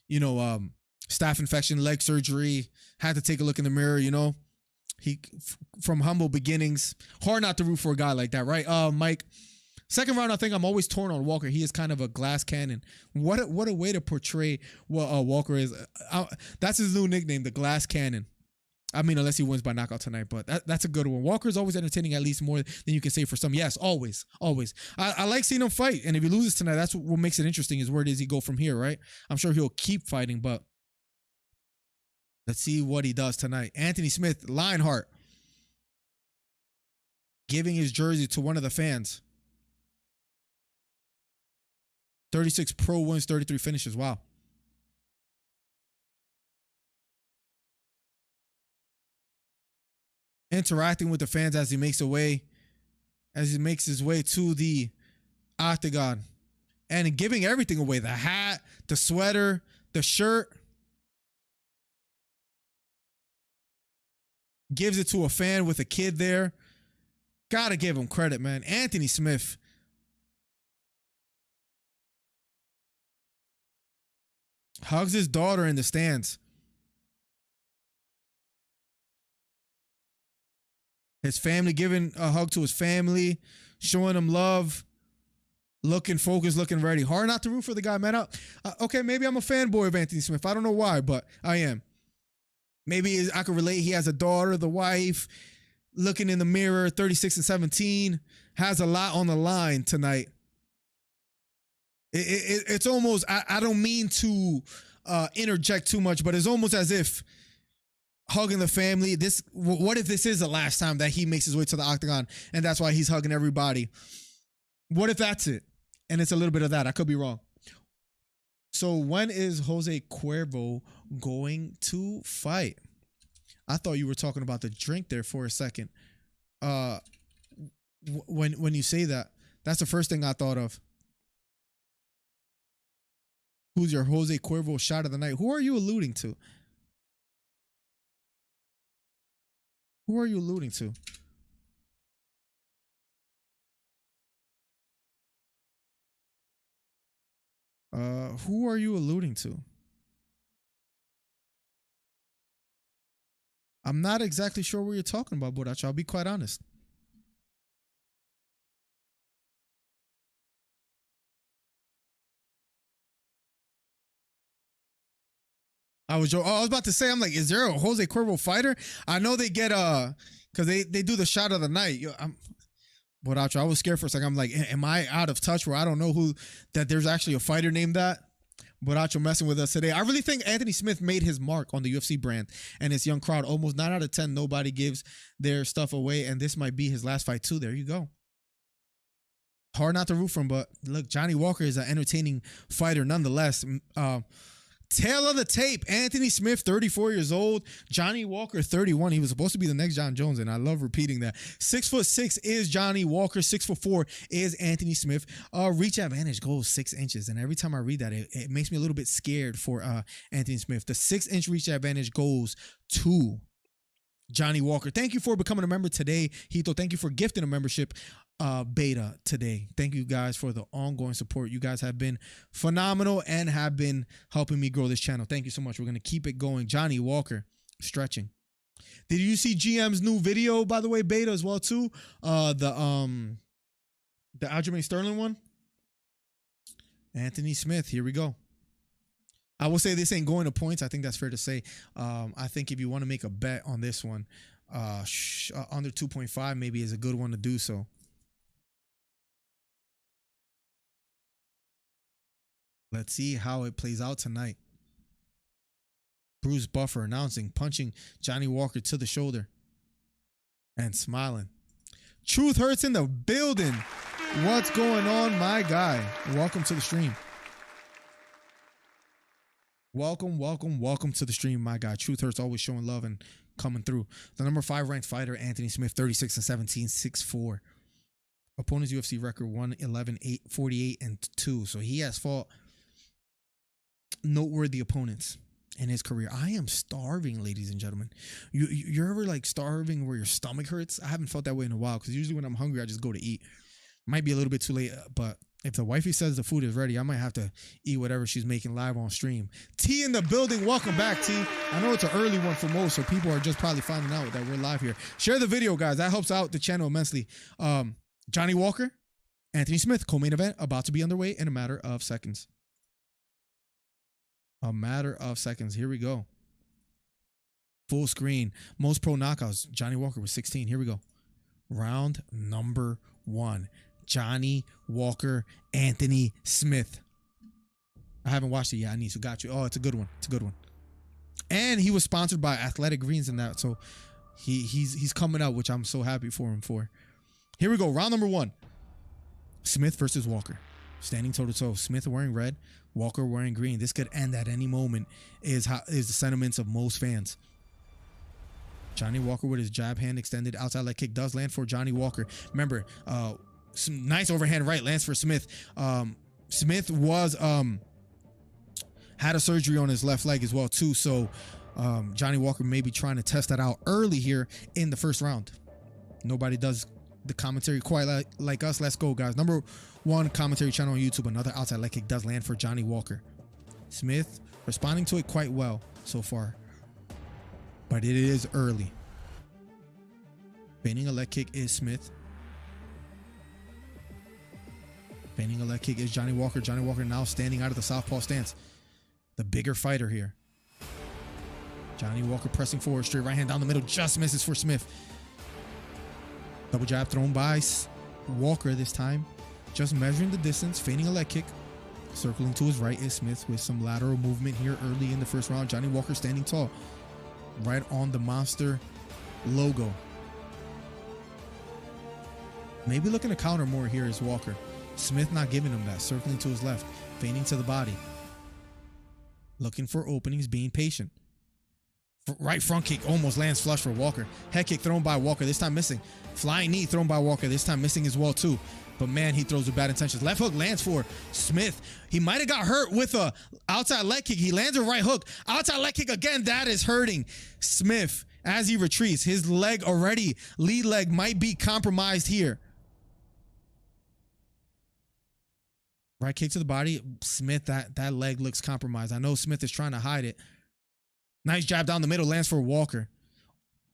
staph infection, leg surgery. Had to take a look in the mirror, He from humble beginnings. Hard not to root for a guy like that, right? Mike. Second round, I think I'm always torn on Walker. He is kind of a glass cannon. What a way to portray what Walker is. That's his new nickname, the glass cannon. I mean, unless he wins by knockout tonight, but that's a good one. Walker's always entertaining, at least more than you can say for some. Yes, always, always. I like seeing him fight, and if he loses tonight, that's what makes it interesting is where does he go from here, right? I'm sure he'll keep fighting, but let's see what he does tonight. Anthony Smith, Lionheart, giving his jersey to one of the fans. 36 pro wins, 33 finishes. Wow. Interacting with the fans as he makes his way to the octagon. And giving everything away. The hat, the sweater, the shirt. Gives it to a fan with a kid there. Gotta give him credit, man. Anthony Smith. Hugs his daughter in the stands. His family, giving a hug to his family, showing him love, looking focused, looking ready. Hard not to root for the guy, man. Okay, maybe I'm a fanboy of Anthony Smith. I don't know why, but I am. Maybe I can relate. He has a daughter, the wife, looking in the mirror, 36 and 17, has a lot on the line tonight. It's almost, I don't mean to interject too much, but it's almost as if hugging the family. What if this is the last time that he makes his way to the octagon and that's why he's hugging everybody? What if that's it? And it's a little bit of that. I could be wrong. So when is Jose Cuervo going to fight? I thought you were talking about the drink there for a second. When you say that, that's the first thing I thought of. Who's your Jose Cuervo shot of the night? Who are you alluding to? Who are you alluding to? Who are you alluding to? I'm not exactly sure what you're talking about, Bodacho. I'll be quite honest. I was about to say, I'm like, is there a Jose Cuervo fighter? I know they get because they do the shot of the night. Bodacho, I was scared for a second. I'm like, am I out of touch where I don't know that there's actually a fighter named that? Bodacho messing with us today. I really think Anthony Smith made his mark on the UFC brand and his young crowd. Almost 9 out of 10, nobody gives their stuff away, and this might be his last fight too. There you go. Hard not to root for him, but look, Johnny Walker is an entertaining fighter nonetheless. Tail of the tape, Anthony Smith, 34 years old. Johnny Walker, 31. He was supposed to be the next John Jones, and I love repeating that. 6'6" is Johnny Walker. 6'4" is Anthony Smith. Reach advantage goes 6 inches, and every time I read that, it makes me a little bit scared for Anthony Smith. The 6-inch reach advantage goes to Johnny Walker. Thank you for becoming a member today, Hito. Thank you for gifting a membership beta today. Thank you guys for the ongoing support. You guys have been phenomenal and have been helping me grow this channel. Thank you so much. We're going to keep it going. Johnny Walker stretching. Did you see GM's new video, by the way, beta as well too? The Aljamain Sterling one. Anthony Smith, here we go. I will say this ain't going to points. I think that's fair to say. I think if you want to make a bet on this one, under 2.5 maybe is a good one to do so. Let's see how it plays out tonight. Bruce Buffer announcing, punching Johnny Walker to the shoulder and smiling. Truth Hurts in the building. What's going on, my guy? Welcome to the stream. Welcome to the stream, my guy. Truth Hurts, always showing love and coming through. The number 5 ranked fighter, Anthony Smith, 36 and 17, 6'4". Opponent's UFC record 111, 48 and 2. So he has fought noteworthy opponents in his career. I am starving, ladies and gentlemen. You're ever like starving where your stomach hurts? I haven't felt that way in a while because usually when I'm hungry, I just go to eat. Might be a little bit too late, but if the wifey says the food is ready, I might have to eat whatever she's making live on stream. T in the building. Welcome back, T. I know it's an early one for most, so people are just probably finding out that we're live here. Share the video, guys. That helps out the channel immensely. Johnny Walker, Anthony Smith, co-main event about to be underway in a matter of seconds. A matter of seconds. Here we go. Full screen. Most pro knockouts. Johnny Walker with 16. Here we go. Round number 1. Johnny Walker, Anthony Smith. I haven't watched it yet. I need to. Got you. Oh, it's a good one. It's a good one. And he was sponsored by Athletic Greens in that, so he's coming out, which I'm so happy for him for. Here we go. Round number 1. Smith versus Walker. Standing toe to toe. Smith wearing red, Walker wearing green. This could end at any moment is the sentiments of most fans. Johnny Walker with his jab hand extended. Outside leg kick does land for Johnny Walker. Remember, some nice overhand right lands for Smith. Smith was had a surgery on his left leg as well too. So Johnny Walker may be trying to test that out early here in the first round. Nobody does the commentary quite like us. Let's go, guys. Number 1 commentary channel on YouTube. Another outside leg kick does land for Johnny Walker. Smith responding to it quite well so far, but it is early. Feigning a leg kick is Smith. Feigning a leg kick is Johnny Walker. Johnny Walker now standing out of the southpaw stance. The bigger fighter here. Johnny Walker pressing forward. Straight right hand down the middle. Just misses for Smith. Double jab thrown by Walker this time. Just measuring the distance. Feigning a leg kick. Circling to his right is Smith with some lateral movement here early in the first round. Johnny Walker standing tall. Right on the monster logo. Maybe looking to counter more here is Walker. Smith not giving him that. Circling to his left. Feigning to the body. Looking for openings. Being patient. Right front kick almost lands flush for Walker. Head kick thrown by Walker. This time missing. Flying knee thrown by Walker. This time missing as well too. But man, he throws with bad intentions. Left hook lands for Smith. He might have got hurt with a outside leg kick. He lands a right hook. Outside leg kick again. That is hurting Smith as he retreats. His leg already, lead leg might be compromised here. Right kick to the body. Smith, that leg looks compromised. I know Smith is trying to hide it. Nice jab down the middle. Lands for Walker.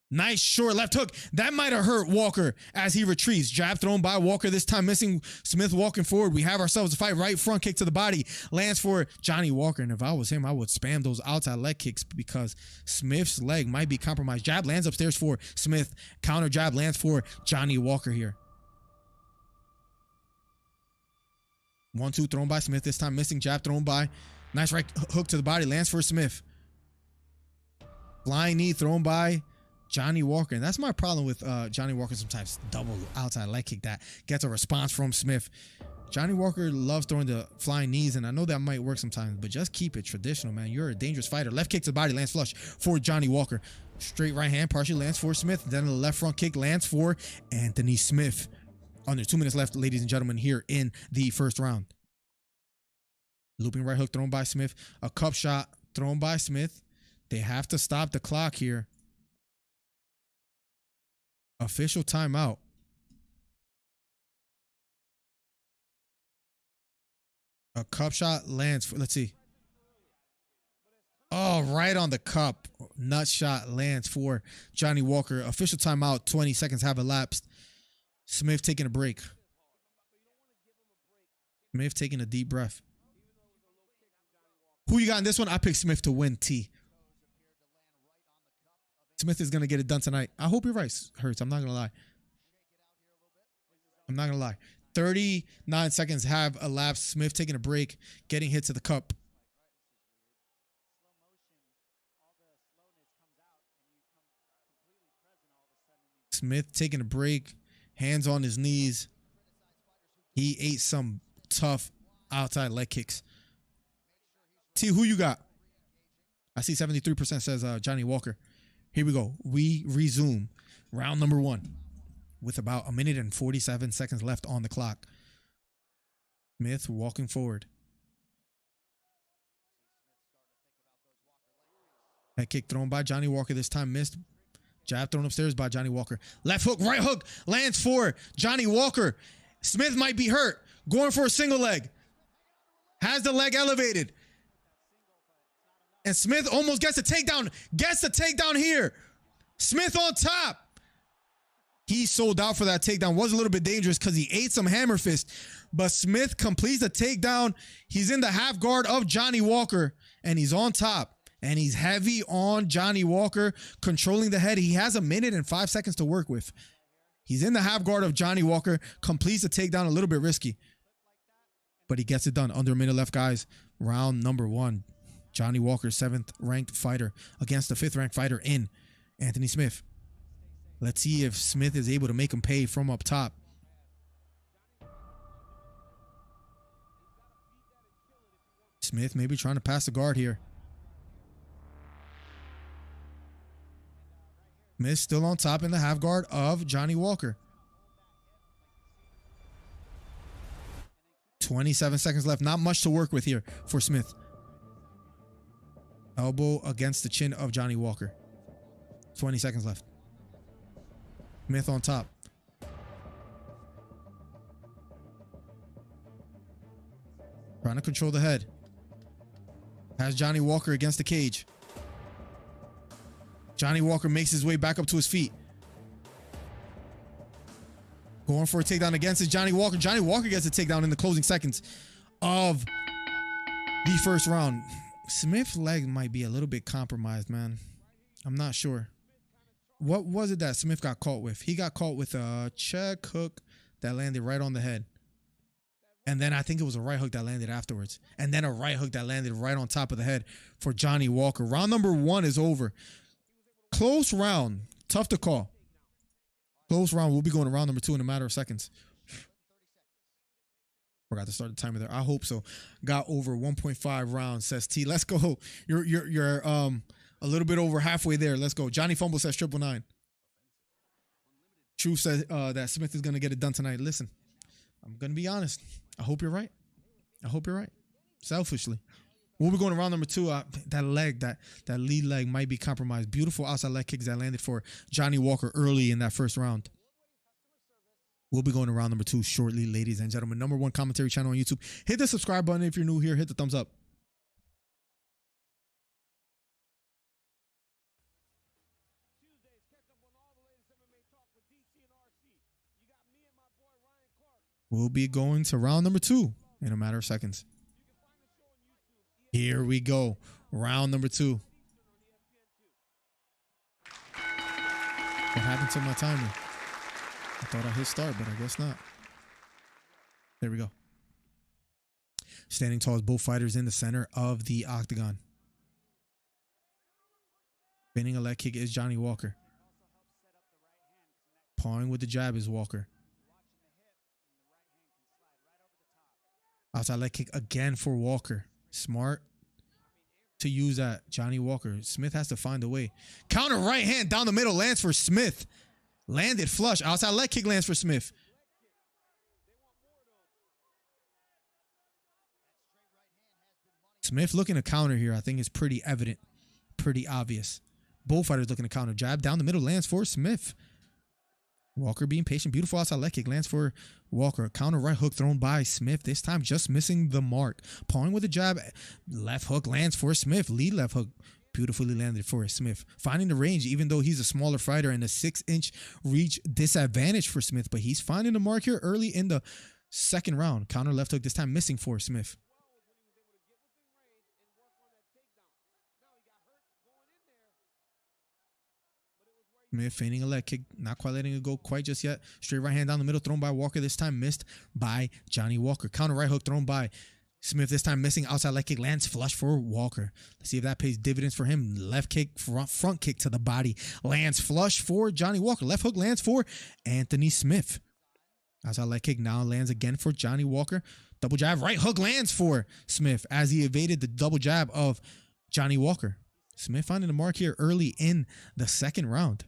Nice short left hook. That might have hurt Walker as he retreats. Jab thrown by Walker. This time missing. Smith walking forward. We have ourselves a fight. Right front kick to the body. Lands for Johnny Walker. And if I was him, I would spam those outside leg kicks because Smith's leg might be compromised. Jab lands upstairs for Smith. Counter jab lands for Johnny Walker here. 1-2 thrown by Smith. This time missing. Jab thrown by. Nice right hook to the body. Lands for Smith. Flying knee thrown by Johnny Walker. And that's my problem with Johnny Walker sometimes. Double outside leg kick that gets a response from Smith. Johnny Walker loves throwing the flying knees, and I know that might work sometimes, but just keep it traditional, man. You're a dangerous fighter. Left kick to the body lands flush for Johnny Walker. Straight right hand partially lands for Smith. Then the left front kick lands for Anthony Smith. Under 2 minutes left, ladies and gentlemen, here in the first round. Looping right hook thrown by Smith. A cup shot thrown by Smith. They have to stop the clock here. Official timeout. A cup shot lands for, let's see. Oh, right on the cup. Nut shot lands for Johnny Walker. Official timeout. 20 seconds have elapsed. Smith taking a break. Smith taking a deep breath. Who you got in this one? I picked Smith to win, T. Smith is going to get it done tonight. I hope you're right, Hurts. I'm not going to lie. I'm not going to lie. 39 seconds have elapsed. Smith taking a break, getting hit to the cup. Smith taking a break, hands on his knees. He ate some tough outside leg kicks. T, who you got? I see 73% says Johnny Walker. Here we go. We resume round number 1 with about 1 minute and 47 seconds left on the clock. Smith walking forward. Head kick thrown by Johnny Walker. This time missed. Jab thrown upstairs by Johnny Walker. Left hook, right hook lands for Johnny Walker. Smith might be hurt. Going for a single leg. Has the leg elevated. And Smith almost gets the takedown. Gets the takedown here. Smith on top. He sold out for that takedown. Was a little bit dangerous because he ate some hammer fist. But Smith completes the takedown. He's in the half guard of Johnny Walker. And he's on top. And he's heavy on Johnny Walker, controlling the head. He has 1 minute and 5 seconds to work with. He's in the half guard of Johnny Walker. Completes the takedown, a little bit risky. But he gets it done. Under a minute left, guys. Round number 1. Johnny Walker, 7th ranked fighter against the 5th ranked fighter in Anthony Smith. Let's see if Smith is able to make him pay from up top. Smith maybe trying to pass the guard here. Smith still on top in the half guard of Johnny Walker. 27 seconds left. Not much to work with here for Smith. Elbow against the chin of Johnny Walker. 20 seconds left. Smith on top. Trying to control the head. Has Johnny Walker against the cage. Johnny Walker makes his way back up to his feet. Going for a takedown against it, Johnny Walker. Johnny Walker gets a takedown in the closing seconds of the first round. Smith's leg might be a little bit compromised, man. I'm not sure. What was it that Smith got caught with? He got caught with a check hook that landed right on the head. And then I think it was a right hook that landed afterwards. And then a right hook that landed right on top of the head for Johnny Walker. Round number 1 is over. Close round. Tough to call. Close round. We'll be going to round number 2 in a matter of seconds. Forgot to start the timer there. I hope so. Got over 1.5 rounds, says T. Let's go. You're a little bit over halfway there. Let's go. Johnny Fumble says 999. Truth says that Smith is going to get it done tonight. Listen, I'm going to be honest. I hope you're right. I hope you're right. Selfishly. We'll be going to round number 2. That leg, that lead leg might be compromised. Beautiful outside leg kicks that landed for Johnny Walker early in that first round. We'll be going to round number 2 shortly, ladies and gentlemen. Number 1 commentary channel on YouTube. Hit the subscribe button if you're new here. Hit the thumbs up. We'll be going to round number 2 in a matter of seconds. Here we go. Round number 2. What happened to my timer? I thought I hit start, but I guess not. There we go. Standing tall as both fighters in the center of the octagon. Spinning a leg kick is Johnny Walker. Pawing with the jab is Walker. Outside leg kick again for Walker. Smart to use that. Johnny Walker. Smith has to find a way. Counter right hand down the middle lands for Smith. Landed flush. Outside leg kick lands for Smith. Smith looking to counter here. I think it's pretty evident. Pretty obvious. Both fighters looking to counter. Jab down the middle lands for Smith. Walker being patient. Beautiful outside leg kick lands for Walker. Counter right hook thrown by Smith. This time just missing the mark. Pawing with a jab. Left hook lands for Smith. Lead left hook. Beautifully landed for Smith. Finding the range, even though he's a smaller fighter and a 6-inch reach disadvantage for Smith. But he's finding the mark here early in the second round. Counter left hook this time missing for Smith. Smith feigning a leg kick, not quite letting it go quite just yet. Straight right hand down the middle thrown by Walker, this time missed by Johnny Walker. Counter right hook thrown by Smith, this time missing. Outside leg kick lands flush for Walker. Let's see if that pays dividends for him. Left kick, front kick to the body lands flush for Johnny Walker. Left hook lands for Anthony Smith. Outside leg kick now lands again for Johnny Walker. Double jab, right hook lands for Smith as he evaded the double jab of Johnny Walker. Smith finding the mark here early in the second round.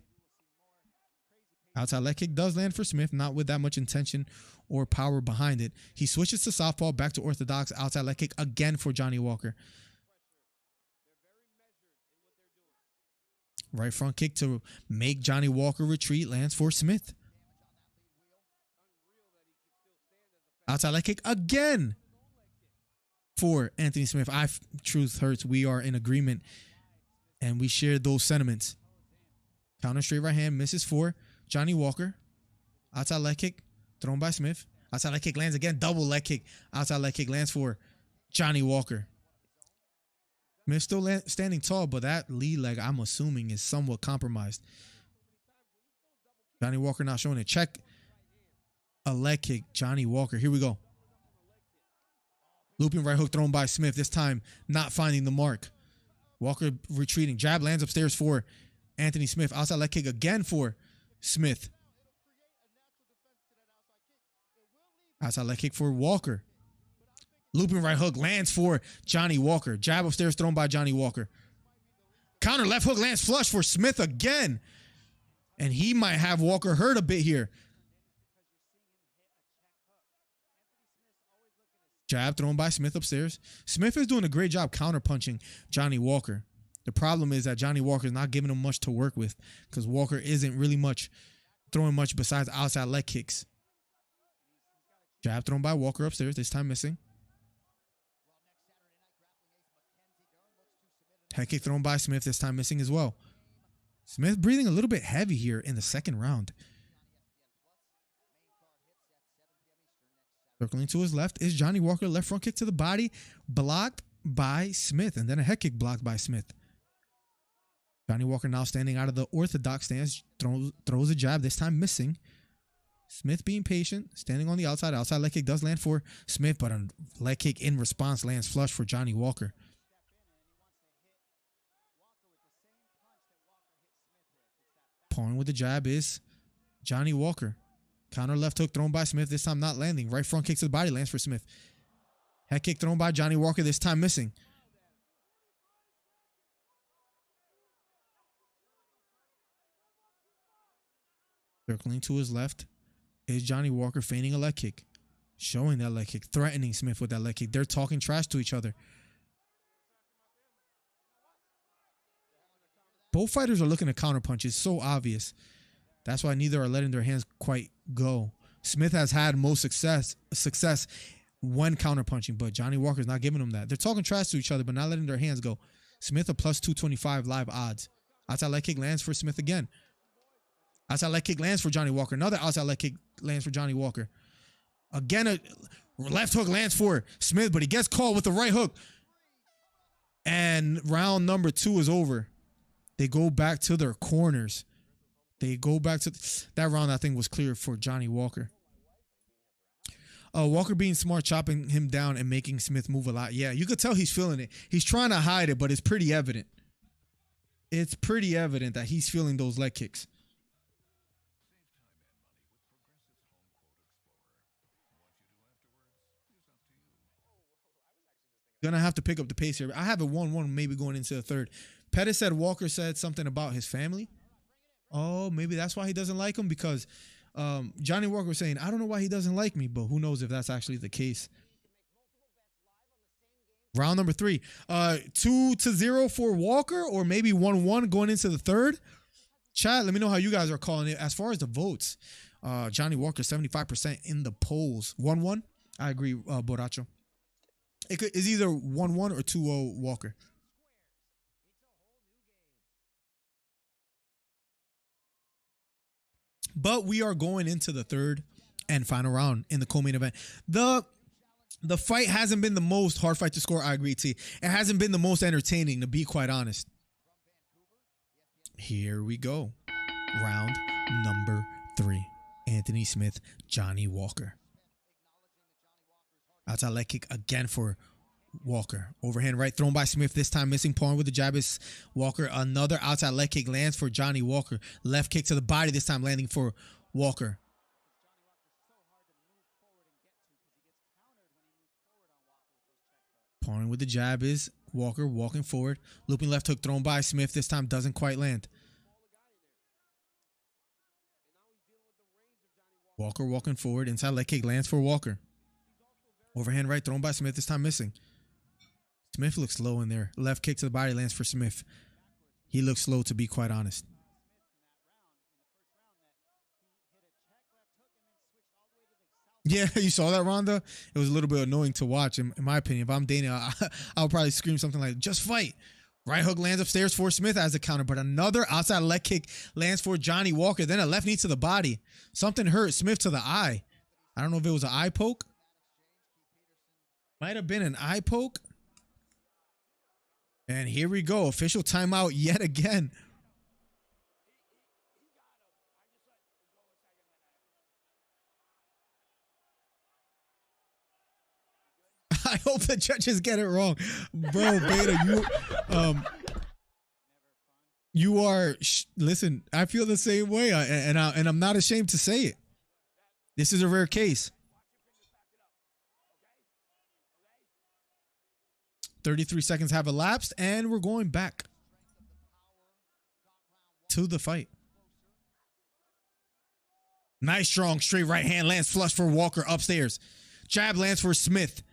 Outside leg kick does land for Smith, not with that much intention or power behind it. He switches to southpaw, back to orthodox. Outside leg kick again for Johnny Walker. Right front kick to make Johnny Walker retreat lands for Smith. Outside leg kick again for Anthony Smith. Truth hurts. We are in agreement and we share those sentiments. Counter straight right hand misses for Johnny Walker. Outside leg kick thrown by Smith. Outside leg kick lands again. Double leg kick. Outside leg kick lands for Johnny Walker. Smith still standing tall, but that lead leg, I'm assuming, is somewhat compromised. Johnny Walker not showing it. Check a leg kick. Johnny Walker. Here we go. Looping right hook thrown by Smith. This time not finding the mark. Walker retreating. Jab lands upstairs for Anthony Smith. Outside leg kick again for Smith. Outside leg kick for Walker. Looping right hook lands for Johnny Walker. Jab upstairs thrown by Johnny Walker. Counter left hook lands flush for Smith again. And he might have Walker hurt a bit here. Jab thrown by Smith upstairs. Smith is doing a great job counter punching Johnny Walker. The problem is that Johnny Walker is not giving him much to work with because Walker isn't really throwing much besides outside leg kicks. Jab thrown by Walker upstairs, this time missing. Head kick thrown by Smith, this time missing as well. Smith breathing a little bit heavy here in the second round. Circling to his left is Johnny Walker. Left front kick to the body, blocked by Smith, and then a head kick blocked by Smith. Johnny Walker now standing out of the orthodox stance, throws a jab, this time missing. Smith being patient, standing on the outside. Outside leg kick does land for Smith, but a leg kick in response lands flush for Johnny Walker. Pouring with the jab is Johnny Walker. Counter left hook thrown by Smith, this time not landing. Right front kick to the body lands for Smith. Head kick thrown by Johnny Walker, this time missing. Circling to his left is Johnny Walker, feigning a leg kick. Showing that leg kick, threatening Smith with that leg kick. They're talking trash to each other. Both fighters are looking to counter punch. It's so obvious. That's why neither are letting their hands quite go. Smith has had most success when counter punching, but Johnny Walker's not giving them that. They're talking trash to each other, but not letting their hands go. Smith a plus 225 live odds. Outside leg kick lands for Smith again. Outside leg kick lands for Johnny Walker. Another outside leg kick lands for Johnny Walker. Again, a left hook lands for Smith, but he gets caught with the right hook. And round number 2 is over. They go back to their corners. They go back to that round. I think was clear for Johnny Walker. Walker being smart, chopping him down and making Smith move a lot. Yeah, you could tell he's feeling it. He's trying to hide it, but it's pretty evident. It's pretty evident that he's feeling those leg kicks. Gonna have to pick up the pace here. I have a 1-1 maybe going into the third. Pettis said Walker said something about his family. Oh, maybe that's why he doesn't like him, because Johnny Walker was saying, I don't know why he doesn't like me, but who knows if that's actually the case. Round number 3. 2-0 for Walker, or maybe 1-1 going into the third. Chat, let me know how you guys are calling it. As far as the votes, Johnny Walker 75% in the polls. 1-1. I agree, Borracho. It's either 1-1 or 2-0 Walker. But we are going into the third and final round in the co-main event. The fight hasn't been the most hard fight to score. I agree, T. It hasn't been the most entertaining, to be quite honest. Here we go. Round number 3. Anthony Smith, Johnny Walker. Outside leg kick again for Walker. Overhand right thrown by Smith, this time missing. Pouring with the jab is Walker. Another outside leg kick lands for Johnny Walker. Left kick to the body, this time landing for Walker. Pouring with the jab is Walker, walking forward. Looping left hook thrown by Smith, this time doesn't quite land. Walker walking forward. Inside leg kick lands for Walker. Overhand right thrown by Smith, this time missing. Smith looks low in there. Left kick to the body lands for Smith. He looks slow, to be quite honest. Yeah, you saw that, Ronda? It was a little bit annoying to watch, in my opinion. If I'm Dana, I'll probably scream something like, just fight. Right hook lands upstairs for Smith as a counter, but another outside leg kick lands for Johnny Walker. Then a left knee to the body. Something hurt Smith to the eye. I don't know if it was an eye poke. Might have been an eye poke. And here we go. Official timeout yet again. I hope the judges get it wrong. Bro, Beta, you are, listen, I feel the same way. And I'm not ashamed to say it. This is a rare case. 33 seconds have elapsed, and we're going back to the fight. Nice, strong, straight right hand lands flush for Walker upstairs. Jab lands for Smith.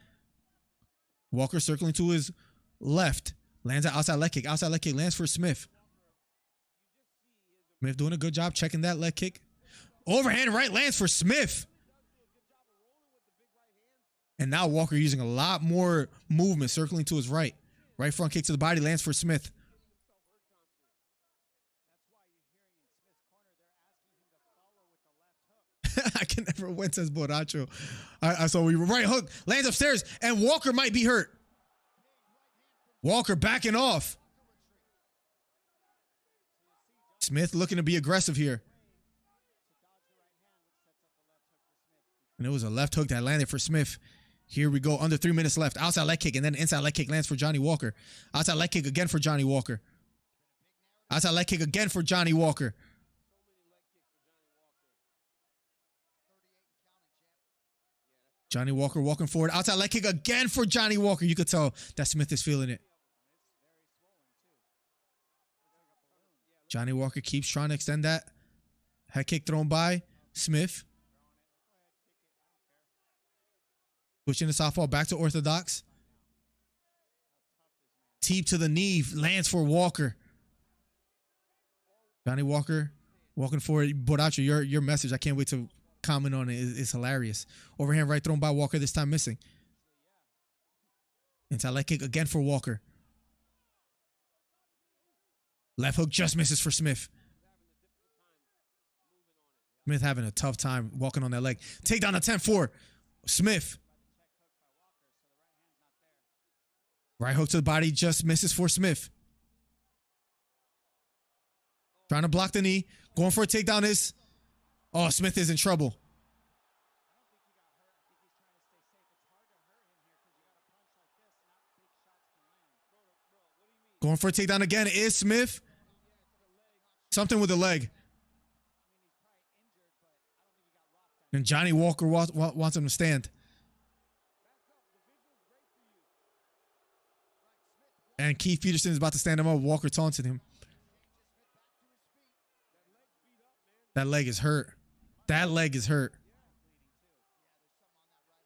Walker circling to his left. Lands an outside leg kick. Outside leg kick lands for Smith. Smith doing a good job checking that leg kick. Overhand right lands for Smith. And now Walker using a lot more movement, circling to his right. Right front kick to the body lands for Smith. I can never win, says Borracho. I saw we right hook lands upstairs, and Walker might be hurt. Walker backing off. Smith looking to be aggressive here. And it was a left hook that landed for Smith. Here we go. Under 3 minutes left. Outside leg kick, and then inside leg kick lands for Johnny Walker. Outside leg kick again for Johnny Walker. Outside leg kick again for Johnny Walker. Johnny Walker walking forward. Outside leg kick again for Johnny Walker. You could tell that Smith is feeling it. Johnny Walker keeps trying to extend that. Head kick thrown by Smith. Switching the southpaw back to orthodox. Teep to the knee. Lands for Walker. Johnny Walker walking forward. Borracho, your message, I can't wait to comment on it. It's hilarious. Overhand right thrown by Walker, this time missing. Inside leg kick again for Walker. Left hook just misses for Smith. Smith having a tough time walking on that leg. Take down the 10-4. Smith. Right hook to the body just misses for Smith. Trying to block the knee. Going for a takedown is. Oh, Smith is in trouble. Going for a takedown again is Smith. Something with the leg. And Johnny Walker wants him to stand. And Keith Peterson is about to stand him up. Walker taunted him. That leg is hurt. That leg is hurt.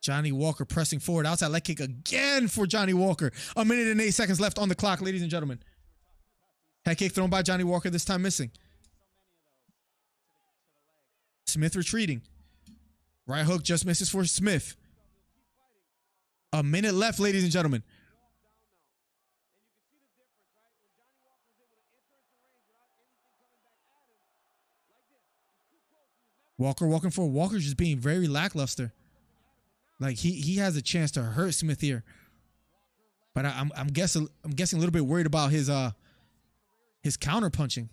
Johnny Walker pressing forward. Outside leg kick again for Johnny Walker. 1 minute and 8 seconds left on the clock, ladies and gentlemen. Head kick thrown by Johnny Walker, this time missing. Smith retreating. Right hook just misses for Smith. 1 minute left, ladies and gentlemen. Walker walking forward. Walker's just being very lackluster. Like he has a chance to hurt Smith here. But I'm guessing a little bit worried about his counter punching.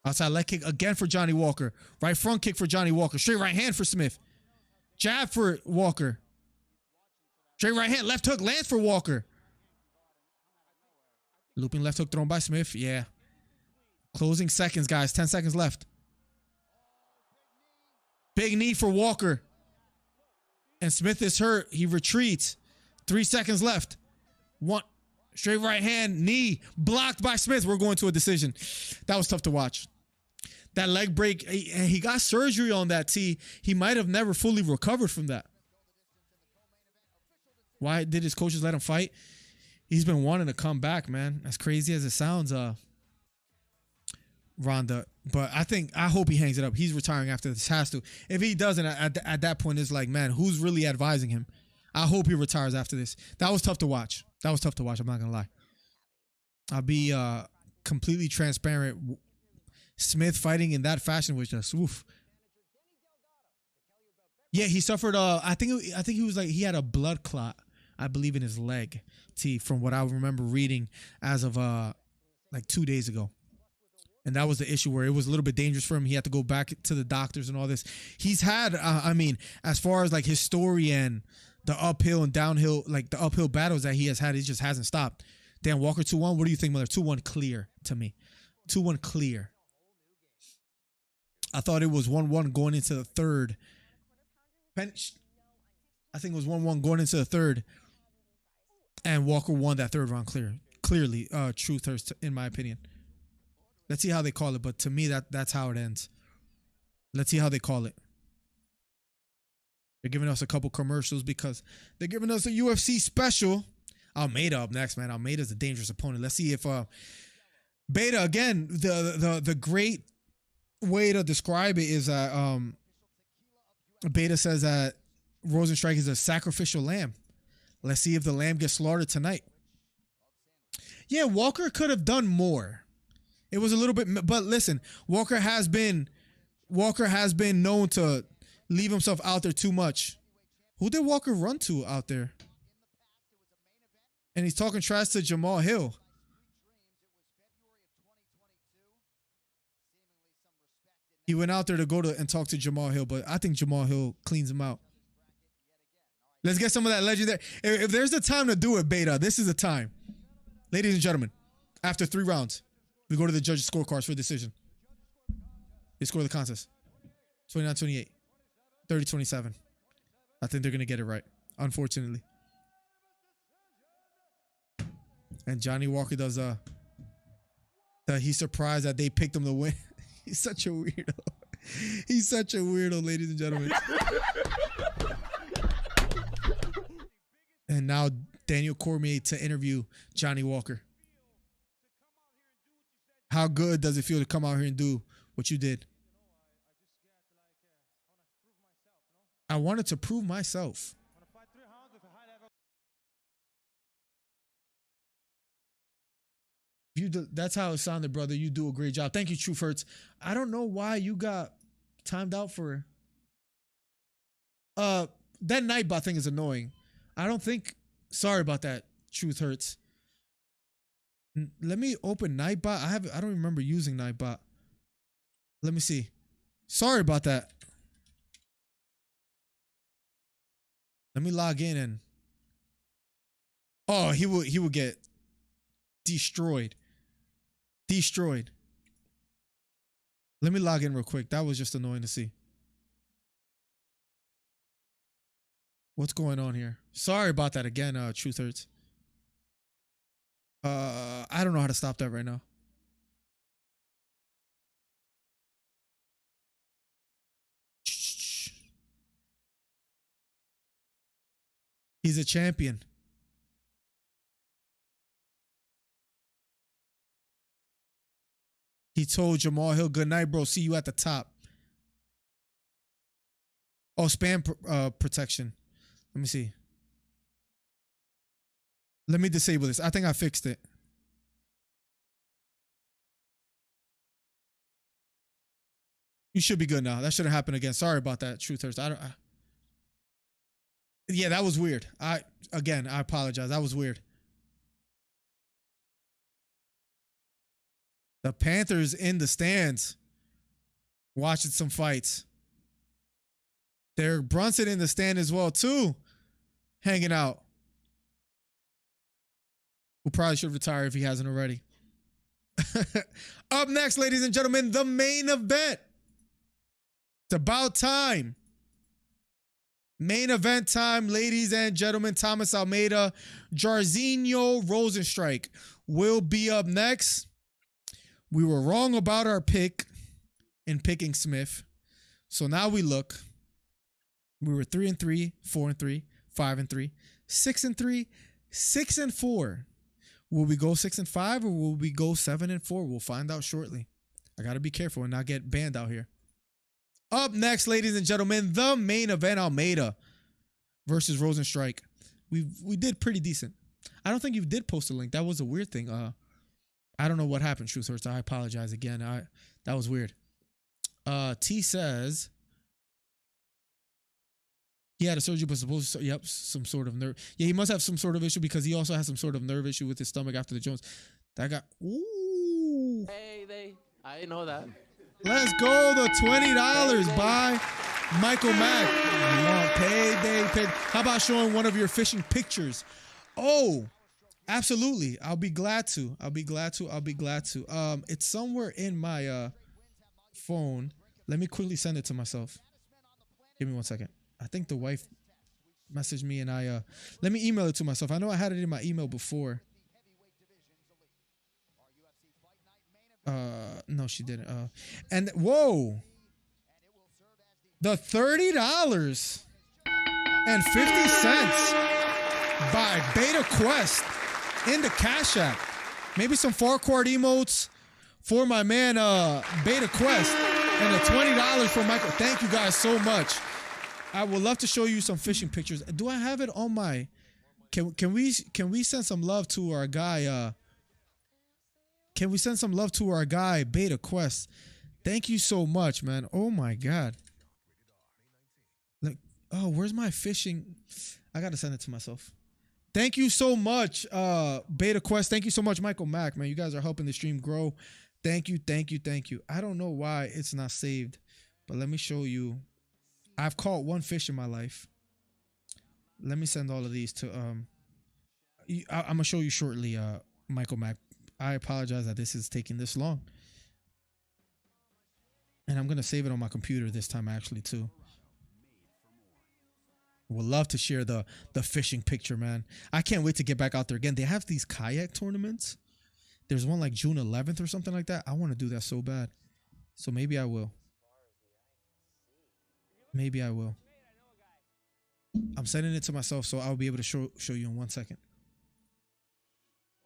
Outside leg kick again for Johnny Walker. Right front kick for Johnny Walker. Straight right hand for Smith. Jab for Walker. Straight right hand. Left hook lands for Walker. Looping left hook thrown by Smith. Yeah. Closing seconds, guys. 10 seconds left. Big knee for Walker. And Smith is hurt. He retreats. 3 seconds left. One. Straight right hand. Knee. Blocked by Smith. We're going to a decision. That was tough to watch. That leg break. He got surgery on that, T. He might have never fully recovered from that. Why did his coaches let him fight? He's been wanting to come back, man. As crazy as it sounds, Ronda. But I hope he hangs it up. He's retiring after this, has to. If he doesn't, at that point, it's like, man, who's really advising him? I hope he retires after this. That was tough to watch. I'm not going to lie. I'll be completely transparent. Smith fighting in that fashion was just, oof. Yeah, he suffered, I think he was like, he had a blood clot, I believe, in his leg, T, from what I remember reading as of like 2 days ago. And that was the issue where it was a little bit dangerous for him. He had to go back to the doctors and all this. He's had, as far as like his story and the uphill and downhill, like the uphill battles that he has had, it just hasn't stopped. Dan Walker 2-1. What do you think, Miller? 2-1 clear to me. 2-1 clear. I thought it was 1-1 going into the third. I think it was 1-1 going into the third. And Walker won that third round clearly. Truth, in my opinion. Let's see how they call it. But to me, that's how it ends. Let's see how they call it. They're giving us a couple commercials because they're giving us a UFC special. Almeida up next, man. Almeida's a dangerous opponent. Let's see if Beta, again, the great way to describe it is that Beta says that Rozenstruik is a sacrificial lamb. Let's see if the lamb gets slaughtered tonight. Yeah, Walker could have done more. It was a little bit, but listen, Walker has been known to leave himself out there too much. Who did Walker run to out there? And he's talking trash to Jamal Hill. He went out there to go to and talk to Jamal Hill, but I think Jamal Hill cleans him out. Let's get some of that legendary. If there's the time to do it, Beta, this is the time. Ladies and gentlemen, after 3 rounds, we go to the judges' scorecards for decision. They score the contest. 29-28. 30-27. I think they're going to get it right, unfortunately. And Johnny Walker does he's surprised that they picked him to win. He's such a weirdo. He's such a weirdo, ladies and gentlemen. And now Daniel Cormier to interview Johnny Walker. How good does it feel to come out here and do what you did? I wanted to prove myself. That's how it sounded, brother. You do a great job. Thank you, Truth Hurts. I don't know why you got timed out for. That Nightbot thing is annoying. I don't think. Sorry about that, Truth Hurts. Let me open Nightbot. I don't remember using Nightbot. Let me see. Sorry about that. Let me log in and. Oh, he will get destroyed. Destroyed. Let me log in real quick. That was just annoying to see. What's going on here? Sorry about that again, Truth Hurts. I don't know how to stop that right now. He's a champion. He told Jamal Hill, good night, bro. See you at the top. Oh, spam protection. Let me see. Let me disable this. I think I fixed it. You should be good now. That shouldn't happen again. Sorry about that, Truth Hurts. Yeah, that was weird. I apologize. That was weird. The Panthers in the stands watching some fights. Derek Brunson in the stand as well, too. Hanging out. Who probably should retire if he hasn't already. Up next, ladies and gentlemen, the main event. It's about time. Main event time, ladies and gentlemen. Thomas Almeida, Jairzinho Rozenstruik will be up next. We were wrong about our pick in picking Smith. So now we look. We were 3-3, 4-3, 5-3, 6-3, 6-4. Will we go 6-5 or will we go 7-4? We'll find out shortly. I got to be careful and not get banned out here. Up next, ladies and gentlemen, the main event, Almeida versus Rozenstruik. We did pretty decent. I don't think you did post a link. That was a weird thing. I don't know what happened, Truth Hurts. I apologize again. That was weird. T says he had a surgery, but supposed to, some sort of nerve. Yeah, he must have some sort of issue because he also has some sort of nerve issue with his stomach after the Jones. That got ooh. Hey, I didn't know that. Let's go. The $20 by Michael Mack. You want payday. How about showing one of your fishing pictures? Oh, absolutely. I'll be glad to. It's somewhere in my phone. Let me quickly send it to myself. Give me 1 second. I think the wife messaged me and let me email it to myself. I know I had it in my email before. No, she didn't. And whoa, the $30.50 by Beta Quest in the Cash App. Maybe some Farquhar emotes for my man Beta Quest and the $20 for Michael. Thank you guys so much. I would love to show you some fishing pictures. Do I have it on my? Can we send some love to our guy Can we send some love to our guy, Beta Quest? Thank you so much, man. Oh my God. Like, oh, where's my fishing? I gotta send it to myself. Thank you so much, Beta Quest. Thank you so much, Michael Mack, man. You guys are helping the stream grow. Thank you, thank you, thank you. I don't know why it's not saved, but let me show you. I've caught one fish in my life. Let me send all of these to I'm gonna show you shortly, Michael Mack. I apologize that this is taking this long. And I'm gonna save it on my computer this time actually too. Would love to share the fishing picture, man. I can't wait to get back out there again. They have these kayak tournaments. There's one like June 11th or something like that. I want to do that so bad. So maybe I will. Maybe I will. I'm sending it to myself so I'll be able to show you in 1 second.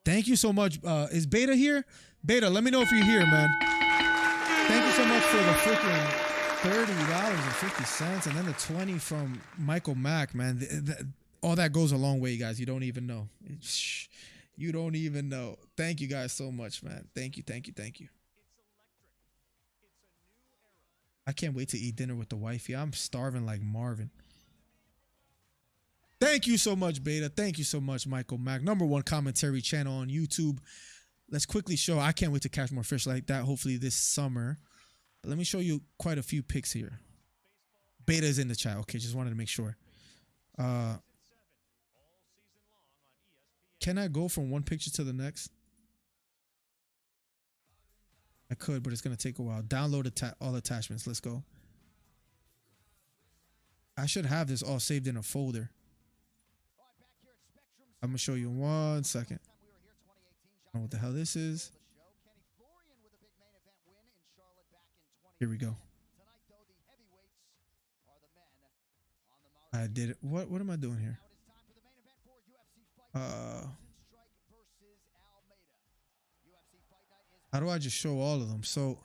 Thank you so much. Is Beta here? Beta, let me know if you're here, man. Thank you so much for the freaking $30.50 and then the 20 from Michael Mack, man. All that goes a long way, guys. You don't even know. You don't even know. Thank you guys so much, man. Thank you, thank you, thank you. I can't wait to eat dinner with the wifey. I'm starving like Marvin. Thank you so much, Beta. Thank you so much, Michael Mack. #1 commentary channel on YouTube. Let's quickly show. I can't wait to catch more fish like that, hopefully this summer. But let me show you quite a few pics here. Beta is in the chat. Okay, just wanted to make sure. Can I go from one picture to the next? I could, but it's going to take a while. Download all attachments. Let's go. I should have this all saved in a folder. I'm going to show you in 1 second. I don't know what the hell this is. Here we go. I did it. What am I doing here? How do I just show all of them? So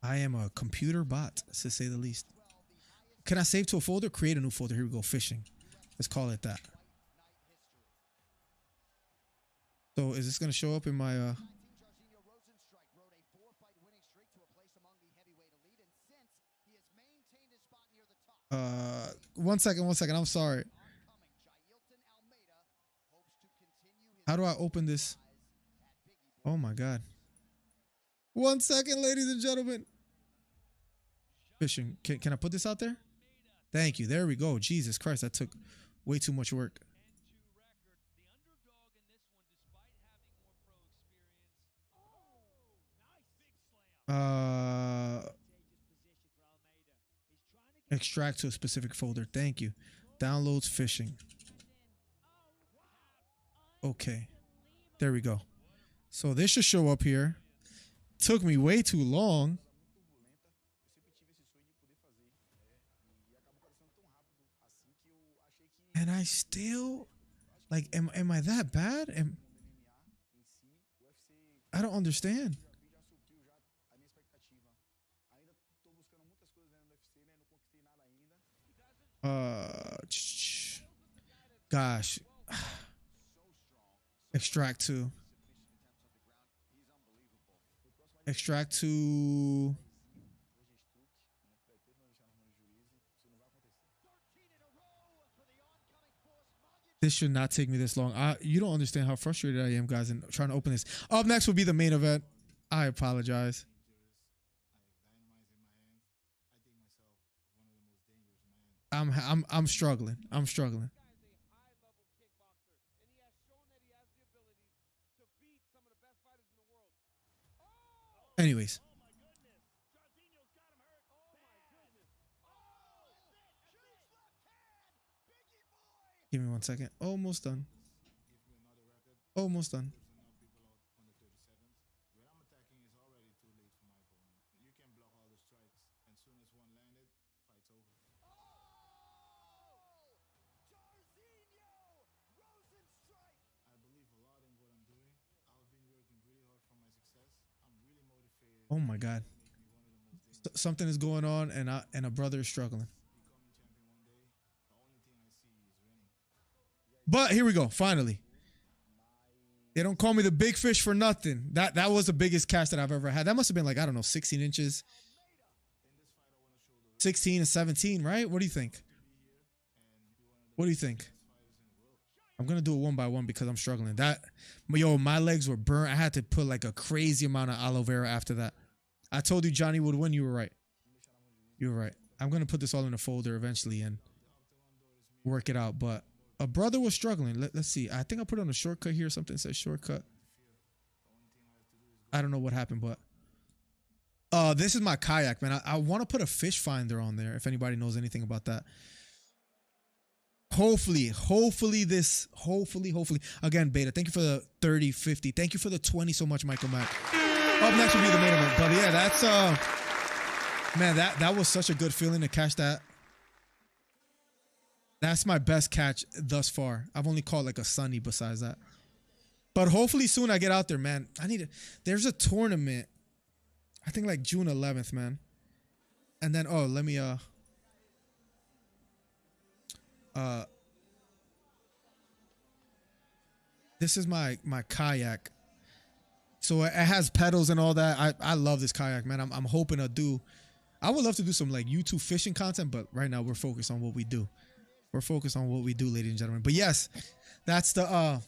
I am a computer bot, to say the least. Can I save to a folder? Create a new folder. Here we go. Fishing. Let's call it that. So is this going to show up in my 1 second. I'm sorry. How do I open this? Oh my God. 1 second, ladies and gentlemen. Fishing. Can I put this out there? Thank you. There we go. Jesus Christ, that took way too much work. Extract to a specific folder. Thank you. Downloads fishing. Okay. There we go. So this should show up here. Took me way too long. And I still, like, am I that bad? I don't understand. Gosh. Extract to. This should not take me this long. You don't understand how frustrated I am, guys, in trying to open this. Up next will be the main event. I apologize. I'm struggling. Anyways. Give me 1 second. Almost done. Almost done. Oh my God. Something is going on and a brother is struggling. But here we go. Finally. They don't call me the big fish for nothing. That was the biggest catch that I've ever had. That must have been like, I don't know, 16 inches. 16 and 17, right? What do you think? What do you think? I'm going to do it one by one because I'm struggling. My legs were burnt. I had to put like a crazy amount of aloe vera after that. I told you Johnny would win. You were right. You were right. I'm going to put this all in a folder eventually and work it out. But a brother was struggling. Let's see. I think I put on a shortcut here. Something says shortcut. I don't know what happened, but this is my kayak, man. I want to put a fish finder on there if anybody knows anything about that. Hopefully. Again, Beta, thank you for the 30, 50. Thank you for the 20 so much, Michael Mack. Up next will be the main event. But yeah, that's man, that was such a good feeling to catch that. That's my best catch thus far. I've only caught like a sunny besides that. But hopefully soon I get out there, man. There's a tournament. I think like June 11th, man. And then let me this is my kayak. So it has pedals and all that. I love this kayak, man. I'm hoping I would love to do some like YouTube fishing content, but right now we're focused on what we do. We're focused on what we do, ladies and gentlemen. But yes, that's the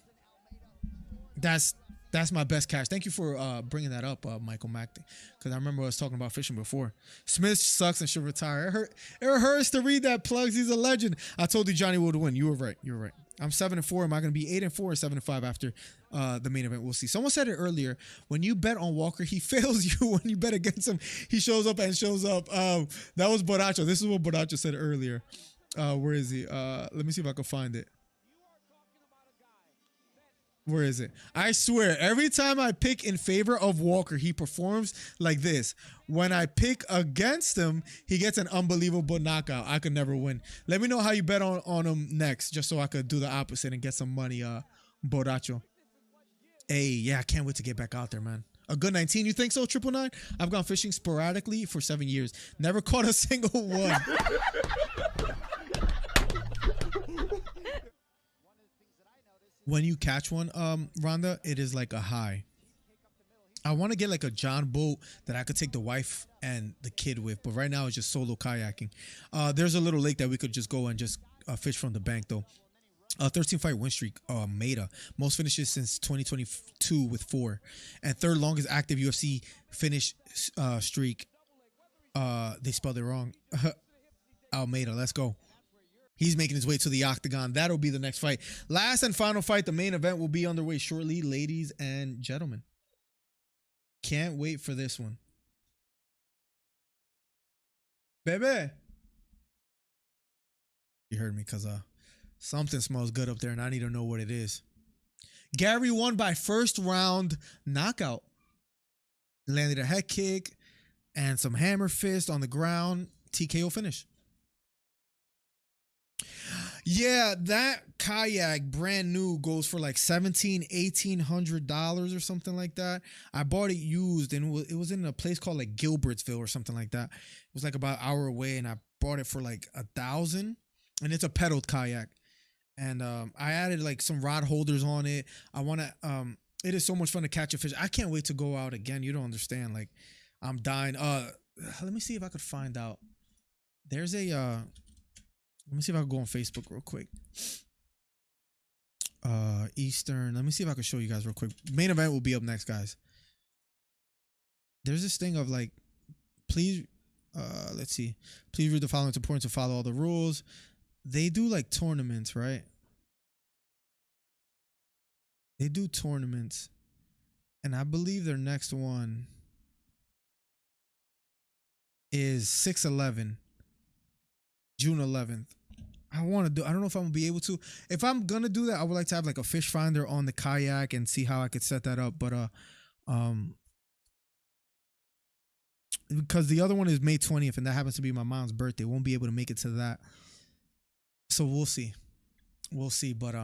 that's my best catch. Thank you for bringing that up, Michael Mack, because I remember I was talking about fishing before. Smith sucks and should retire. It hurts to read that, Plugs. He's a legend. I told you Johnny would win. You were right. You were right. I'm 7-4. Am I going to be 8-4 or 7-5 after the main event? We'll see. Someone said it earlier. When you bet on Walker, he fails you. When you bet against him, he shows up and shows up. That was Boracho. This is what Boracho said earlier. Where is he? Let me see if I can find it. Where is it? I swear, every time I pick in favor of Walker, he performs like this. When I pick against him, he gets an unbelievable knockout. I could never win. Let me know how you bet on him next, just so I could do the opposite and get some money, Boracho. Hey, yeah, I can't wait to get back out there, man. A good 19, you think so, 999? I've gone fishing sporadically for 7 years. Never caught a single one. When you catch one, Rhonda, it is like a high. I want to get like a John boat that I could take the wife and the kid with, but right now it's just solo kayaking. There's a little lake that we could just go and just fish from the bank, though. 13-fight win streak, Almeida. Most finishes since 2022 with 4. And third longest active UFC finish streak. They spelled it wrong. Almeida, let's go. He's making his way to the octagon. That'll be the next fight. Last and final fight. The main event will be underway shortly, ladies and gentlemen. Can't wait for this one. Bebe. You heard me because something smells good up there and I need to know what it is. Gary won by first round knockout. Landed a head kick and some hammer fist on the ground. TKO finish. Yeah, that kayak brand new goes for like $1,800 or something like that. I bought it used and it was in a place called like Gilbertsville or something like that. It was like about an hour away and I bought it for like $1,000 and it's a pedaled kayak. And I added like some rod holders on it. It is so much fun to catch a fish. I can't wait to go out again. You don't understand. Like I'm dying. Let me see if I could find out. There's a let me see if I can go on Facebook real quick. Eastern. Let me see if I can show you guys real quick. Main event will be up next, guys. There's this thing of like, please, let's see. Please read the following. It's important to follow all the rules. They do like tournaments, right? They do tournaments. And I believe their next one is 6/11. June 11th. I don't know if I'm gonna be able to. If I'm gonna do that, I would like to have like a fish finder on the kayak and see how I could set that up. But because the other one is May 20th and that happens to be my mom's birthday, won't be able to make it to that. So we'll see. We'll see. But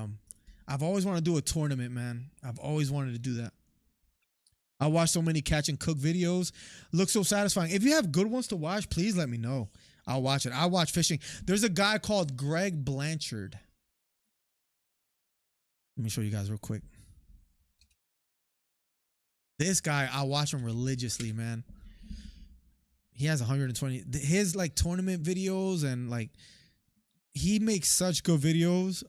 I've always wanted to do a tournament, man. I've always wanted to do that. I watch so many catch and cook videos. Looks so satisfying. If you have good ones to watch, please let me know. I'll watch it. I watch fishing. There's a guy called Greg Blanchard. Let me show you guys real quick. This guy, I watch him religiously, man. He has 120. His like tournament videos and like he makes such good videos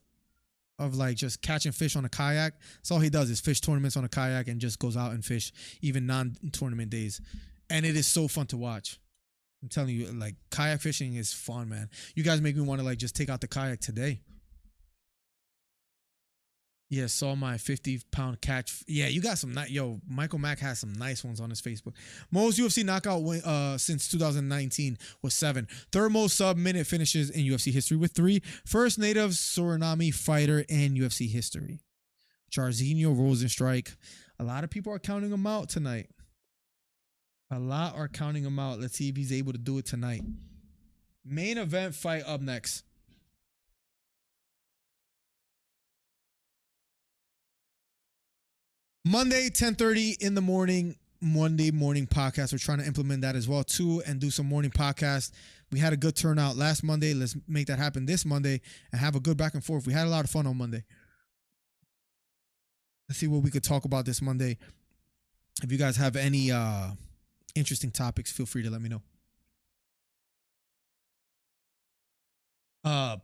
of like just catching fish on a kayak. That's all he does is fish tournaments on a kayak and just goes out and fish even non-tournament days. And it is so fun to watch. I'm telling you, like kayak fishing is fun, man. You guys make me want to like just take out the kayak today. Yeah, saw my 50-pound catch. Yeah, you got some yo, Michael Mack has some nice ones on his Facebook. Most UFC knockout win since 2019 was 7. Third most sub-minute finishes in UFC history with 3. First native Suriname fighter in UFC history. Jairzinho Rozenstruik. A lot of people are counting him out tonight. A lot are counting him out. Let's see if he's able to do it tonight. Main event fight up next. Monday, 10:30 in the morning, Monday morning podcast. We're trying to implement that as well too and do some morning podcasts. We had a good turnout last Monday. Let's make that happen this Monday and have a good back and forth. We had a lot of fun on Monday. Let's see what we could talk about this Monday. If you guys have any interesting topics, feel free to let me know.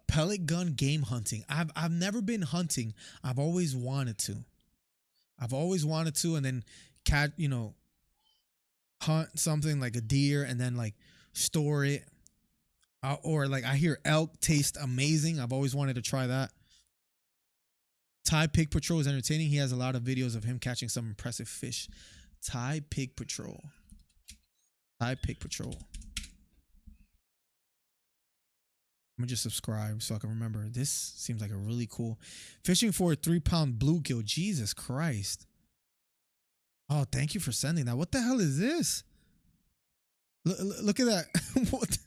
Pellet gun game hunting. I've never been hunting. I've always wanted to. And then hunt something like a deer and then like store it. Or like I hear elk taste amazing. I've always wanted to try that. Thai Pig Patrol is entertaining. He has a lot of videos of him catching some impressive fish. Thai Pig Patrol. I'm gonna just subscribe so I can remember. This seems like a really cool. Fishing for a 3-pound bluegill. Jesus Christ. Oh, thank you for sending that. What the hell is this? Look at that. What?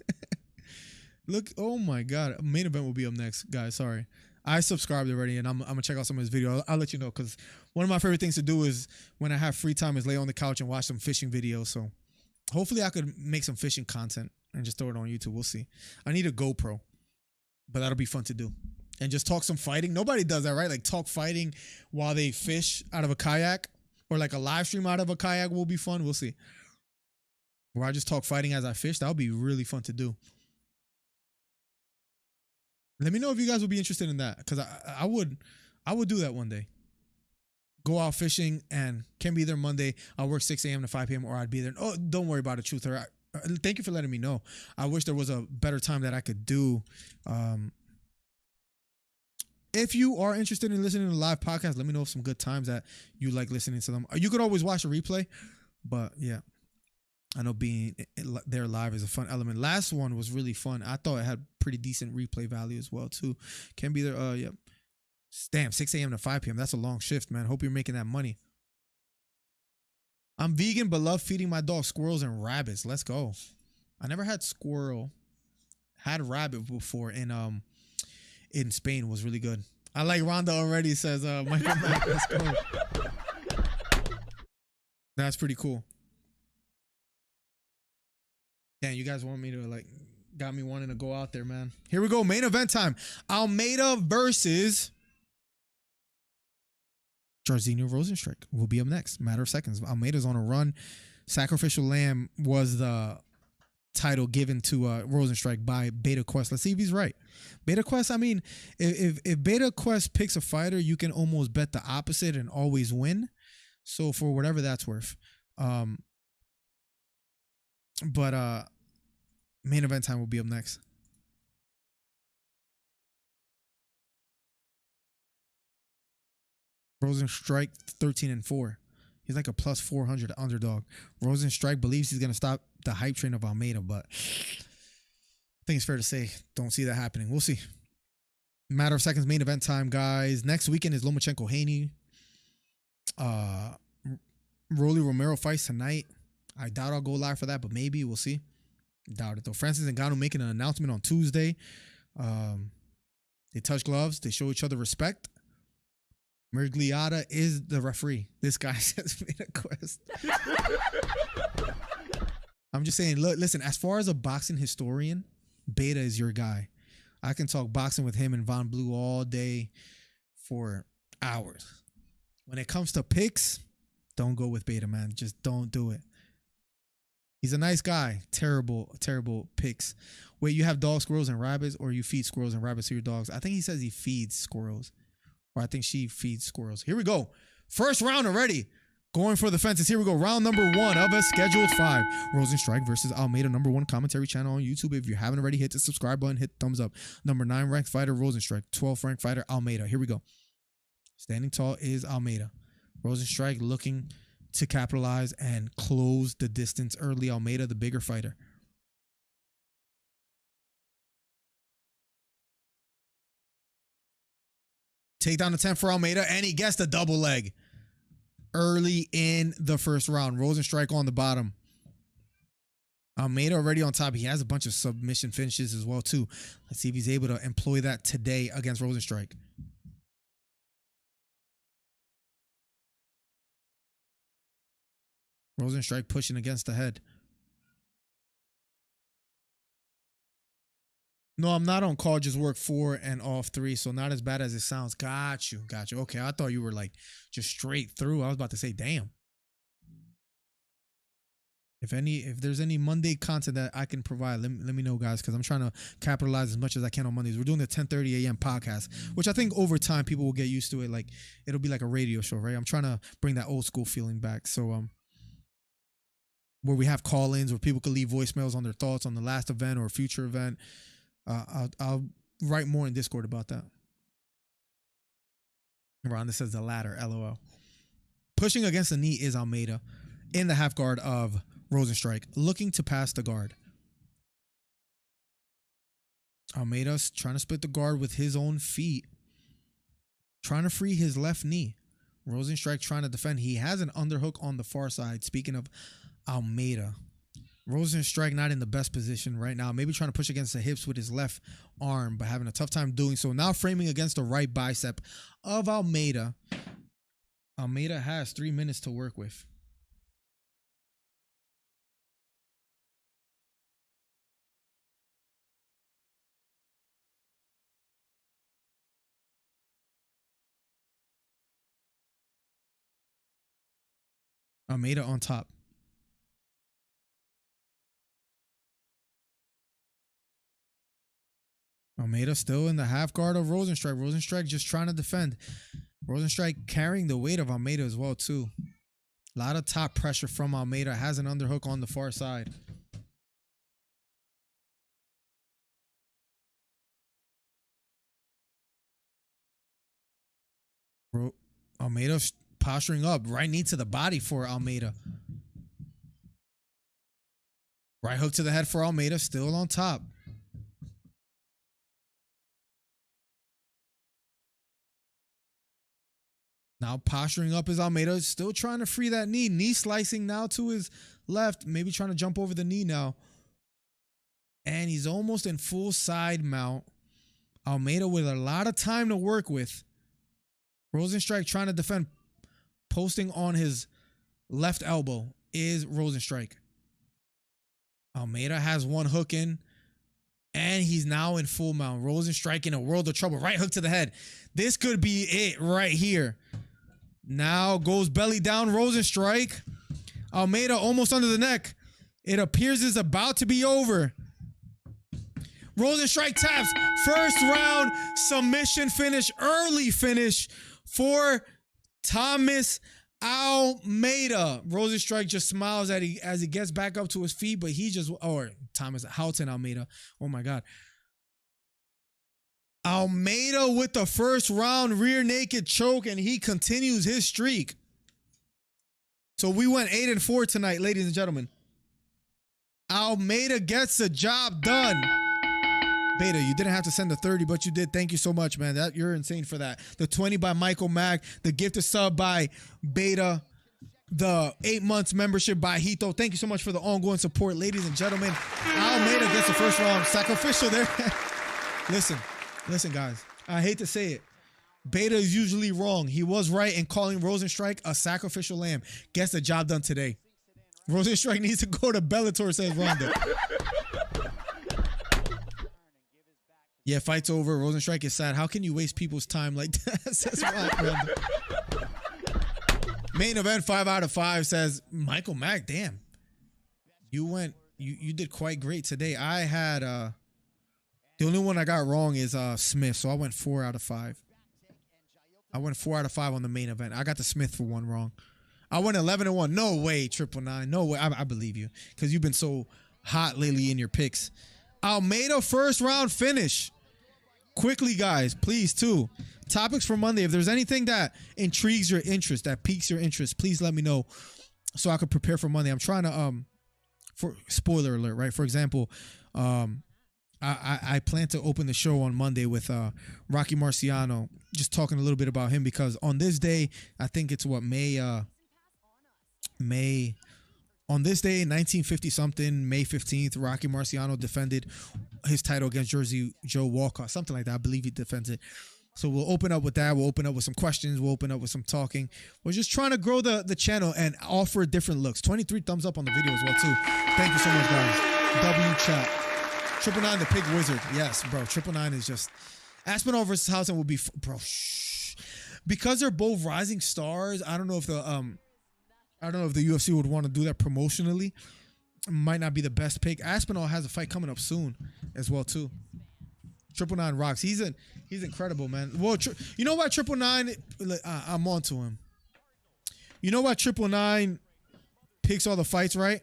Look. Oh my God. Main event will be up next, guys. Sorry. I subscribed already and I'm gonna check out some of his video. I'll let you know because one of my favorite things to do is when I have free time is lay on the couch and watch some fishing videos. So hopefully I could make some fishing content and just throw it on YouTube. We'll see. I need a GoPro. But that'll be fun to do. And just talk some fighting. Nobody does that, right? Like talk fighting while they fish out of a kayak. Or like a live stream out of a kayak will be fun. We'll see. Or I just talk fighting as I fish. That would be really fun to do. Let me know if you guys would be interested in that. Because I would do that one day. Go out fishing and can be there Monday. I'll work 6 a.m. to 5 p.m. or I'd be there. Oh, don't worry about it, Truther. Thank you for letting me know. I wish there was a better time that I could do. If you are interested in listening to live podcasts, let me know of some good times that you like listening to them. You could always watch a replay, but yeah, I know being there live is a fun element. Last one was really fun. I thought it had pretty decent replay value as well too. Can be there. Yep. Damn, 6 a.m. to 5 p.m. That's a long shift, man. Hope you're making that money. I'm vegan but love feeding my dog squirrels and rabbits. Let's go. I never had squirrel. Had rabbit before in Spain. Was really good. I like Rhonda already, says Michael Mack. Let's go. That's pretty cool. Damn, you guys want me to like got me wanting to go out there, man. Here we go. Main event time. Almeida versus Jairzinho Rozenstruik will be up next. Matter of seconds. Almeida's on a run. Sacrificial Lamb was the title given to Rozenstruik by Beta Quest. Let's see if he's right. Beta Quest, I mean, if Beta Quest picks a fighter, you can almost bet the opposite and always win. So for whatever that's worth. But main event time will be up next. Rozenstruik 13-4. He's like a plus 400 underdog. Rozenstruik believes he's going to stop the hype train of Almeida, but I think it's fair to say don't see that happening. We'll see. Matter of seconds, main event time, guys. Next weekend is Lomachenko-Haney. Rolly Romero fights tonight. I doubt I'll go live for that, but maybe. We'll see. Doubt it, though. Francis Ngannou making an announcement on Tuesday. They touch gloves. They show each other respect. Mergliata is the referee. This guy says Beta Quest. I'm just saying, look, listen, as far as a boxing historian, Beta is your guy. I can talk boxing with him and Von Blue all day for hours. When it comes to picks, Don't go with Beta, man. Just don't do it. He's a nice guy. Terrible picks. Wait, you have dogs, squirrels, and rabbits, or you feed squirrels and rabbits to your dogs? I think he says he feeds squirrels, or I think she feeds squirrels. Here we go. First round already. Going for the fences. Here we go. Round number 1 of a scheduled 5. Rozenstruik versus Almeida, number 1 commentary channel on YouTube. If you haven't already, hit the subscribe button, hit the thumbs up. Number 9 ranked fighter, Rozenstruik. 12th ranked fighter, Almeida. Here we go. Standing tall is Almeida. Rozenstruik looking to capitalize and close the distance early. Almeida, the bigger fighter. Take down the 10 for Almeida, and he gets the double leg early in the first round. Rozenstruik on the bottom. Almeida already on top. He has a bunch of submission finishes as well, too. Let's see if he's able to employ that today against Rozenstruik. Rozenstruik pushing against the head. No, I'm not on call. Just work 4 and off 3, so not as bad as it sounds. Got you. Okay, I thought you were like just straight through. I was about to say, damn. If there's any Monday content that I can provide, let me know, guys, because I'm trying to capitalize as much as I can on Mondays. We're doing the 10:30 a.m. podcast, which I think over time people will get used to it. Like it'll be like a radio show, right? I'm trying to bring that old school feeling back. So where we have call-ins where people can leave voicemails on their thoughts on the last event or a future event. I'll write more in Discord about that. Rhonda says the latter, LOL. Pushing against the knee is Almeida in the half guard of Rozenstruik, looking to pass the guard. Almeida's trying to split the guard with his own feet, trying to free his left knee. Rozenstruik trying to defend. He has an underhook on the far side. Speaking of Almeida, Rozenstruik not in the best position right now. Maybe trying to push against the hips with his left arm, but having a tough time doing so. Now framing against the right bicep of Almeida. Almeida has 3 minutes to work with. Almeida on top. Almeida still in the half guard of Rozenstruik. Rozenstruik just trying to defend. Rozenstruik carrying the weight of Almeida as well, too. A lot of top pressure from Almeida. Has an underhook on the far side. Almeida posturing up. Right knee to the body for Almeida. Right hook to the head for Almeida. Still on top. Now posturing up is Almeida. Still trying to free that knee. Knee slicing now to his left. Maybe trying to jump over the knee now. And he's almost in full side mount. Almeida with a lot of time to work with. Rozenstruik trying to defend. Posting on his left elbow is Rozenstruik. Almeida has one hook in. And he's now in full mount. Rozenstruik in a world of trouble. Right hook to the head. This could be it right here. Now goes belly down. Rozenstruik. Almeida almost under the neck. It appears it's about to be over. Rozenstruik taps. First round submission finish. Early finish for Thomas Almeida. Rozenstruik just smiles as he gets back up to his feet, but he just, or Thomas Houghton Almeida. Oh my God. Almeida with the first round rear naked choke, and he continues his streak. So we went 8-4 tonight, ladies and gentlemen. Almeida gets the job done. Beta, you didn't have to send the 30, but you did. Thank you so much, man. You're insane for that. The 20 by Michael Mack, the gifted sub by Beta, the 8 months membership by Hito. Thank you so much for the ongoing support, ladies and gentlemen. Almeida gets the first round. Sacrificial there. Listen, guys. I hate to say it. Beta is usually wrong. He was right in calling Rozenstruik a sacrificial lamb. Gets the job done today. Rozenstruik needs to go to Bellator, says Ronda. Yeah, fight's over. Rozenstruik is sad. How can you waste people's time like that? Says Ronda. Main event 5 out of 5 says Michael Mack. Damn, you did quite great today. I had the only one I got wrong is Smith, so I went 4 out of 5. I went 4 out of 5 on the main event. I got the Smith for one wrong. I went 11-1. No way, 999. No way. I believe you because you've been so hot lately in your picks. Almeida first round finish. Quickly, guys, please, too. Topics for Monday. If there's anything that intrigues your interest, that piques your interest, please let me know so I can prepare for Monday. I'm trying to for spoiler alert, right? For example, I plan to open the show on Monday with Rocky Marciano, just talking a little bit about him because on this day, I think it's what May on this day, 1950 something, May 15th, Rocky Marciano defended his title against Jersey Joe Walcott, something like that. I believe he defends it. So we'll open up with that. We'll open up with some questions. We'll open up with some talking. We're just trying to grow the channel and offer different looks. 23 thumbs up on the video as well, too. Thank you so much, guys. W chat. 999 the Pig Wizard. Yes, bro. 999 is just... Aspinall versus Housen will be... Bro, shh. Because they're both rising stars, I don't know if the UFC would want to do that promotionally. Might not be the best pick. Aspinall has a fight coming up soon as well, too. 999 rocks. He's incredible, man. Well, you know what, 999, I'm on to him. You know what, 999 picks all the fights, right?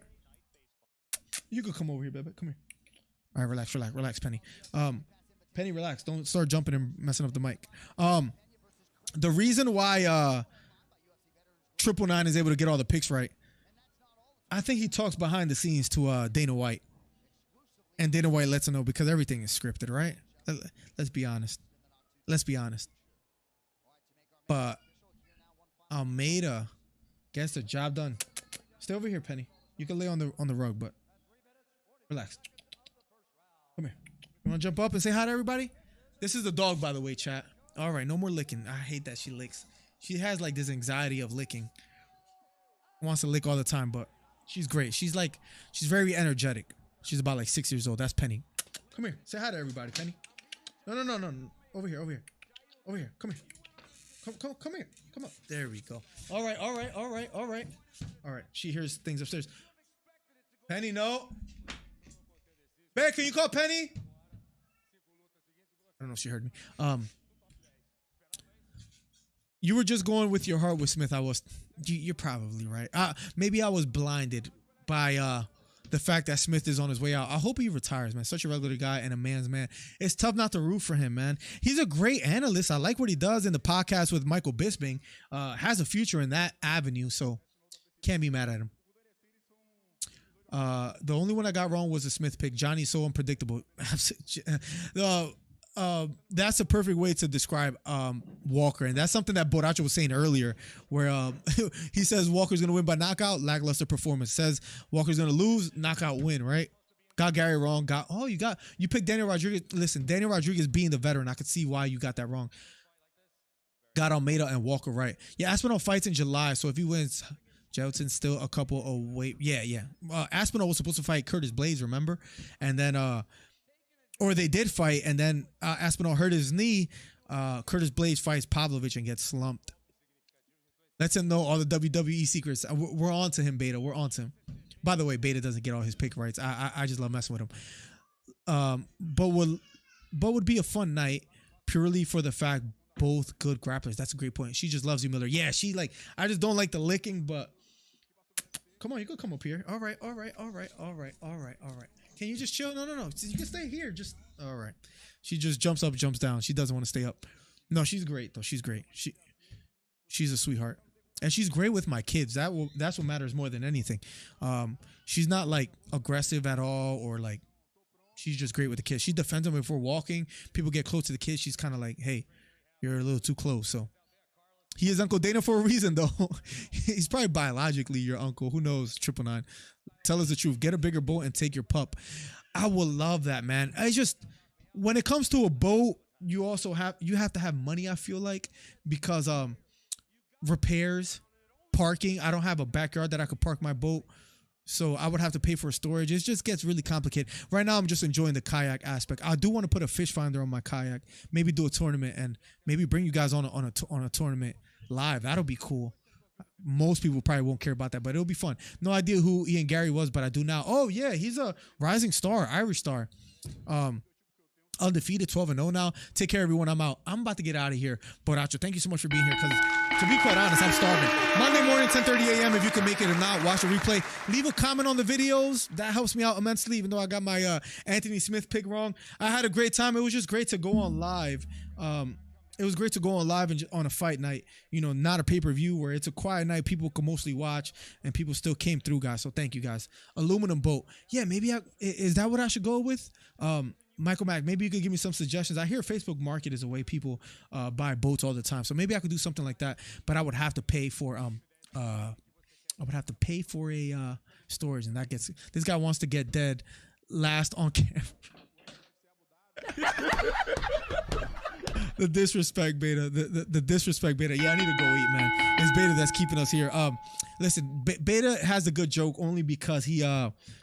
You could come over here, baby. Come here. All right, relax, Penny. Penny, relax. Don't start jumping and messing up the mic. The reason why 999 is able to get all the picks right, I think he talks behind the scenes to Dana White. And Dana White lets him know because everything is scripted, right? Let's be honest. But Almeida gets the job done. Stay over here, Penny. You can lay on the rug, but relax. Come here. You want to jump up and say hi to everybody? This is the dog, by the way, chat. All right, no more licking. I hate that she licks. She has like this anxiety of licking. Wants to lick all the time, but she's great. She's very energetic. She's about like 6 years old. That's Penny. Come here. Say hi to everybody, Penny. No. Over here. Come here. Come here. Come on. There we go. All right. She hears things upstairs. Penny, no. Bear, can you call Penny? I don't know if she heard me. You were just going with your heart with Smith. You're probably right. Maybe I was blinded by the fact that Smith is on his way out. I hope he retires, man. Such a regular guy and a man's man. It's tough not to root for him, man. He's a great analyst. I like what he does in the podcast with Michael Bisping. Has a future in that avenue, so can't be mad at him. The only one I got wrong was the Smith pick. Johnny's so unpredictable. That's a perfect way to describe Walker, and that's something that Boracho was saying earlier, where he says Walker's gonna win by knockout, lackluster performance. Says Walker's gonna lose, knockout win. Right? Got Gary wrong. You picked Daniel Rodriguez. Listen, Daniel Rodriguez being the veteran, I could see why you got that wrong. Got Almeida and Walker right. Yeah, Aspinall fights in July, so if he wins, Jelton's still a couple away. Yeah. Aspinall was supposed to fight Curtis Blades, remember? And then, or they did fight, and then Aspinall hurt his knee. Curtis Blades fights Pavlovich and gets slumped. Lets him know all the WWE secrets. We're on to him, Beta. We're on to him. By the way, Beta doesn't get all his pick rights. I just love messing with him. But would be a fun night purely for the fact both good grapplers. That's a great point. She just loves you, Miller. Yeah, I just don't like the licking, but come on, you can come up here. All right. Can you just chill? No. You can stay here. Just all right. She just jumps up, jumps down. She doesn't want to stay up. No, she's great though. She's great. She's a sweetheart, and she's great with my kids. That's what matters more than anything. She's not like aggressive at all, or like she's just great with the kids. She defends them if we're walking. People get close to the kids. She's kind of like, hey, you're a little too close. So he is Uncle Dana for a reason, though. He's probably biologically your uncle. Who knows? 999. Tell us the truth. Get a bigger boat and take your pup. I will love that, man. I just, when it comes to a boat, you have to have money, I feel like, because repairs, parking. I don't have a backyard that I could park my boat, so I would have to pay for storage. It just gets really complicated. Right now, I'm just enjoying the kayak aspect. I do want to put a fish finder on my kayak, maybe do a tournament, and maybe bring you guys on a tournament live. That'll be cool. most people probably won't care about that, but it'll be fun. No idea who Ian Gary was, but I do now. Oh yeah, he's a rising star, Irish star. Undefeated, 12-0 now. Take care, everyone. I'm out. I'm about to get out of here. Boracho, thank you so much for being here, because to be quite honest, I'm starving. Monday morning, 10:30 a.m. If you can make it or not, watch the replay. Leave a comment on the videos. That helps me out immensely, even though I got my Anthony Smith pick wrong. I had a great time. It was just great to go on live. It was great to go on live and on a fight night, you know, not a pay-per-view where it's a quiet night. People can mostly watch, and people still came through, guys. So thank you, guys. Aluminum boat. Yeah, maybe is that what I should go with? Michael Mack, maybe you could give me some suggestions. I hear Facebook Market is a way people buy boats all the time, so maybe I could do something like that. But I would have to pay for a storage, and that gets, this guy wants to get dead last on camera. The disrespect, Beta. The disrespect, Beta. Yeah, I need to go eat, man. It's Beta that's keeping us here. Listen, Beta has a good joke only because he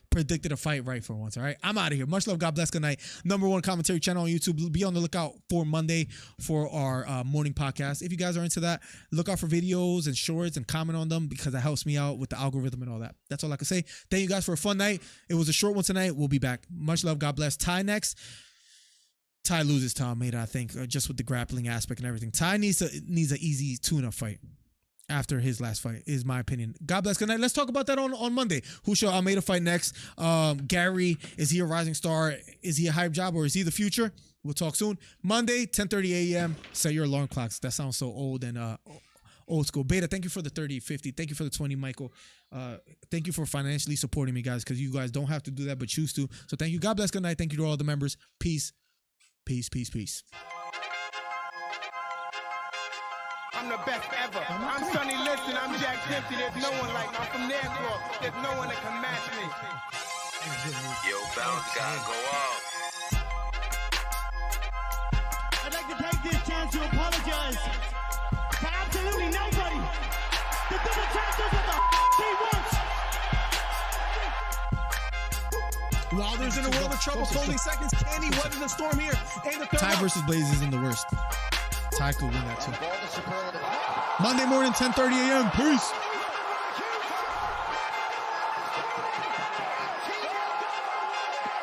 predicted a fight right for once. All right, I'm out of here. Much love. God bless. Good night. #1 commentary channel on YouTube. Be on the lookout for Monday for our morning podcast. If you guys are into that, look out for videos and shorts and comment on them, because that helps me out with the algorithm and all that. That's all I can say. Thank you guys for a fun night. It was a short one tonight. We'll be back. Much love. God bless. Ty next. Ty loses to Almeida, I think, just with the grappling aspect and everything. Ty needs an easy tune-up fight after his last fight, is my opinion. God bless. Good night. Let's talk about that on Monday. Who shall Almeida fight next? Gary, is he a rising star? Is he a hype job, or is he the future? We'll talk soon. Monday, 10:30 a.m. Set your alarm clocks. That sounds so old and old school. Beta, thank you for the 30, 50. Thank you for the 20, Michael. Thank you for financially supporting me, guys, because you guys don't have to do that, but choose to. So thank you. God bless. Good night. Thank you to all the members. Peace. Peace, peace, peace. I'm the best ever. I'm Sonny Liston. I'm Jack Dempsey. There's no one like me. I'm from Nairclaw. There's no one that can match me. Yo, bounce guy, go off. I'd like to take this chance to apologize to absolutely nobody. The double champions of the he wants. Wilder's in a world of trouble. Closing seconds. Can he weather the storm here? And the Ty versus Blaze isn't the worst. Ty could win that too. Monday morning, 10:30 a.m. Peace.